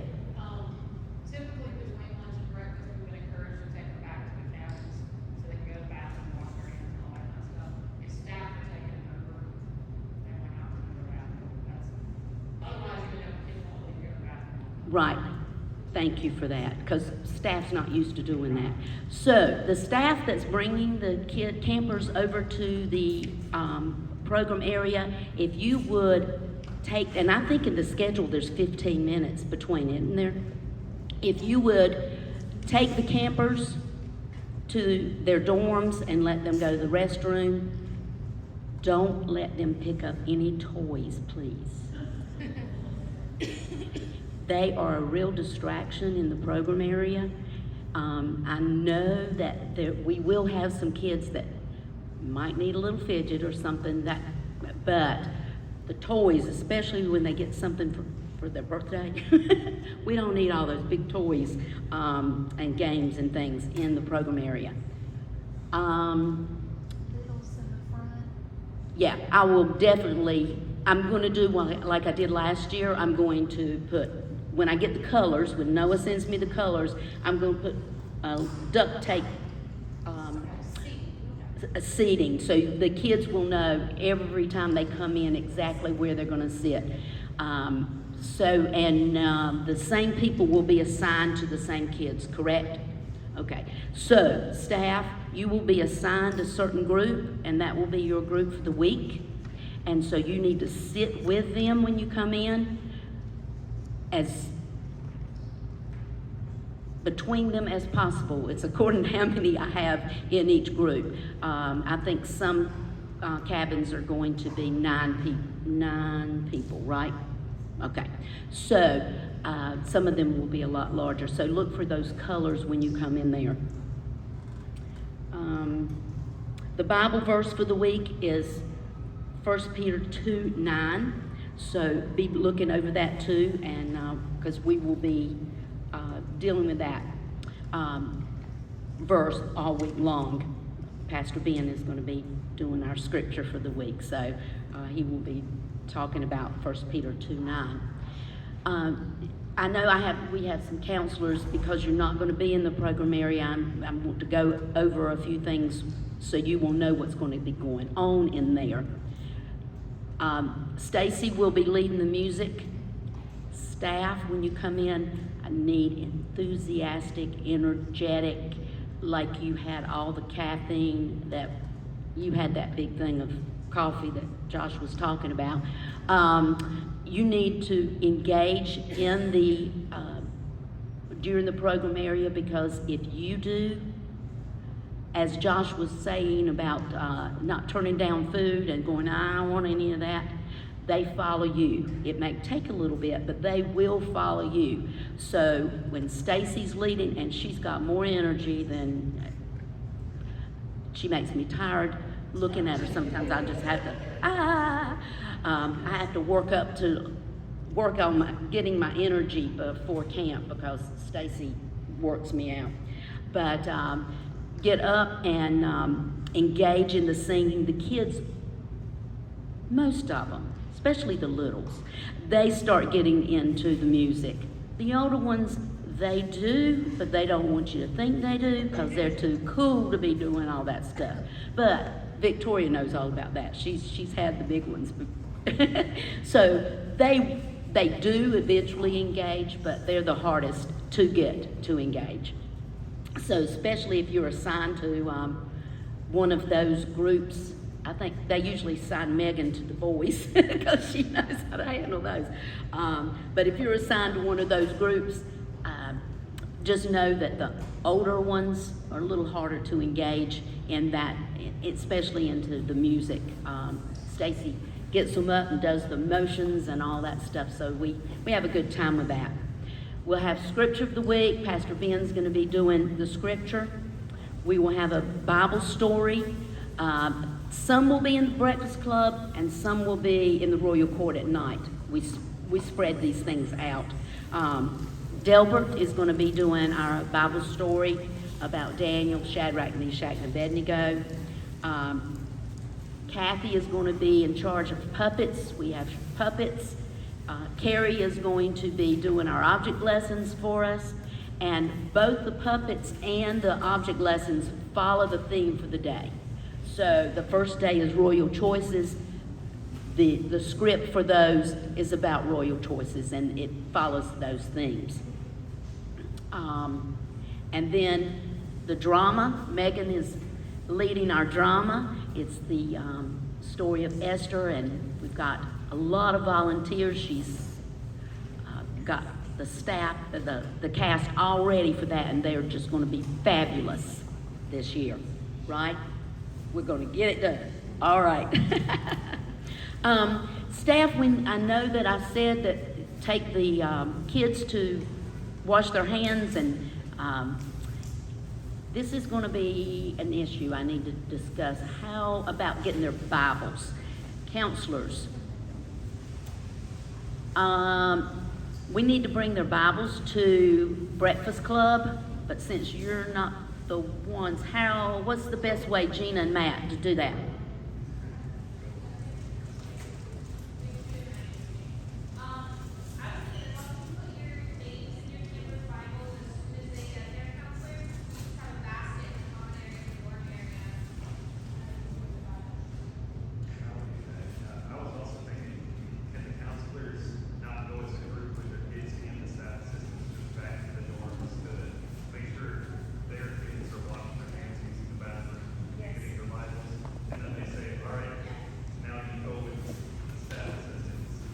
Typically between lunch and breakfast, we would encourage to take them back to the cabins so they can go to the bathroom, wash their hands and all that kind of stuff. If staff are taking it over, they might not go to the bathroom. Otherwise, you know, kids won't leave your bathroom.
Right. Thank you for that, because staff's not used to doing that. So the staff that's bringing the campers over to the program area, if you would take, and I think in the schedule there's 15 minutes between it, isn't there? If you would take the campers to their dorms and let them go to the restroom, don't let them pick up any toys, please. They are a real distraction in the program area. I know that we will have some kids that might need a little fidget or something, but the toys, especially when they get something for their birthday, we don't need all those big toys and games and things in the program area.
Littles in the front.
Yeah, I will definitely, I'm going to do like I did last year. I'm going to put, when I get the colors, when Noah sends me the colors, I'm going to put duct tape seating, so the kids will know every time they come in exactly where they're going to sit. The same people will be assigned to the same kids, correct? Okay, so staff, you will be assigned a certain group, and that will be your group for the week. And so you need to sit with them when you come in, as between them as possible. It's according to how many I have in each group. I think some cabins are going to be 9 people, right? Okay, so some of them will be a lot larger. So look for those colors when you come in there. The Bible verse for the week is 1 Peter 2:9. So be looking over that too, and because we will be dealing with that verse all week long. Pastor Ben is going to be doing our scripture for the week, so he will be talking about 1 Peter 2:9. I know we have some counselors, because you're not going to be in the program area. I want to go over a few things so you will know what's going to be going on in there. Stacy will be leading the music. Staff, when you come in, I need enthusiastic, energetic, like you had all the caffeine, that you had that big thing of coffee that Josh was talking about. You need to engage in the during the program area, because if you do, as Josh was saying about not turning down food and going, I don't want any of that, they follow you. It may take a little bit, but they will follow you. So when Stacy's leading and she's got more energy than, she makes me tired looking at her sometimes. I just have to, I have to work on getting my energy before camp, because Stacy works me out. But get up and engage in the singing. The kids, most of them, especially the littles, they start getting into the music. The older ones, they do, but they don't want you to think they do, because they're too cool to be doing all that stuff. But Victoria knows all about that. She's had the big ones. So they do eventually engage, but they're the hardest to get to engage. So especially if you're assigned to one of those groups, I think they usually assign Megan to the boys because she knows how to handle those. But if you're assigned to one of those groups, just know that the older ones are a little harder to engage in that, especially into the music. Stacy gets them up and does the motions and all that stuff, so we have a good time with that. We'll have scripture of the week. Pastor Ben's going to be doing the scripture. We will have a Bible story. Some will be in the Breakfast Club, and some will be in the Royal Court at night. We spread these things out. Delbert is going to be doing our Bible story about Daniel, Shadrach, Meshach, and Abednego. Kathy is going to be in charge of puppets. We have puppets. Carrie is going to be doing our object lessons for us. And both the puppets and the object lessons follow the theme for the day. So the first day is Royal Choices. The script for those is about royal choices, and it follows those themes. And then the drama, Megan is leading our drama. It's the story of Esther, and we've got a lot of volunteers. She's got the staff, the cast all ready for that, and they're just going to be fabulous this year, right? We're going to get it done. All right. Staff, I know that I said that take the kids to wash their hands, and this is going to be an issue I need to discuss. How about getting their Bibles? Counselors, we need to bring their Bibles to Breakfast Club, but since you're not the ones, what's the best way, Gina and Matt, to do that?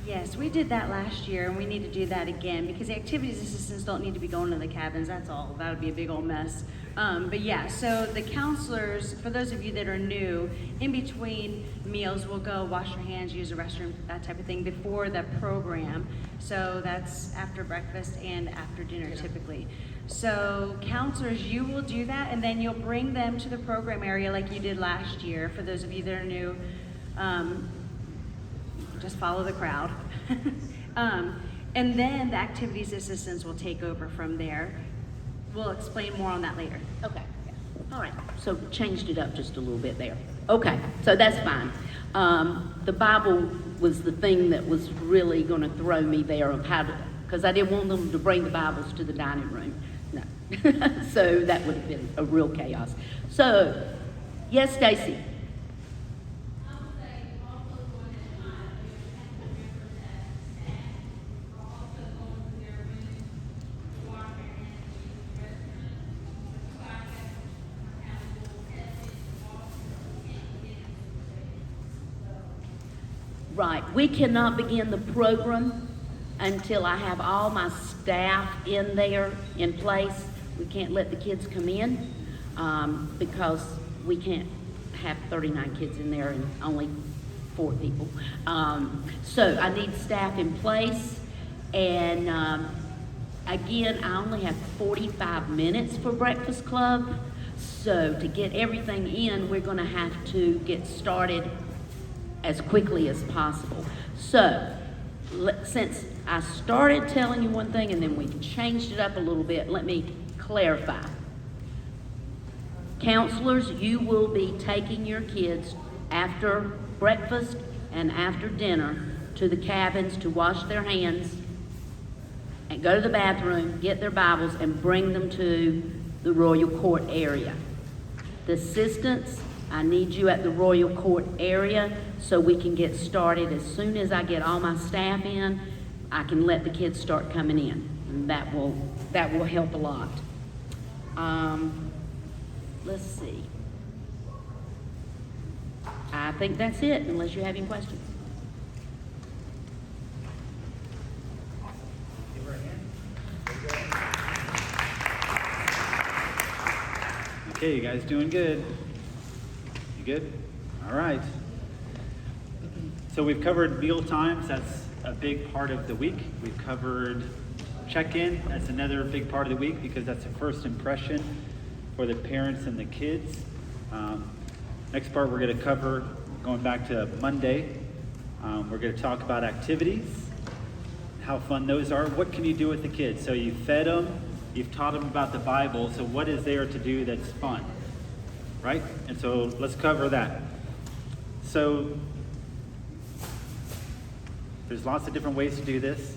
Yes, we did that last year, and we need to do that again because the activities assistants don't need to be going to the cabins. That's all. That would be a big old mess. But yeah, so the counselors, for those of you that are new, in between meals, will go wash your hands, use the restroom, that type of thing before the program. So that's after breakfast and after dinner typically. So counselors, you will do that, and then you'll bring them to the program area like you did last year. For those of you that are new, just follow the crowd. And then the activities assistants will take over from there. We'll explain more on that later.
Okay. All right. So changed it up just a little bit there. Okay. So that's fine. The Bible was the thing that was really going to throw me there of how to, because I didn't want them to bring the Bibles to the dining room. No. So that would have been a real chaos. So, yes, Stacy. Right, we cannot begin the program until I have all my staff in there, in place. We can't let the kids come in because we can't have 39 kids in there and only 4 people. So I need staff in place, and again, I only have 45 minutes for Breakfast Club. So to get everything in, we're gonna have to get started as quickly as possible. So, since I started telling you one thing and then we've changed it up a little bit, let me clarify. Counselors, you will be taking your kids after breakfast and after dinner to the cabins to wash their hands and go to the bathroom, get their Bibles, and bring them to the Royal Court area. The assistants, I need you at the Royal Court area so we can get started. As soon as I get all my staff in, I can let the kids start coming in. And that will help a lot. Let's see. I think that's it, unless you have any questions.
Okay, you guys doing good? You good? All right. So we've covered meal times. That's a big part of the week. We've covered check-in. That's another big part of the week because that's the first impression for the parents and the kids. Next part we're going to cover, going back to Monday, we're going to talk about activities, how fun those are. What can you do with the kids? So you fed them, you've taught them about the Bible, so what is there to do that's fun, right? And so let's cover that. So there's lots of different ways to do this,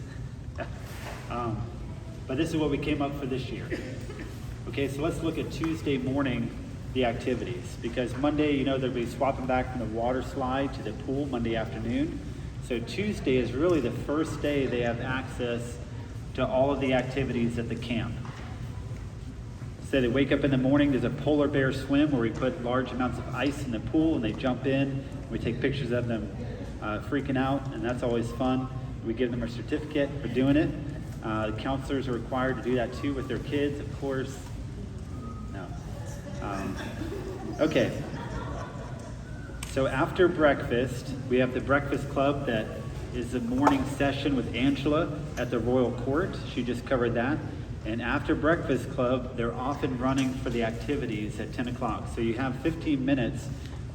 but this is what we came up for this year. Okay, so let's look at Tuesday morning, the activities, because Monday, you know, they'll be swapping back from the water slide to the pool Monday afternoon. So Tuesday is really the first day they have access to all of the activities at the camp. So they wake up in the morning, there's a polar bear swim where we put large amounts of ice in the pool and they jump in. We take pictures of them freaking out, and that's always fun. We give them a certificate for doing it. The counselors are required to do that too with their kids, of course. No. Okay. So after breakfast, we have the breakfast club that is a morning session with Angela at the Royal Court. She just covered that. And after breakfast club, they're often running for the activities at 10 o'clock. So you have 15 minutes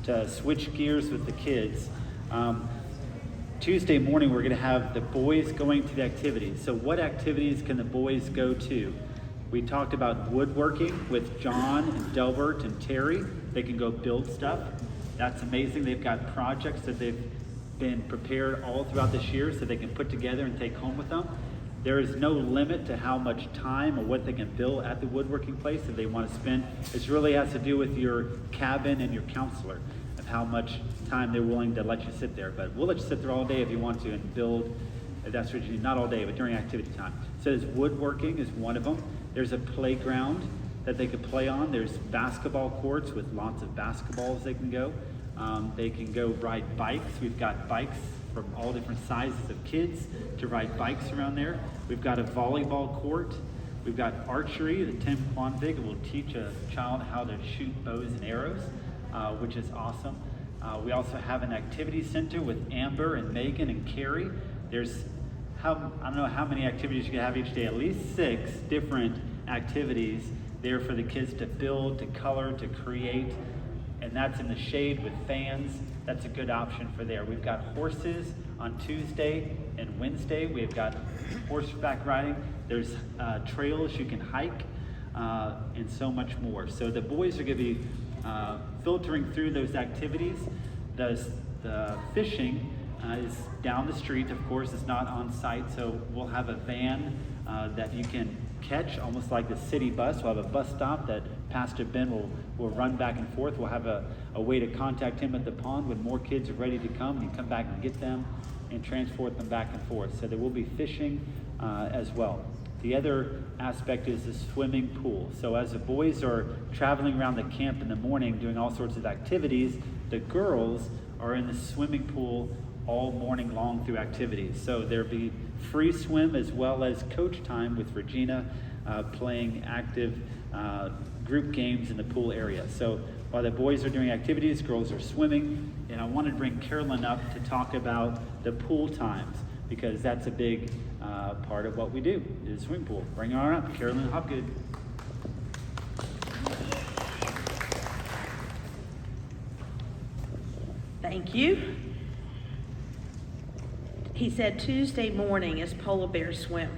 to switch gears with the kids. Tuesday morning, we're going to have the boys going to the activities. So what activities can the boys go to? We talked about woodworking with John and Delbert and Terry. They can go build stuff. That's amazing. They've got projects that they've been prepared all throughout this year so they can put together and take home with them. There is no limit to how much time or what they can build at the woodworking place that they want to spend. It really has to do with your cabin and your counselor of how much time they're willing to let you sit there. But we'll let you sit there all day if you want to and build. If that's what you need, not all day, but during activity time. So there's woodworking is one of them. There's a playground that they could play on. There's basketball courts with lots of basketballs they can go. They can go ride bikes. We've got bikes from all different sizes of kids to ride bikes around there. We've got a volleyball court. We've got archery. The Tim Quanvig will teach a child how to shoot bows and arrows, which is awesome. We also have an activity center with Amber and Megan and Carrie. There's, I don't know how many activities you can have each day, at least 6 different activities there for the kids to build, to color, to create. And that's in the shade with fans. That's a good option for there. We've got horses on Tuesday and Wednesday. We've got horseback riding. There's trails you can hike and so much more. So the boys are going to be filtering through those activities. The fishing is down the street, of course. It's not on site, so we'll have a van that you can catch, almost like the city bus. We'll have a bus stop that Pastor Ben will run back and forth. We'll have a way to contact him at the pond when more kids are ready to come. You come back and get them and transport them back and forth. So there will be fishing as well. The other aspect is the swimming pool. So as the boys are traveling around the camp in the morning doing all sorts of activities, the girls are in the swimming pool all morning long through activities. So there'll be free swim as well as coach time with Regina playing active group games in the pool area. So while the boys are doing activities, girls are swimming. And I wanted to bring Carolyn up to talk about the pool times because that's a big part of what we do is the swimming pool. Bring her on up, Carolyn Hopgood.
Thank you. He said Tuesday morning is polar bear swim.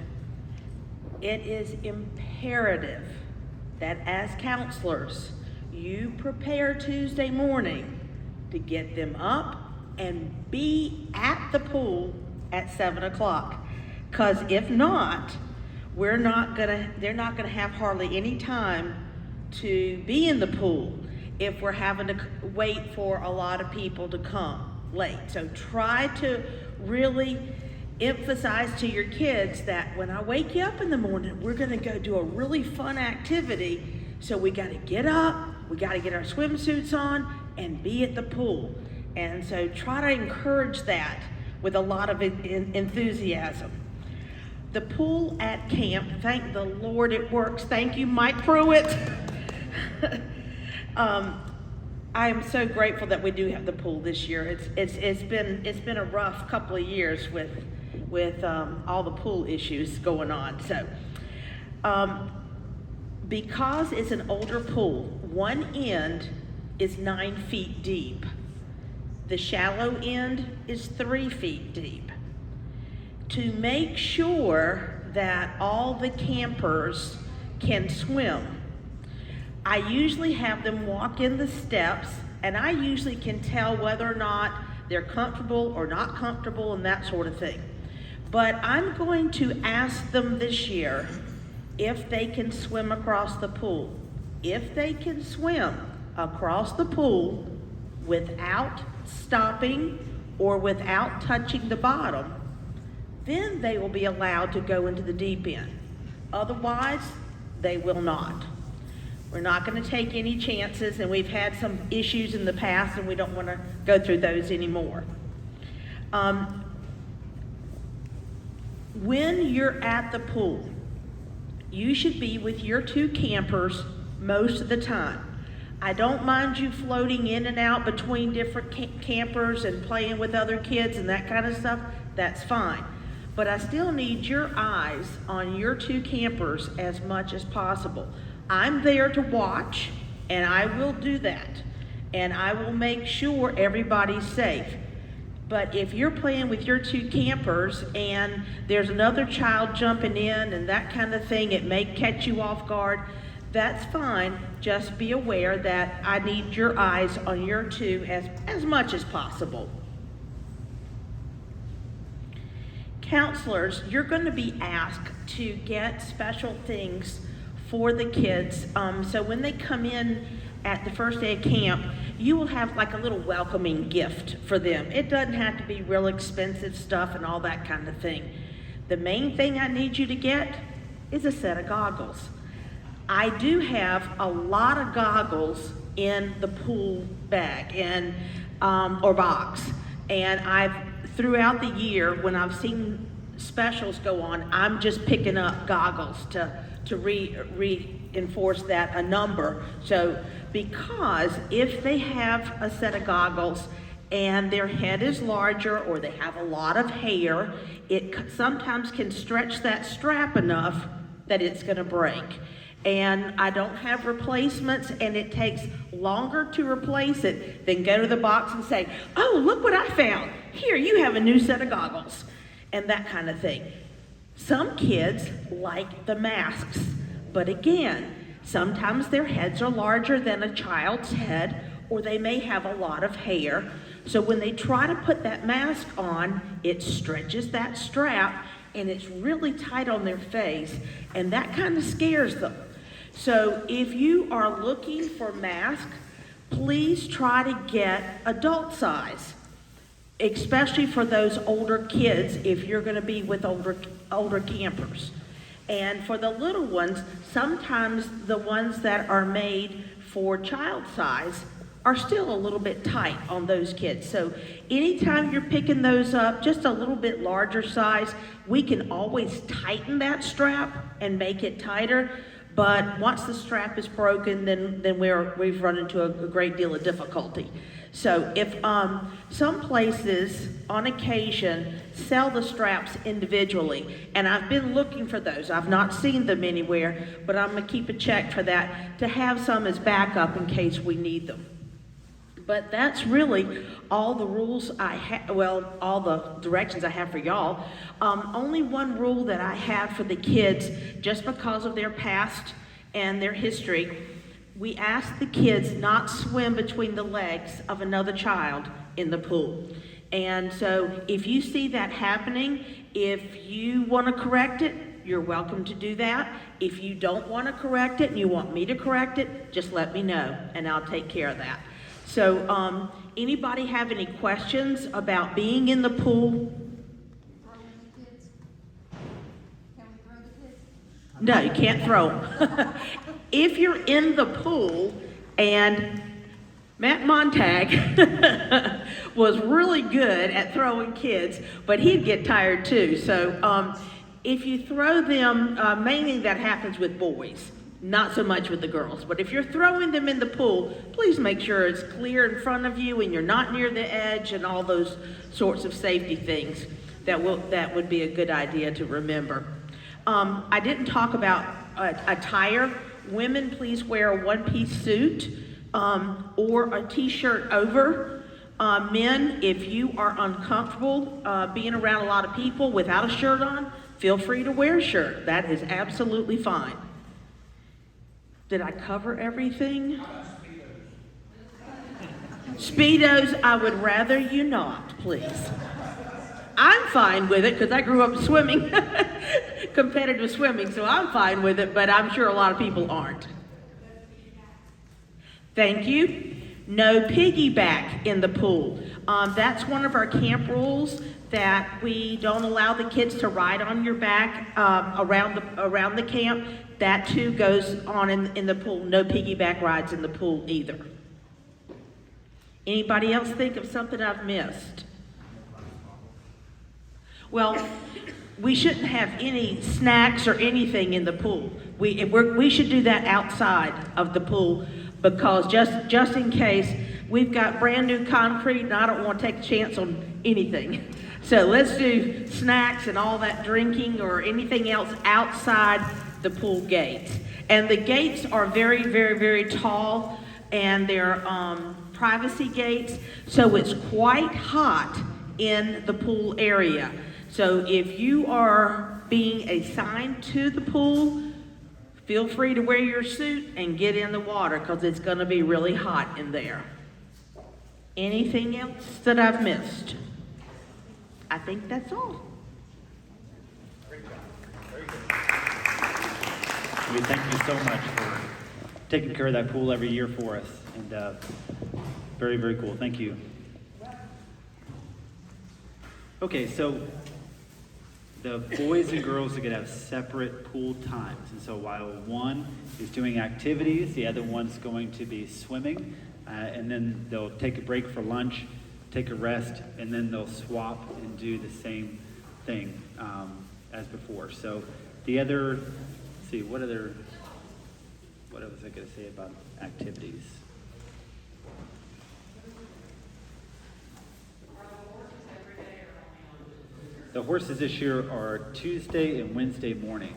It is imperative that as counselors, you prepare Tuesday morning to get them up and be at the pool at 7 o'clock. Because if not, they're not gonna have hardly any time to be in the pool if we're having to wait for a lot of people to come late. So try to really emphasize to your kids that when I wake you up in the morning, we're gonna go do a really fun activity. So we gotta get up, we gotta get our swimsuits on and be at the pool. And so try to encourage that with a lot of enthusiasm. The pool at camp, thank the Lord it works. Thank you, Mike Pruitt. I am so grateful that we do have the pool this year. It's been a rough couple of years with all the pool issues going on. So because it's an older pool, one end is 9 feet deep. The shallow end is 3 feet deep. To make sure that all the campers can swim, I usually have them walk in the steps, and I usually can tell whether or not they're comfortable or not comfortable and that sort of thing. But I'm going to ask them this year if they can swim across the pool. If they can swim across the pool without stopping or without touching the bottom, then they will be allowed to go into the deep end. Otherwise, they will not. We're not going to take any chances, and we've had some issues in the past, and we don't want to go through those anymore. When you're at the pool, you should be with your 2 campers most of the time. I don't mind you floating in and out between different campers and playing with other kids and that kind of stuff. That's fine. But I still need your eyes on your 2 campers as much as possible. I'm there to watch, and I will do that. And I will make sure everybody's safe. But if you're playing with your 2 campers and there's another child jumping in and that kind of thing, it may catch you off guard. That's fine. Just be aware that I need your eyes on your 2 as much as possible. Counselors, you're going to be asked to get special things for the kids. So when they come in at the first day of camp, you will have like a little welcoming gift for them. It doesn't have to be real expensive stuff and all that kind of thing. The main thing I need you to get is a set of goggles. I do have a lot of goggles in the pool bag and or box, and throughout the year when I've seen specials go on, I'm just picking up goggles to reinforce that a number. So because if they have a set of goggles and their head is larger or they have a lot of hair, it sometimes can stretch that strap enough that it's going to break. And I don't have replacements, and it takes longer to replace it than go to the box and say, oh, look what I found. Here, you have a new set of goggles, and that kind of thing. Some kids like the masks, but again, sometimes their heads are larger than a child's head, or they may have a lot of hair. So when they try to put that mask on, it stretches that strap, and it's really tight on their face, and that kind of scares them. So if you are looking for masks, please try to get adult size, especially for those older kids if you're going to be with older campers. And for the little ones, sometimes the ones that are made for child size are still a little bit tight on those kids. So anytime you're picking those up, just a little bit larger size, we can always tighten that strap and make it tighter. But once the strap is broken, then we've run into a great deal of difficulty. So if some places on occasion sell the straps individually, and I've been looking for those, I've not seen them anywhere, but I'm gonna keep a check for that to have some as backup in case we need them. But that's really all the rules I have, well, all the directions I have for y'all. Only one rule that I have for the kids, just because of their past and their history, we ask the kids not swim between the legs of another child in the pool. And so if you see that happening, if you want to correct it, you're welcome to do that. If you don't want to correct it and you want me to correct it, just let me know and I'll take care of that. So anybody have any questions about being in the pool? No, you can't throw them. If you're in the pool and Matt Montag was really good at throwing kids, but he'd get tired too. So if you throw them, mainly that happens with boys, not so much with the girls. But if you're throwing them in the pool, please make sure it's clear in front of you and you're not near the edge and all those sorts of safety things. That would be a good idea to remember. I didn't talk about attire. Women, please wear a one-piece suit or a t-shirt over. Men, if you are uncomfortable being around a lot of people without a shirt on, feel free to wear a shirt. That is absolutely fine. Did I cover everything? Speedos, I would rather you not, please. I'm fine with it because I grew up swimming, competitive swimming, so I'm fine with it, but I'm sure a lot of people aren't. Thank you. No piggyback in the pool. That's one of our camp rules, that we don't allow the kids to ride on your back around the camp. That too goes on in the pool. No piggyback rides in the pool either. Anybody else think of something I've missed? Well, we shouldn't have any snacks or anything in the pool. We should do that outside of the pool, because just in case, we've got brand new concrete and I don't want to take a chance on anything. So let's do snacks and all that drinking or anything else outside the pool gates. And the gates are very, very, very tall, and they're privacy gates, so it's quite hot in the pool area. So if you are being assigned to the pool, feel free to wear your suit and get in the water, because it's going to be really hot in there. Anything else that I've missed? I think that's all.
We thank you so much for taking care of that pool every year for us. And very, very cool. Thank you. Okay, so the boys and girls are going to have separate pool times. And so while one is doing activities, the other one's going to be swimming. And then they'll take a break for lunch, take a rest, and then they'll swap and do the same thing as before. So the other, let's see, what was I going to say about activities? The horses this year are Tuesday and Wednesday morning.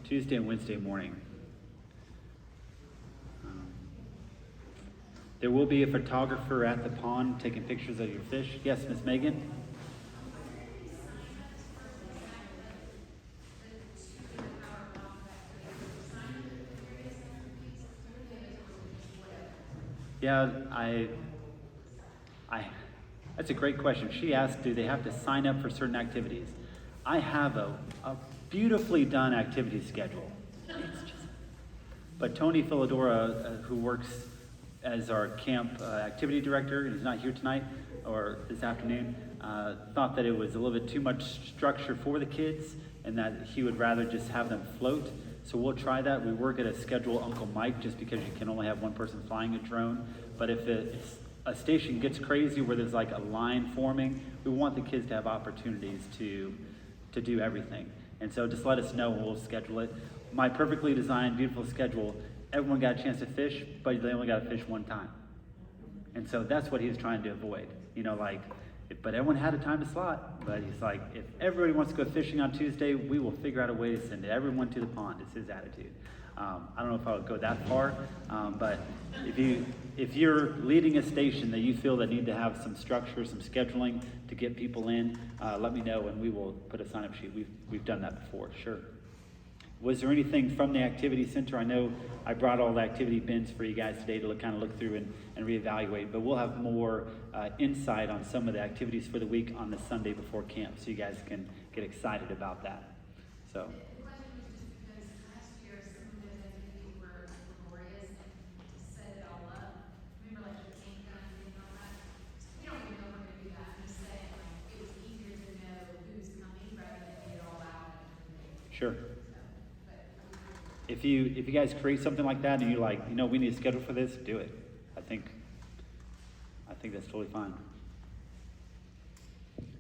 Tuesday and Wednesday morning. There will be a photographer at the pond taking pictures of your fish. Yes, Miss Megan? Yeah, that's a great question. She asked, do they have to sign up for certain activities? I have a beautifully done activity schedule. But Tony Philodora, who works as our camp activity director, and he's not here tonight or this afternoon, thought that it was a little bit too much structure for the kids and that he would rather just have them float. So we'll try that. We were going to schedule Uncle Mike just because you can only have one person flying a drone. But if a station gets crazy where there's like a line forming, we want the kids to have opportunities to do everything. And so just let us know and we'll schedule it. My perfectly designed, beautiful schedule, everyone got a chance to fish, but they only got to fish one time. And so that's what he was trying to avoid. But everyone had a time slot. But he's like, if everybody wants to go fishing on Tuesday, we will figure out a way to send everyone to the pond. It's his attitude. I don't know if I would go that far, but if you're leading a station that you feel that need to have some structure, some scheduling to get people in, let me know and we will put a sign-up sheet. We've done that before, sure. Was there anything from the activity center? I know I brought all the activity bins for you guys today to kind of look through and reevaluate, but we'll have more insight on some of the activities for the week on the Sunday before camp, so you guys can get excited about that. So. Sure. If you guys create something like that and you're like, we need a schedule for this, do it. I think I think that's totally fine.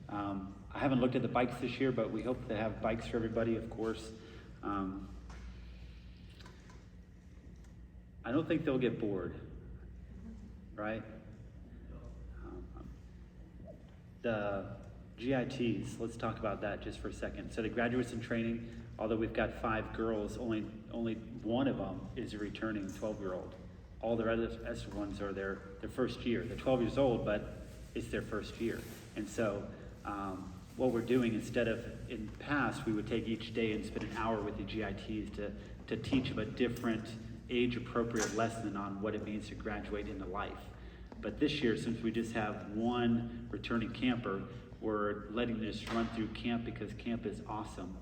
I haven't looked at the bikes this year, but we hope to have bikes for everybody, of course. I don't think they'll get bored, right? The GITs, let's talk about that just for a second. So the graduates in training, although we've got 5 girls, only one of them is a returning 12-year-old. All the other ones are their first year. They're 12 years old, but it's their first year. And so what we're doing, instead of in the past, we would take each day and spend an hour with the GITs to teach them a different age-appropriate lesson on what it means to graduate into life. But this year, since we just have one returning camper, we're letting this run through camp because camp is awesome.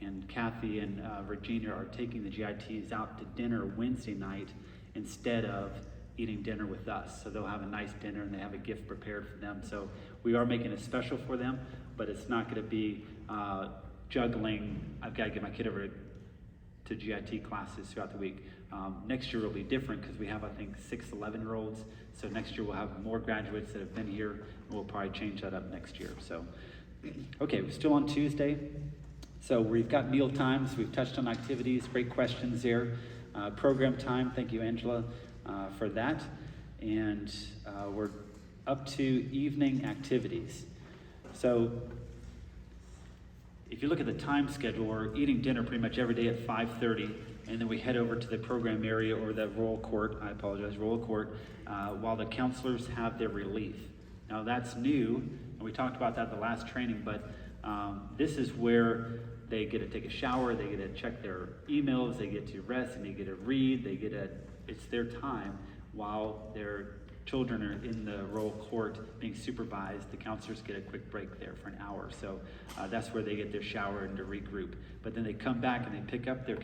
And Kathy and Virginia are taking the GITs out to dinner Wednesday night instead of eating dinner with us. So they'll have a nice dinner and they have a gift prepared for them. So we are making it special for them, but it's not going to be juggling. I've got to get my kid over to GIT classes throughout the week. Next year will be different because we have, I think, 6 11-year-olds. So next year we'll have more graduates that have been here, and we'll probably change that up next year. So, okay, we're still on Tuesday. So we've got meal times. We've touched on activities. Great questions there. Program time. Thank you, Angela, for that. And we're up to evening activities. So if you look at the time schedule, we're eating dinner pretty much every day at 5:30, and then we head over to the program area or the royal court, royal court, while the counselors have their relief. Now that's new, and we talked about that the last training, but this is where they get to take a shower, they get to check their emails, they get to rest, and they get to read, it's their time while their children are in the royal court being supervised. The counselors get a quick break there for an hour. So that's where they get their shower and to regroup. But then they come back and they pick up their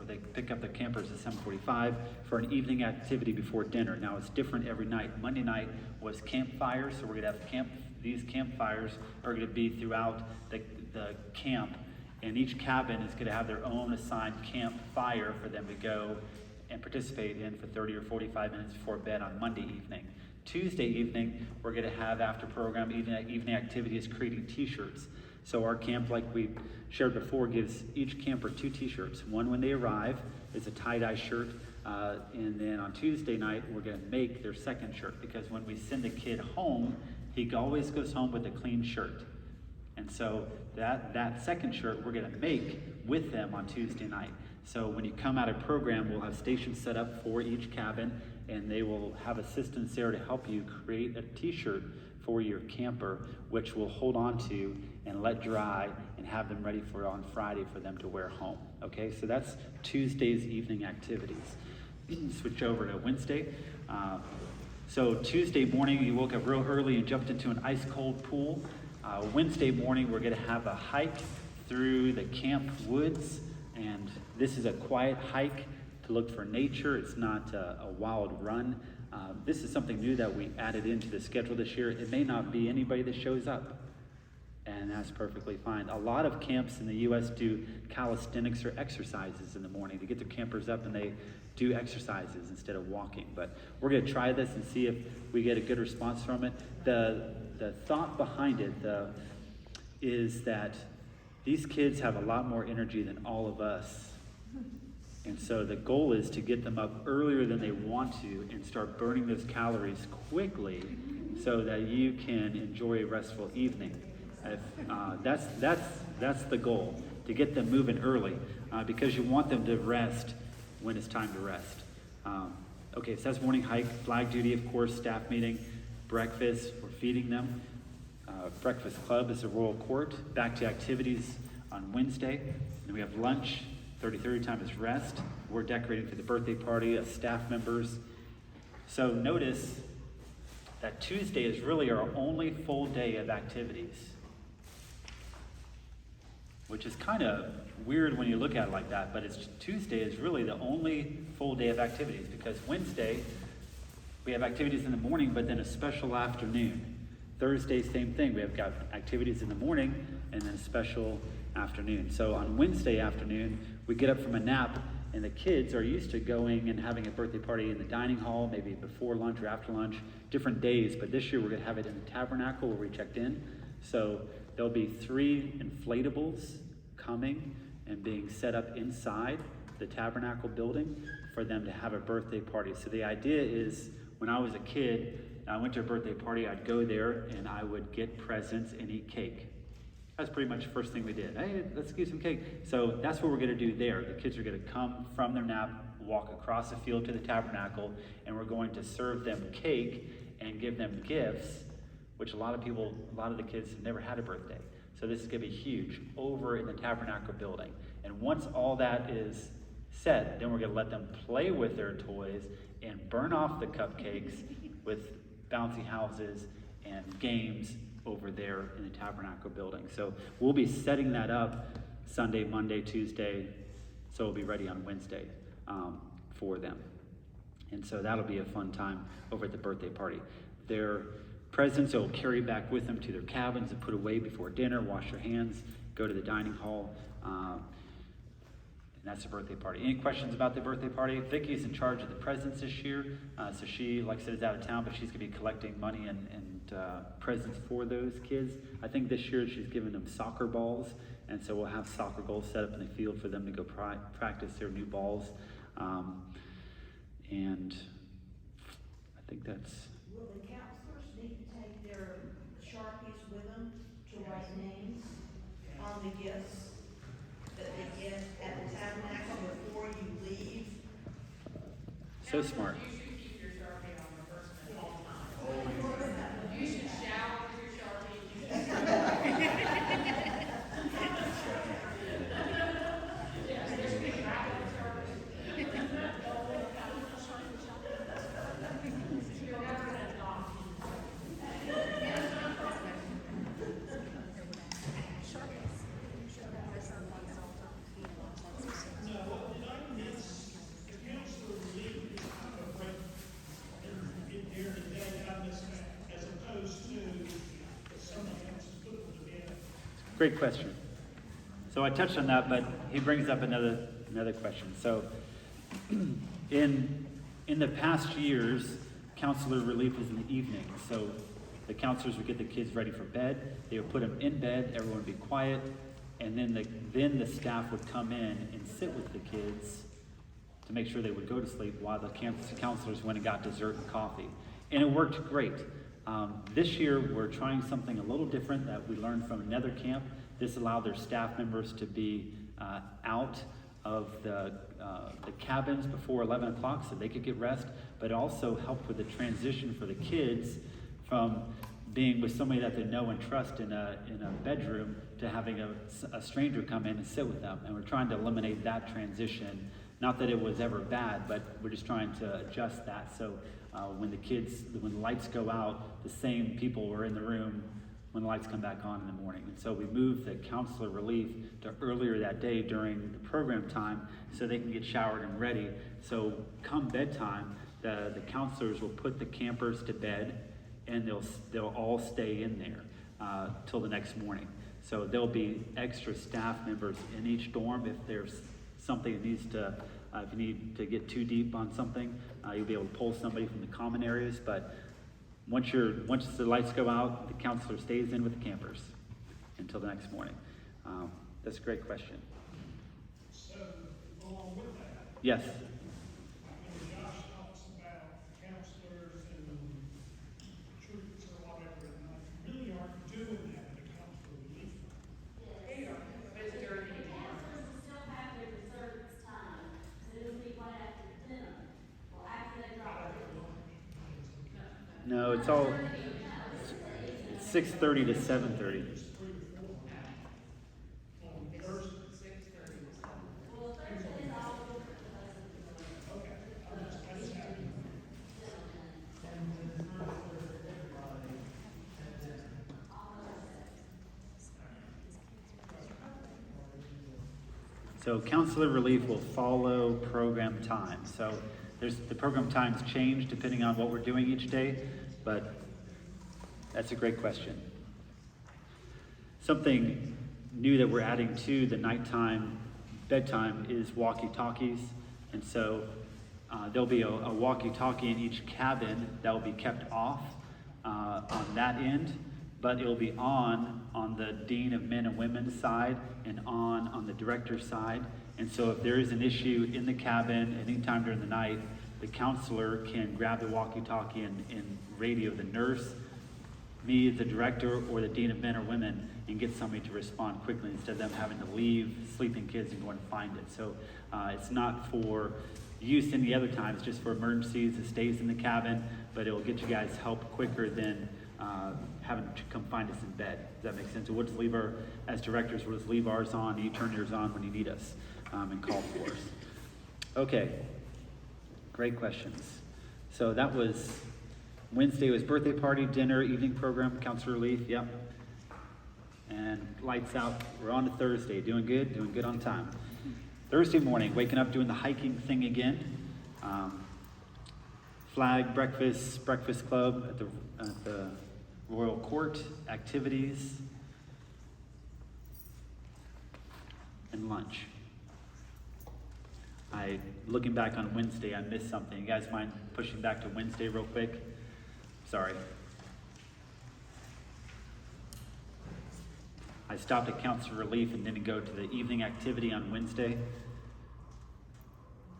they pick up the campers at 7:45 for an evening activity before dinner. Now it's different every night. Monday night was campfires, so we're gonna have these campfires are gonna be throughout the camp, and each cabin is gonna have their own assigned campfire for them to go and participate in for 30 or 45 minutes before bed on Monday evening. Tuesday evening, we're going to have after program evening activities creating t-shirts. So our camp, like we shared before, gives each camper 2 t-shirts. One when they arrive is a tie-dye shirt, and then on Tuesday night, we're going to make their second shirt, because when we send a kid home, he always goes home with a clean shirt. And so that second shirt we're going to make with them on Tuesday night. So when you come out of program, we'll have stations set up for each cabin, and they will have assistants there to help you create a t-shirt for your camper, which we'll hold on to and let dry and have them ready for on Friday for them to wear home. Okay, so that's Tuesday's evening activities. Switch over to Wednesday. So Tuesday morning, you woke up real early and jumped into an ice cold pool. Wednesday morning, we're gonna have a hike through the camp woods. And this is a quiet hike to look for nature. It's not a wild run. This is something new that we added into the schedule this year. It may not be anybody that shows up, and that's perfectly fine. A lot of camps in the U.S. do calisthenics or exercises in the morning to get their campers up, and they do exercises instead of walking. But we're going to try this and see if we get a good response from it. The thought behind it is that these kids have a lot more energy than all of us. And so the goal is to get them up earlier than they want to and start burning those calories quickly so that you can enjoy a restful evening. That's the goal, to get them moving early, because you want them to rest when it's time to rest. Okay, so that's morning hike, flag duty, of course, staff meeting, breakfast, we're feeding them. Breakfast club is a royal court. Back to activities on Wednesday. And we have lunch. 30:30 time is rest. We're decorating for the birthday party as staff members. So notice that Tuesday is really our only full day of activities, which is kind of weird when you look at it like that, but Tuesday is really the only full day of activities, because Wednesday we have activities in the morning, but then a special afternoon. Thursday, same thing. We have got activities in the morning and then a special afternoon. So on Wednesday afternoon, we get up from a nap And the kids are used to going and having a birthday party in the dining hall, maybe before lunch or after lunch, different days. But this year we're going to have it in the tabernacle where we checked in. So there'll be 3 inflatables coming and being set up inside the tabernacle building for them to have a birthday party. So the idea is, when I was a kid, I went to a birthday party, I'd go there and I would get presents and eat cake. That's pretty much the first thing we did. Hey, let's get some cake. So that's what we're going to do there. The kids are going to come from their nap, walk across the field to the tabernacle, and we're going to serve them cake and give them gifts, which a lot of the kids have never had a birthday. So this is going to be huge over in the tabernacle building. And once all that is set, then we're going to let them play with their toys and burn off the cupcakes with bouncy houses and games over there in the tabernacle building. So we'll be setting that up Sunday, Monday, Tuesday, so it'll be ready on Wednesday for them. And so that'll be a fun time over at the birthday party. Their presents they'll carry back with them to their cabins and put away before dinner, wash their hands, go to the dining hall, and that's the birthday party. Any questions about the birthday party? Vicky's in charge of the presents this year, so she, like I said, is out of town, but she's going to be collecting money and presents for those kids. I think this year she's giving them soccer balls, and so we'll have soccer goals set up in the field for them to go practice their new balls. And I think that's...
Will the counselors need to take their Sharpies with them to write names on the gifts that they get at the tabernacle before you leave?
So smart.
You should keep your Sharpie on the person at all times. You should shower with your Sharpie. Yes, there should be a rack of Sharpies.
Great question. So I touched on that, but he brings up another question. So in the past years, counselor relief is in the evening. So the counselors would get the kids ready for bed. They would put them in bed. Everyone would be quiet, and then the staff would come in and sit with the kids to make sure they would go to sleep while the counselors went and got dessert and coffee. And it worked great. This year, we're trying something a little different that we learned from another camp. This allowed their staff members to be out of the cabins before 11 o'clock so they could get rest, but it also helped with the transition for the kids from being with somebody that they know and trust in a bedroom to having a stranger come in and sit with them. And we're trying to eliminate that transition. Not that it was ever bad, but we're just trying to adjust that so when the lights go out, the same people are in the room when the lights come back on in the morning. And so we moved the counselor relief to earlier that day during the program time so they can get showered and ready. So come bedtime, the counselors will put the campers to bed and they'll all stay in there till the next morning. So there'll be extra staff members in each dorm if there's something that needs to, if you need to get too deep on something, you'll be able to pull somebody from the common areas. But once the lights go out, the counselor stays in with the campers until the next morning. That's a great question.
So, along with that,
Yes.
when Josh talks about counselors and troops or whatever, and I really aren't doing that at a counselor relief.
But it's during the day.
Still have their dessert time, so it'll be right after dinner, or after they drop
No, it's all 6:30 to 7:30. So counselor relief will follow program time. So the program times change depending on what we're doing each day, but that's a great question. Something new that we're adding to the nighttime bedtime is walkie-talkies. And so there'll be a walkie-talkie in each cabin that will be kept off on that end, but it'll be on the Dean of Men and Women's side and on the director's side. And so if there is an issue in the cabin anytime during the night, the counselor can grab the walkie-talkie and radio the nurse, me, the director, or the Dean of Men or Women, and get somebody to respond quickly instead of them having to leave sleeping kids and go and find it. So it's not for use any other time, it's just for emergencies. It stays in the cabin, but it will get you guys help quicker than having to come find us in bed. Does that make sense? So we'll just leave as directors, we'll just leave ours on, you turn yours on when you need us and call for us. Okay, great questions. So that was Wednesday was birthday party, dinner, evening program, council relief, yep. And lights out, we're on to Thursday, doing good on time. Thursday morning, waking up, doing the hiking thing again. Flag breakfast club at the Royal Court, activities, and lunch. Looking back on Wednesday, I missed something. You guys mind pushing back to Wednesday real quick? Sorry. I stopped at council relief and didn't go to the evening activity on Wednesday.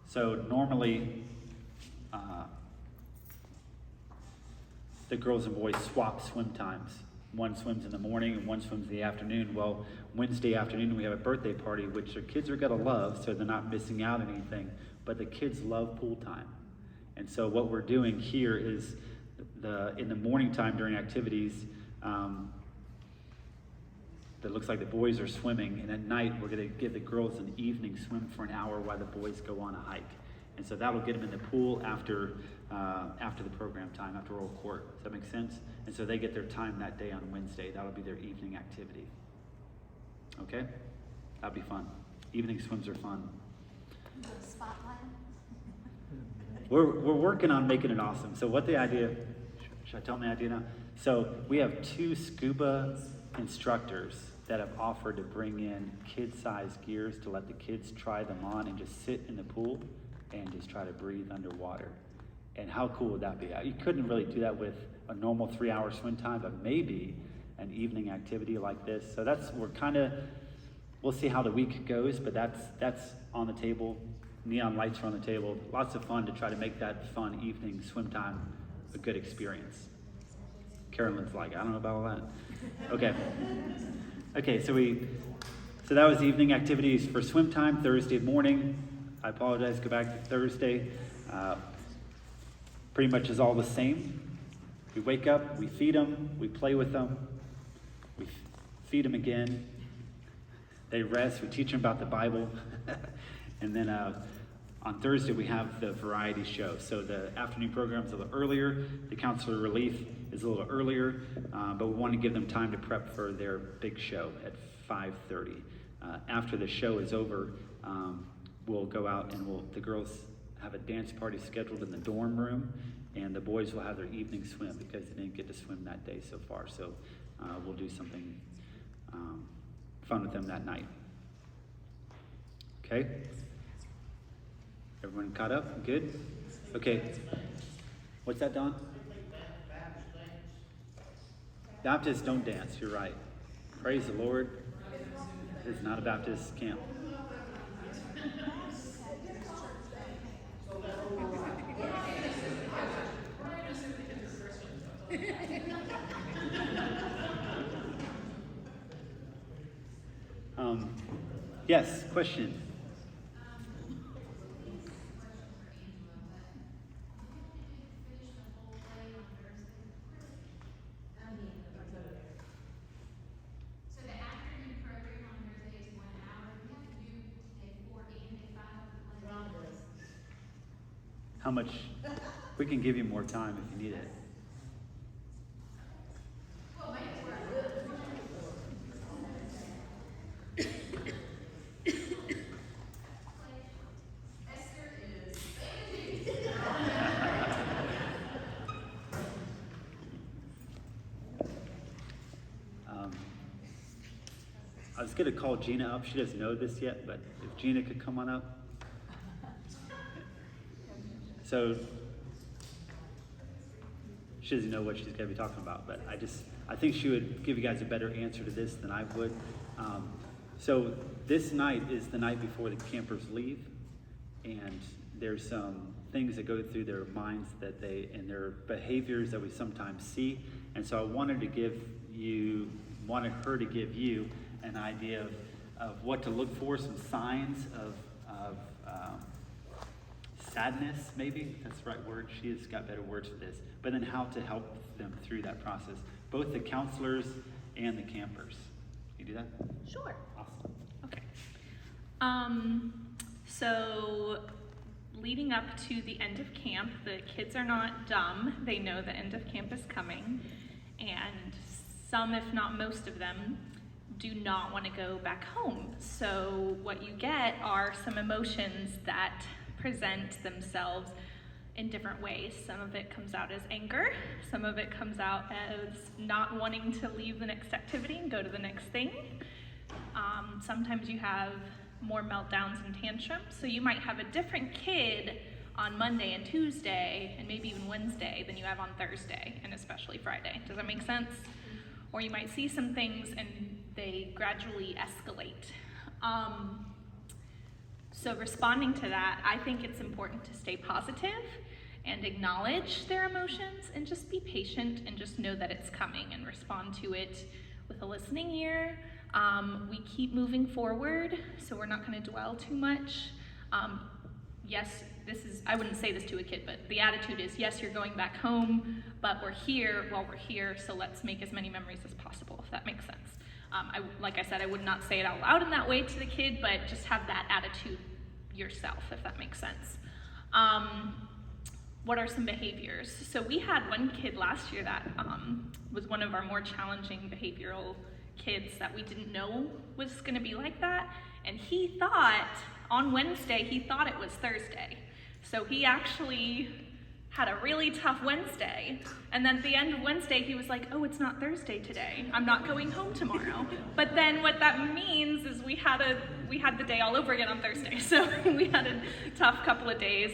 So normally, the girls and boys swap swim times. One swims in the morning and one swims in the afternoon. Well, Wednesday afternoon we have a birthday party, which their kids are gonna love, so they're not missing out on anything, but the kids love pool time. And so what we're doing here is in the morning time during activities, that looks like the boys are swimming, and at night we're gonna give the girls an evening swim for an hour while the boys go on a hike. And so that'll get them in the pool after the program time, after Royal Court. Does that make sense? And so they get their time that day on Wednesday. That'll be their evening activity. Okay? That'll be fun. Evening swims are fun.
Spotlight.
We're working on making it awesome. So what the idea, should I tell them the idea now? So we have 2 scuba instructors that have offered to bring in kid-sized gears to let the kids try them on and just sit in the pool and just try to breathe underwater. And how cool would that be? You couldn't really do that with a normal 3-hour swim time, but maybe an evening activity like this. So we'll see how the week goes, but that's on the table. Neon lights are on the table. Lots of fun to try to make that fun evening swim time a good experience. Carolyn's like, I don't know about all that. Okay, so that was evening activities for swim time, Thursday morning. I apologize, go back to Thursday. Pretty much is all the same. We wake up, we feed them, we play with them, we feed them again. They rest, we teach them about the Bible. And then on Thursday we have the variety show. So the afternoon program is a little earlier, the counselor relief is a little earlier, but we want to give them time to prep for their big show at 5:30. After the show is over, we'll go out and the girls have a dance party scheduled in the dorm room, and the boys will have their evening swim because they didn't get to swim that day so far. So we'll do something fun with them that night. Okay? Everyone caught up? Good? Okay. What's that, Don? Baptists don't dance, you're right. Praise the Lord. It's not a Baptist camp. Yes, question.
So the afternoon program on Thursday is 1 hour. We have to do a 4 and a 5.
How much? We can give you more time if you need it. I was going to call Gina up. She doesn't know this yet, but if Gina could come on up. So she doesn't know what she's going to be talking about, but I think she would give you guys a better answer to this than I would. So this night is the night before the campers leave, and there's some things that go through their minds and their behaviors that we sometimes see. And so I wanted her to give you an idea of what to look for, some signs of sadness, maybe that's the right word. She has got better words for this, but then how to help them through that process, both the counselors and the campers. Can you do that?
Sure.
Awesome.
Okay. So leading up to the end of camp, the kids are not dumb. They know the end of camp is coming, and some, if not most of them, do not want to go back home. So what you get are some emotions that present themselves in different ways. Some of it comes out as anger, some of it comes out as not wanting to leave the next activity and go to the next thing. Sometimes you have more meltdowns and tantrums, so you might have a different kid on Monday and Tuesday and maybe even Wednesday than you have on Thursday and especially Friday. Does that make sense? Or you might see some things and they gradually escalate. So responding to that, I think it's important to stay positive and acknowledge their emotions and just be patient and just know that it's coming and respond to it with a listening ear. We keep moving forward, so we're not going to dwell too much. Yes, I wouldn't say this to a kid, but the attitude is, yes, you're going back home, but we're here while we're here, so let's make as many memories as possible, if that makes sense. Like I said, I would not say it out loud in that way to the kid, but just have that attitude yourself, if that makes sense. What are some behaviors? So we had one kid last year that was one of our more challenging behavioral kids that we didn't know was going to be like that, and he thought on Wednesday it was Thursday. So he actually had a really tough Wednesday, and then at the end of Wednesday he was like, oh, it's not Thursday today, I'm not going home tomorrow. But then what that means is we had the day all over again on Thursday, so we had a tough couple of days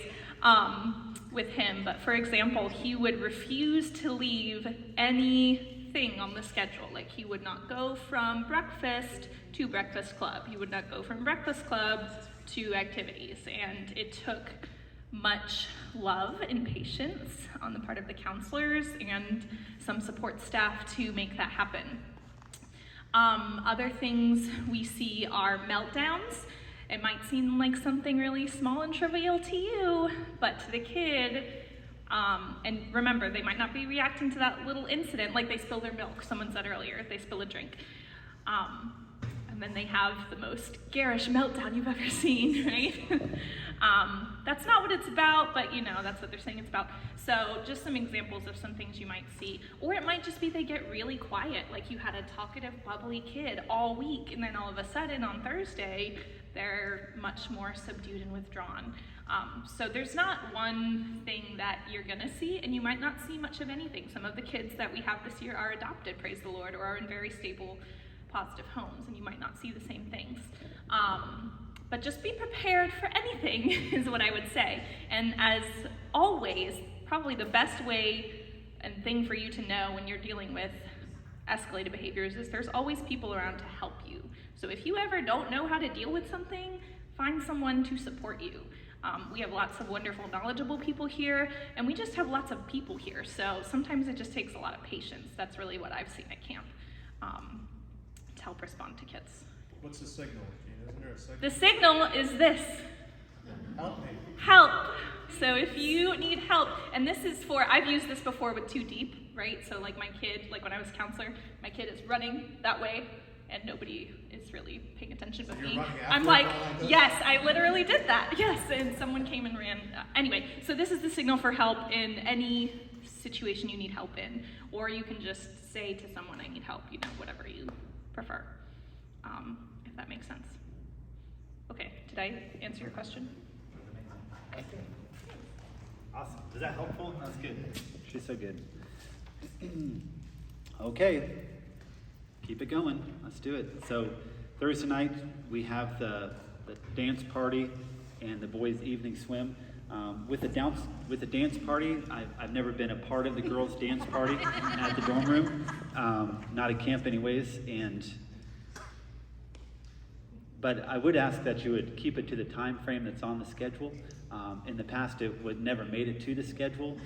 with him. But for example, he would refuse to leave anything on the schedule. Like, he would not go from breakfast to breakfast club, he would not go from breakfast club to activities, and it took much love and patience on the part of the counselors and some support staff to make that happen. Other things we see are meltdowns. It might seem like something really small and trivial to you, but to the kid, and remember, they might not be reacting to that little incident, like they spill their milk, someone said earlier, they spill a drink. And then they have the most garish meltdown you've ever seen, right? That's not what it's about, but that's what they're saying it's about. So just some examples of some things you might see. Or it might just be they get really quiet, like you had a talkative, bubbly kid all week, and then all of a sudden on Thursday, they're much more subdued and withdrawn. So there's not one thing that you're gonna see, and you might not see much of anything. Some of the kids that we have this year are adopted, praise the Lord, or are in very stable, positive homes, and you might not see the same things. But just be prepared for anything is what I would say. And as always, probably the best way and thing for you to know when you're dealing with escalated behaviors is there's always people around to help you. So if you ever don't know how to deal with something, find someone to support you. We have lots of wonderful, knowledgeable people here, and we just have lots of people here. So sometimes it just takes a lot of patience. That's really what I've seen at camp to help respond to kids.
What's the signal? Isn't there a signal?
The signal is this.
Help me.
Help. So if you need help, and this is for, I've used this before with Too Deep, right? So like my kid, like when I was a counselor, my kid is running that way and nobody is really paying attention but me. I'm like, yes, I literally did that. Yes, and someone came and ran. Anyway, so this is the signal for help in any situation you need help in. Or you can just say to someone, I need help, whatever you prefer, if that makes sense. Okay, did I answer your question?
Awesome. Is that helpful? That's good. She's so good. Okay. Keep it going. Let's do it. So Thursday night, we have the dance party and the boys' evening swim. With the dance party, I've never been a part of the girls' dance party at the dorm room, not at camp anyways, but I would ask that you would keep it to the time frame that's on the schedule. In the past, it would never made it to the schedule,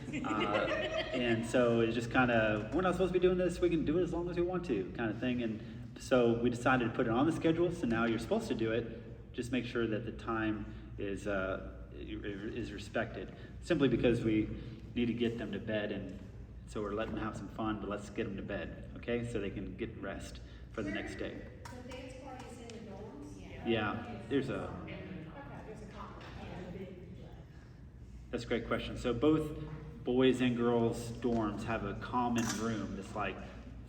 and so it's just kind of, we're not supposed to be doing this, we can do it as long as we want to, kind of thing. And so we decided to put it on the schedule, so now you're supposed to do it. Just make sure that the time is respected, simply because we need to get them to bed, and so we're letting them have some fun, but let's get them to bed, okay, so they can get rest for the next day.
The dance party's in the dorms?
Yeah, that's a great question. So both boys and girls dorms have a common room that's like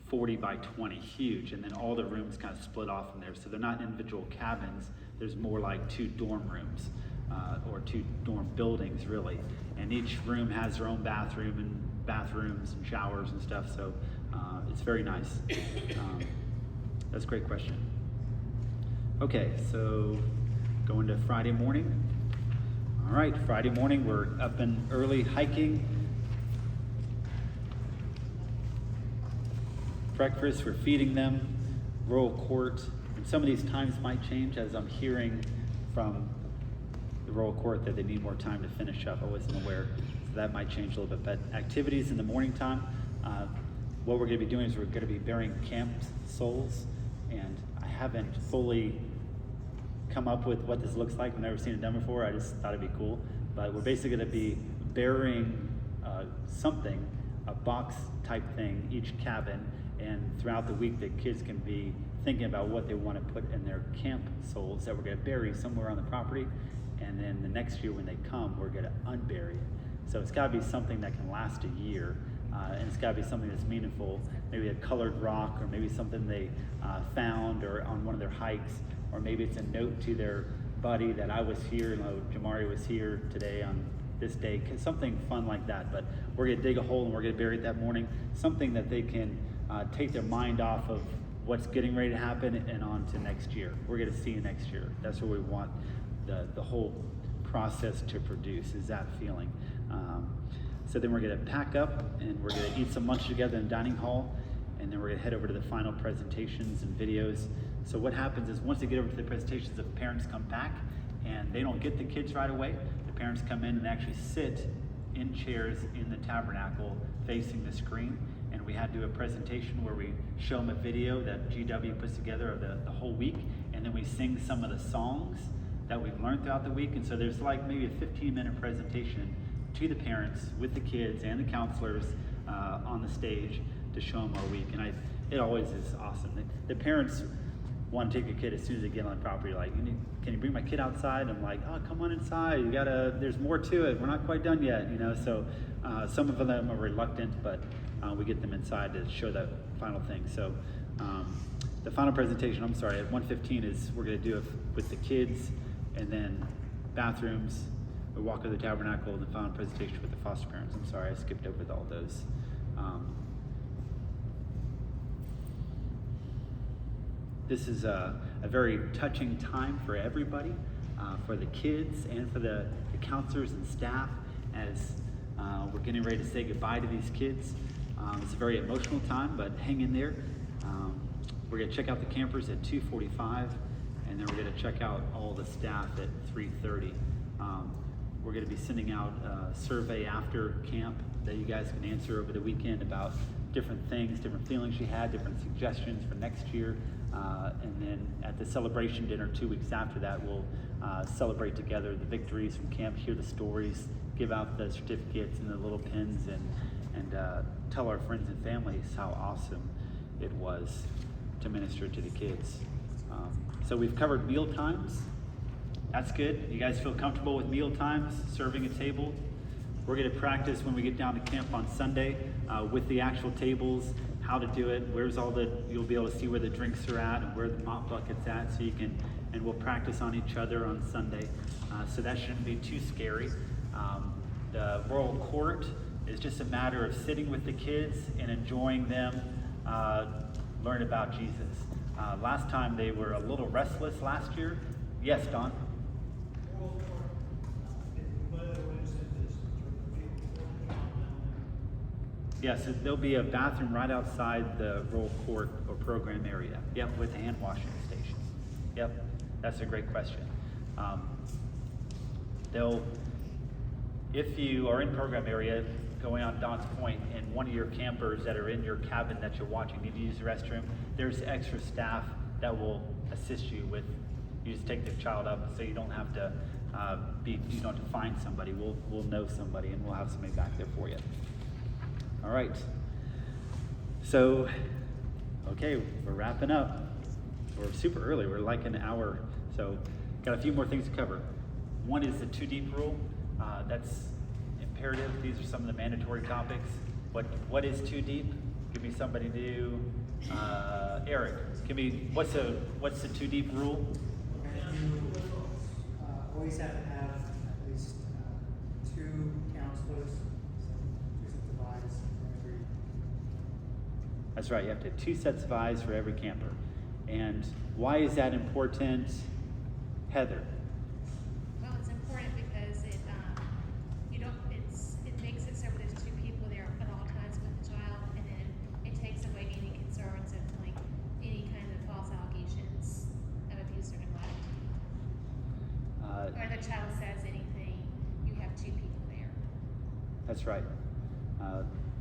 40 by 20, huge, and then all the rooms kind of split off from there. So they're not individual cabins. There's more like 2 dorm rooms, or 2 dorm buildings really. And each room has their own bathroom and bathrooms and showers and stuff. So it's very nice. That's a great question. Okay, so going to Friday morning. All right, Friday morning we're up and early hiking. Breakfast, we're feeding them. Royal Court, and some of these times might change as I'm hearing from the Royal Court that they need more time to finish up. I wasn't aware, so that might change a little bit. But activities in the morning time, what we're going to be doing is we're going to be burying camp souls, and I haven't fully come up with what this looks like. I've never seen it done before. I just thought it'd be cool. But we're basically going to be burying something, a box type thing, each cabin, and throughout the week the kids can be thinking about what they want to put in their camp souls that we're going to bury somewhere on the property, and then the next year when they come we're going to unbury it. So it's got to be something that can last a year, and it's got to be something that's meaningful, maybe a colored rock, or maybe something they found or on one of their hikes, or maybe it's a note to their buddy that I was here, Jamari was here today on this day, something fun like that. But we're going to dig a hole and we're going to bury it that morning, something that they can take their mind off of what's getting ready to happen and on to next year. We're going to see you next year. That's what we want the whole process to produce, is that feeling. So then we're going to pack up and we're going to eat some lunch together in the dining hall, and then we're going to head over to the final presentations and videos. So what happens is once they get over to the presentations, the parents come back and they don't get the kids right away. The parents come in and actually sit in chairs in the tabernacle facing the screen, and we had to do a presentation where we show them a video that GW puts together of the whole week, and then we sing some of the songs that we've learned throughout the week. And so there's like maybe a 15-minute presentation to the parents with the kids and the counselors on the stage to show them our week. And it always is awesome. The parents want to take a kid as soon as they get on the property, like, can you bring my kid outside? I'm like, oh, come on inside. There's more to it. We're not quite done yet, So some of them are reluctant, but we get them inside to show that final thing. So the final presentation, at 1:15 is we're going to do it with the kids, and then bathrooms. We walk to the tabernacle, and the final presentation with the foster parents. I'm sorry, I skipped over all those. This is a very touching time for everybody, for the kids and for the counselors and staff, as we're getting ready to say goodbye to these kids. It's a very emotional time, but hang in there. We're going to check out the campers at 2:45, and then we're going to check out all the staff at 3:30. We're going to be sending out a survey after camp that you guys can answer over the weekend about different things, different feelings you had, different suggestions for next year. And then at the celebration dinner 2 weeks after that, we'll celebrate together the victories from camp, hear the stories, give out the certificates and the little pins, and tell our friends and families how awesome it was to minister to the kids. So we've covered meal times. That's good. You guys feel comfortable with meal times, serving a table? We're going to practice when we get down to camp on Sunday with the actual tables, how to do it, you'll be able to see where the drinks are at and where the mop bucket's at, so you can, and we'll practice on each other on Sunday. So that shouldn't be too scary. The Royal Court is just a matter of sitting with the kids and enjoying them learn about Jesus. Last time they were a little restless last year. Yes, Don?
Whether it was
Yes, there'll be a bathroom right outside the roll court or program area. Yep, with a hand washing station. Yep, that's a great question. If you are in program area, going on Don's point, and one of your campers that are in your cabin that you're watching need to use the restroom, there's extra staff that will assist you with, you just take the child up so you don't have to you don't have to find somebody. We'll know somebody and we'll have somebody back there for you. All right. So, okay, we're wrapping up. We're super early. We're like an hour. So, got a few more things to cover. One is the 2 deep rule. That's imperative. These are some of the mandatory topics. What is 2 deep? Give me somebody new. Eric, give me what's the 2 deep rule?
You always have to have at least 2 counselors, so 2 sets of eyes for every.
That's right. You have to have 2 sets of eyes for every camper. And why is that important, Heather?
Well, it's important because it makes it so there's 2 people there at all times with the child, and then it takes away any concerns of like any kind of false allegations of abuse or neglect. Or the child says anything, you have 2 people there.
That's right.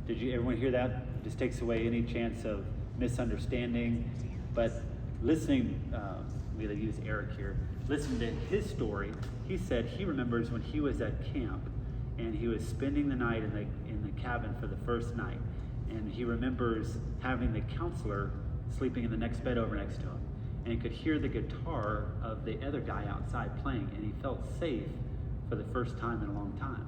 Did everyone hear that? It just takes away any chance of misunderstanding. But listening, I'm going to use Eric here. Listening to his story, he said he remembers when he was at camp and he was spending the night in the cabin for the first night, and he remembers having the counselor sleeping in the next bed over next to him, and he could hear the guitar of the other guy outside playing, and he felt safe for the first time in a long time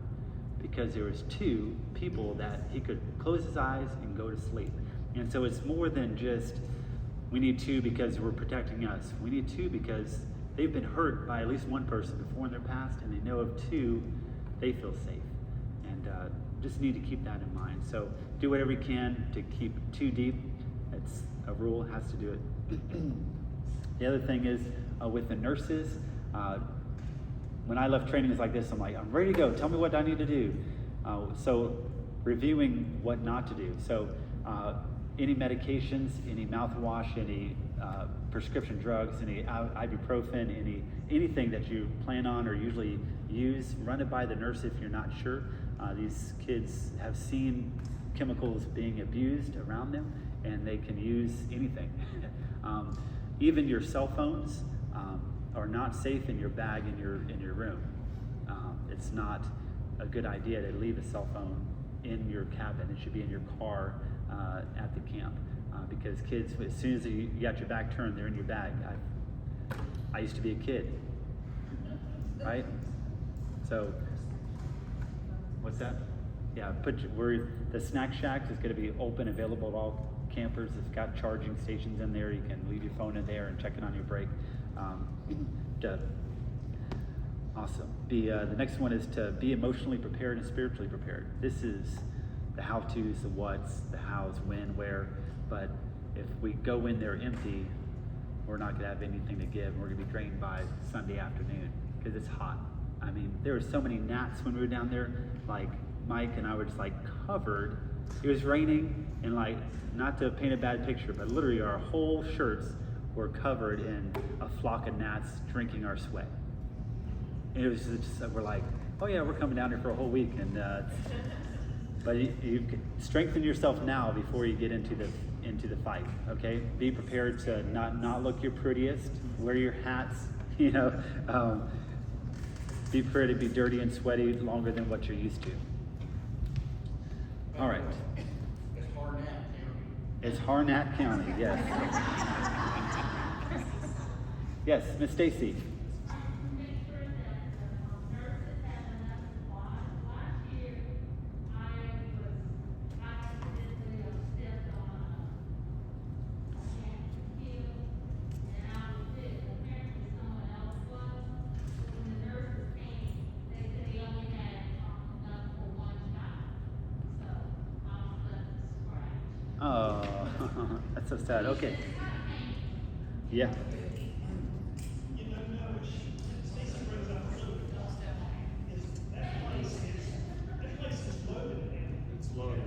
because there was 2 people that he could close his eyes and go to sleep. And so it's more than just we need 2 because we're protecting us. We need 2 because they've been hurt by at least one person before in their past, and they know of 2, they feel safe. And just need to keep that in mind. So do whatever you can to keep 2 deep. It's a rule, has to do it. The other thing is with the nurses, when I left trainings like this, I'm like, I'm ready to go. Tell me what I need to do. So reviewing what not to do. So any medications, any mouthwash, any prescription drugs, any ibuprofen, anything that you plan on or usually use, run it by the nurse if you're not sure. These kids have seen chemicals being abused around them, and they can use anything. Even your cell phones are not safe in your bag in your room. It's not a good idea to leave a cell phone in your cabin. It should be in your car at the camp, because kids, as soon as you got your back turned, they're in your bag. I used to be a kid, right? So, what's that? Yeah, the snack shacks is going to be open, available to all campers. It's got charging stations in there. You can leave your phone in there and check it on your break. Awesome. The next one is to be emotionally prepared and spiritually prepared. This is the how-tos, the what's, the hows, when, where. But if we go in there empty, we're not going to have anything to give. We're going to be drained by Sunday afternoon because it's hot. I mean, there were so many gnats when we were down there. Like Mike and I were just like covered. It was raining, and like, not to paint a bad picture, but literally our whole shirts were covered in a flock of gnats drinking our sweat. And it was just, we're like, oh yeah, we're coming down here for a whole week. And but you can strengthen yourself now before you get into the fight. Okay, be prepared to not look your prettiest. Wear your hats. You know, be prepared to be dirty and sweaty longer than what you're used to. All right. It's Harnett County, yes. Yes, Miss Stacy. Oh, that's so sad. Okay. Yeah.
You know, Stacy brings up a really good point. That place is loaded.
It's loaded.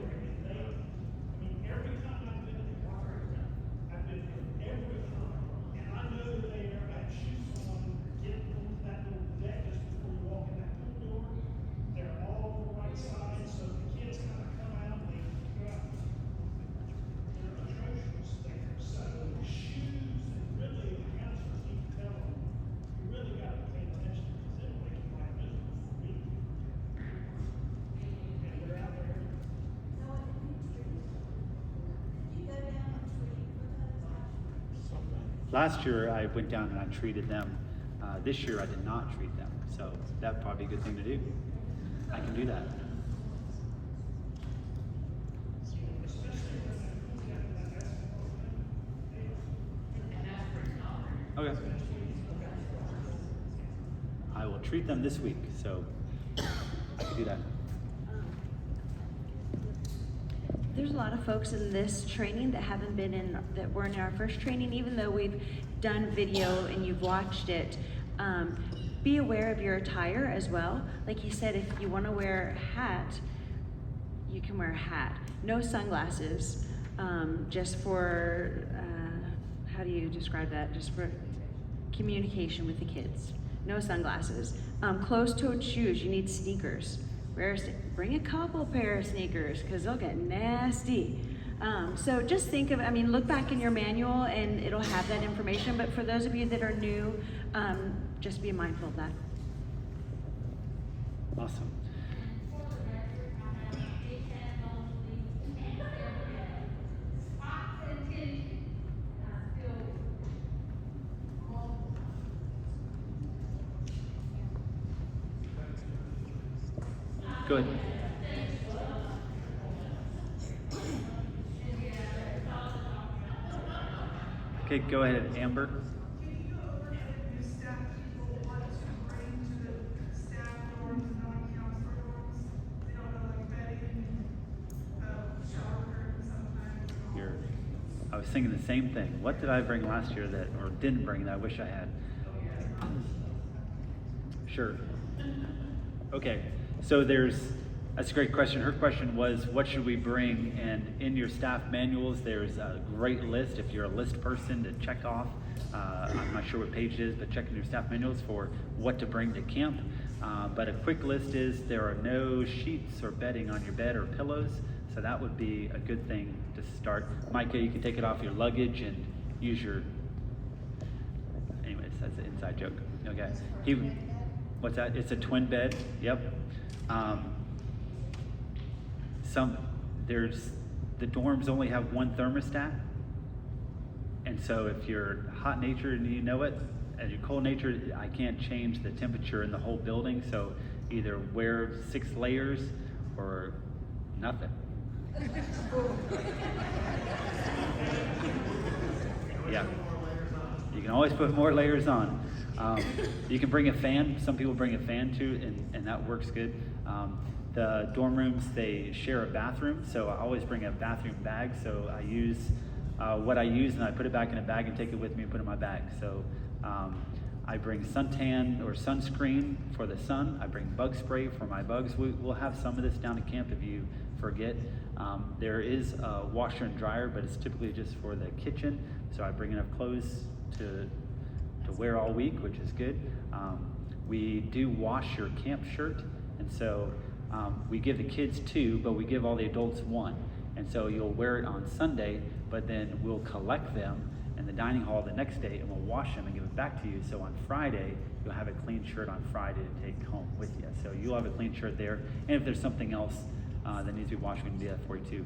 Last year, I went down and I treated them. This year, I did not treat them. So that'd probably be a good thing to do. I can do that. Okay. I will treat them this week, so I can do that.
There's a lot of folks in this training that haven't been in, that weren't in our first training, even though we've done video and you've watched it. Be aware of your attire as well. Like he said, if you want to wear a hat, you can wear a hat. No sunglasses, just for, how do you describe that? Just for communication with the kids. No sunglasses. Closed-toed shoes, you need sneakers. Bring a couple pair of sneakers because they'll get nasty. So just think of, look back in your manual and it'll have that information. But for those of you that are new, just be mindful of that.
Awesome. Good. Okay, go ahead, Amber. I was thinking the same thing. What did I bring last year that, or didn't bring that I wish I had? Sure. Okay, so that's a great question. Her question was, what should we bring? And in your staff manuals, there's a great list. If you're a list person, to check off. I'm not sure what page it is, but check in your staff manuals for what to bring to camp. But a quick list is there are no sheets or bedding on your bed or pillows. So that would be a good thing to start. Micah, you can take it off your luggage and use your, anyways, that's an inside joke. Okay. What's that? It's a twin bed. Yep. The dorms only have one thermostat. And so if you're hot natured and you know it, and you're cold natured, I can't change the temperature in the whole building. So either wear 6 layers or nothing. Yeah. You can always put more layers on. You can bring a fan. Some people bring a fan too, and that works good. The dorm rooms, they share a bathroom, so I always bring a bathroom bag. So I use what I use and I put it back in a bag and take it with me and put it in my bag. So I bring suntan or sunscreen for the sun. I bring bug spray for my bugs. We'll have some of this down at camp if you forget. There is a washer and dryer, but it's typically just for the kitchen. So I bring enough clothes to wear all week, which is good. We do wash your camp shirt, and so we give the kids 2, but we give all the adults 1. And so you'll wear it on Sunday, but then we'll collect them in the dining hall the next day and we'll wash them and give it back to you. So on Friday, you'll have a clean shirt on Friday to take home with you. So you'll have a clean shirt there. And if there's something else that needs to be washed, we can do that for you too.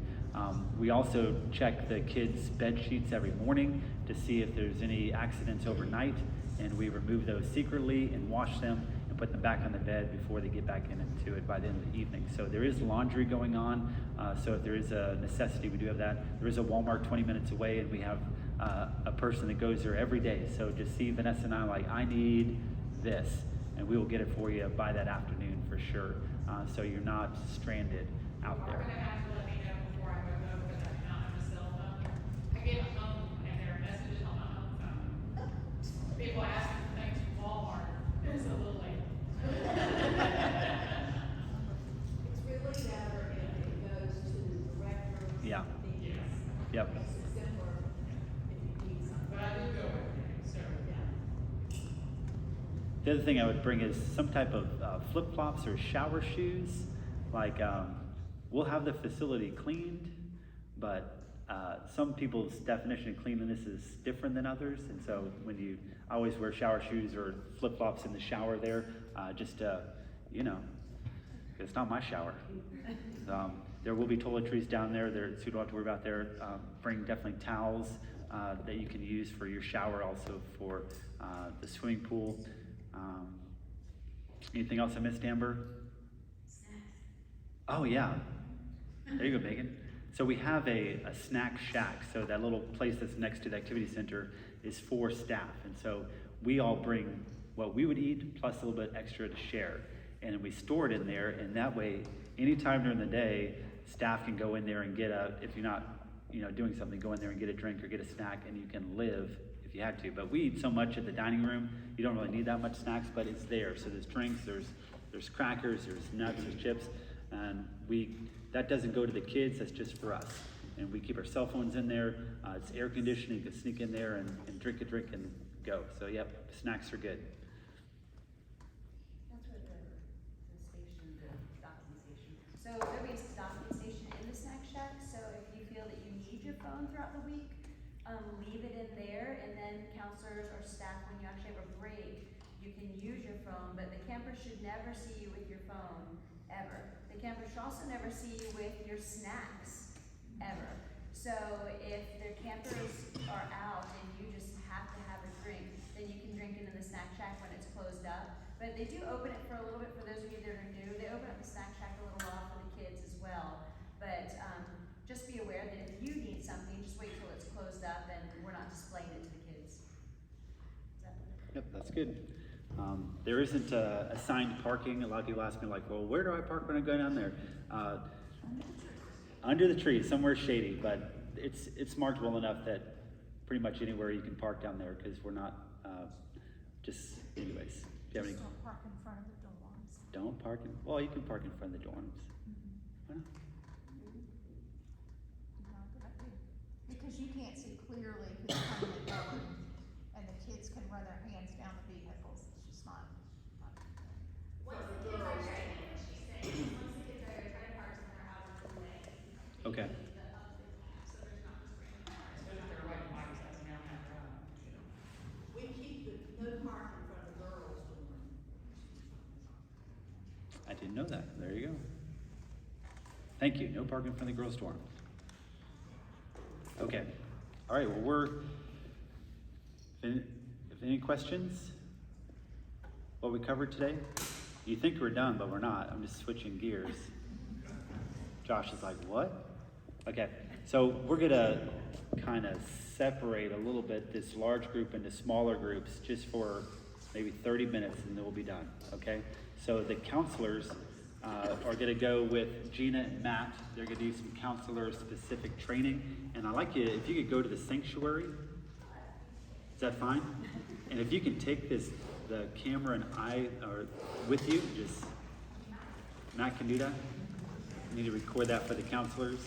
We also check the kids' bed sheets every morning to see if there's any accidents overnight, and we remove those secretly and wash them and put them back on the bed before they get back into it by the end of the evening. So there is laundry going on, so if there is a necessity, we do have that. There is a Walmart 20 minutes away, and we have a person that goes there every day. So just see Vanessa and I like, I need this, and we will get it for you by that afternoon for sure. So you're not stranded out
Are
there.
gonna have to let me know before I move over because I cannot have a cell phone. I get a phone and there are messages on my home phone. People ask for things from Walmart, it's a little late.
It's really better if it goes to the director.
Yeah.
Yes.
Yep.
Makes it simpler if you need something.
But I do go with you, so.
Yeah.
The other thing I would bring is some type of flip-flops or shower shoes. Like, we'll have the facility cleaned, but some people's definition of cleanliness is different than others. And so I always wear shower shoes or flip-flops in the shower there, just, it's not my shower. There will be toiletries down there, so you don't have to worry about there. Bring definitely towels that you can use for your shower, also for the swimming pool. Anything else I missed, Amber? Oh, yeah. There you go, Megan. So we have a snack shack. So that little place that's next to the activity center is for staff. And so we all bring what we would eat plus a little bit extra to share. And we store it in there, and that way, anytime during the day, staff can go in there and get if you're not, doing something, go in there and get a drink or get a snack, and you can live if you had to. But we eat so much at the dining room, you don't really need that much snacks, but it's there. So there's drinks, there's crackers, there's nuts, there's chips, and that doesn't go to the kids, that's just for us. And we keep our cell phones in there, it's air conditioning, you can sneak in there and drink a drink and go. So yep, snacks are good.
That's where the station, the docking station. So there'll be a docking station in the snack shack, so if you feel that you need your phone throughout the week, leave it in there, and then counselors or staff, when you actually have a break, you can use your phone, but the campers should never see you with your phone, ever. The campers should also never see you with your snacks, ever. So if the campers are out and you just have to have a drink, then you can drink it in the snack shack when it's closed up. But they do open it for a little bit for those of you that are new. They open up the snack shack a little while for the kids as well. But just be aware that if you need something, just wait till it's closed up and we're not displaying it to the kids.
Yep, that's good. There isn't assigned parking. A lot of people ask me like, well, where do I park when I go down there? Under the tree, somewhere shady, but it's marked well enough that pretty much anywhere you can park down there, because we're not, anyways. Do you have any?
Don't park in front of the dorms.
Don't park well, you can park in front of the dorms. Why not?
Because you can't see clearly who's coming and going, and the kids can run their hands down the vehicles, it's just not.
Once the kids are ready, she's saying, once the kids are ready, try to park somewhere out of the way.
Okay.
So there's not just random cars.
We keep the no park in front of the girls' dorm.
I didn't know that. There you go. Thank you. No parking in front of the girls' dorm. Okay. All right. Well, if any questions, what we covered today? You think we're done, but we're not. I'm just switching gears. Josh is like, what? Okay. So we're going to kind of separate a little bit this large group into smaller groups just for maybe 30 minutes, and then we'll be done. Okay. So the counselors are going to go with Gina and Matt. They're going to do some counselor-specific training. And I'd like you, if you could go to the sanctuary. Is that fine? And if you can take the camera and I are with you, just Matt can do that. I need to record that for the counselors.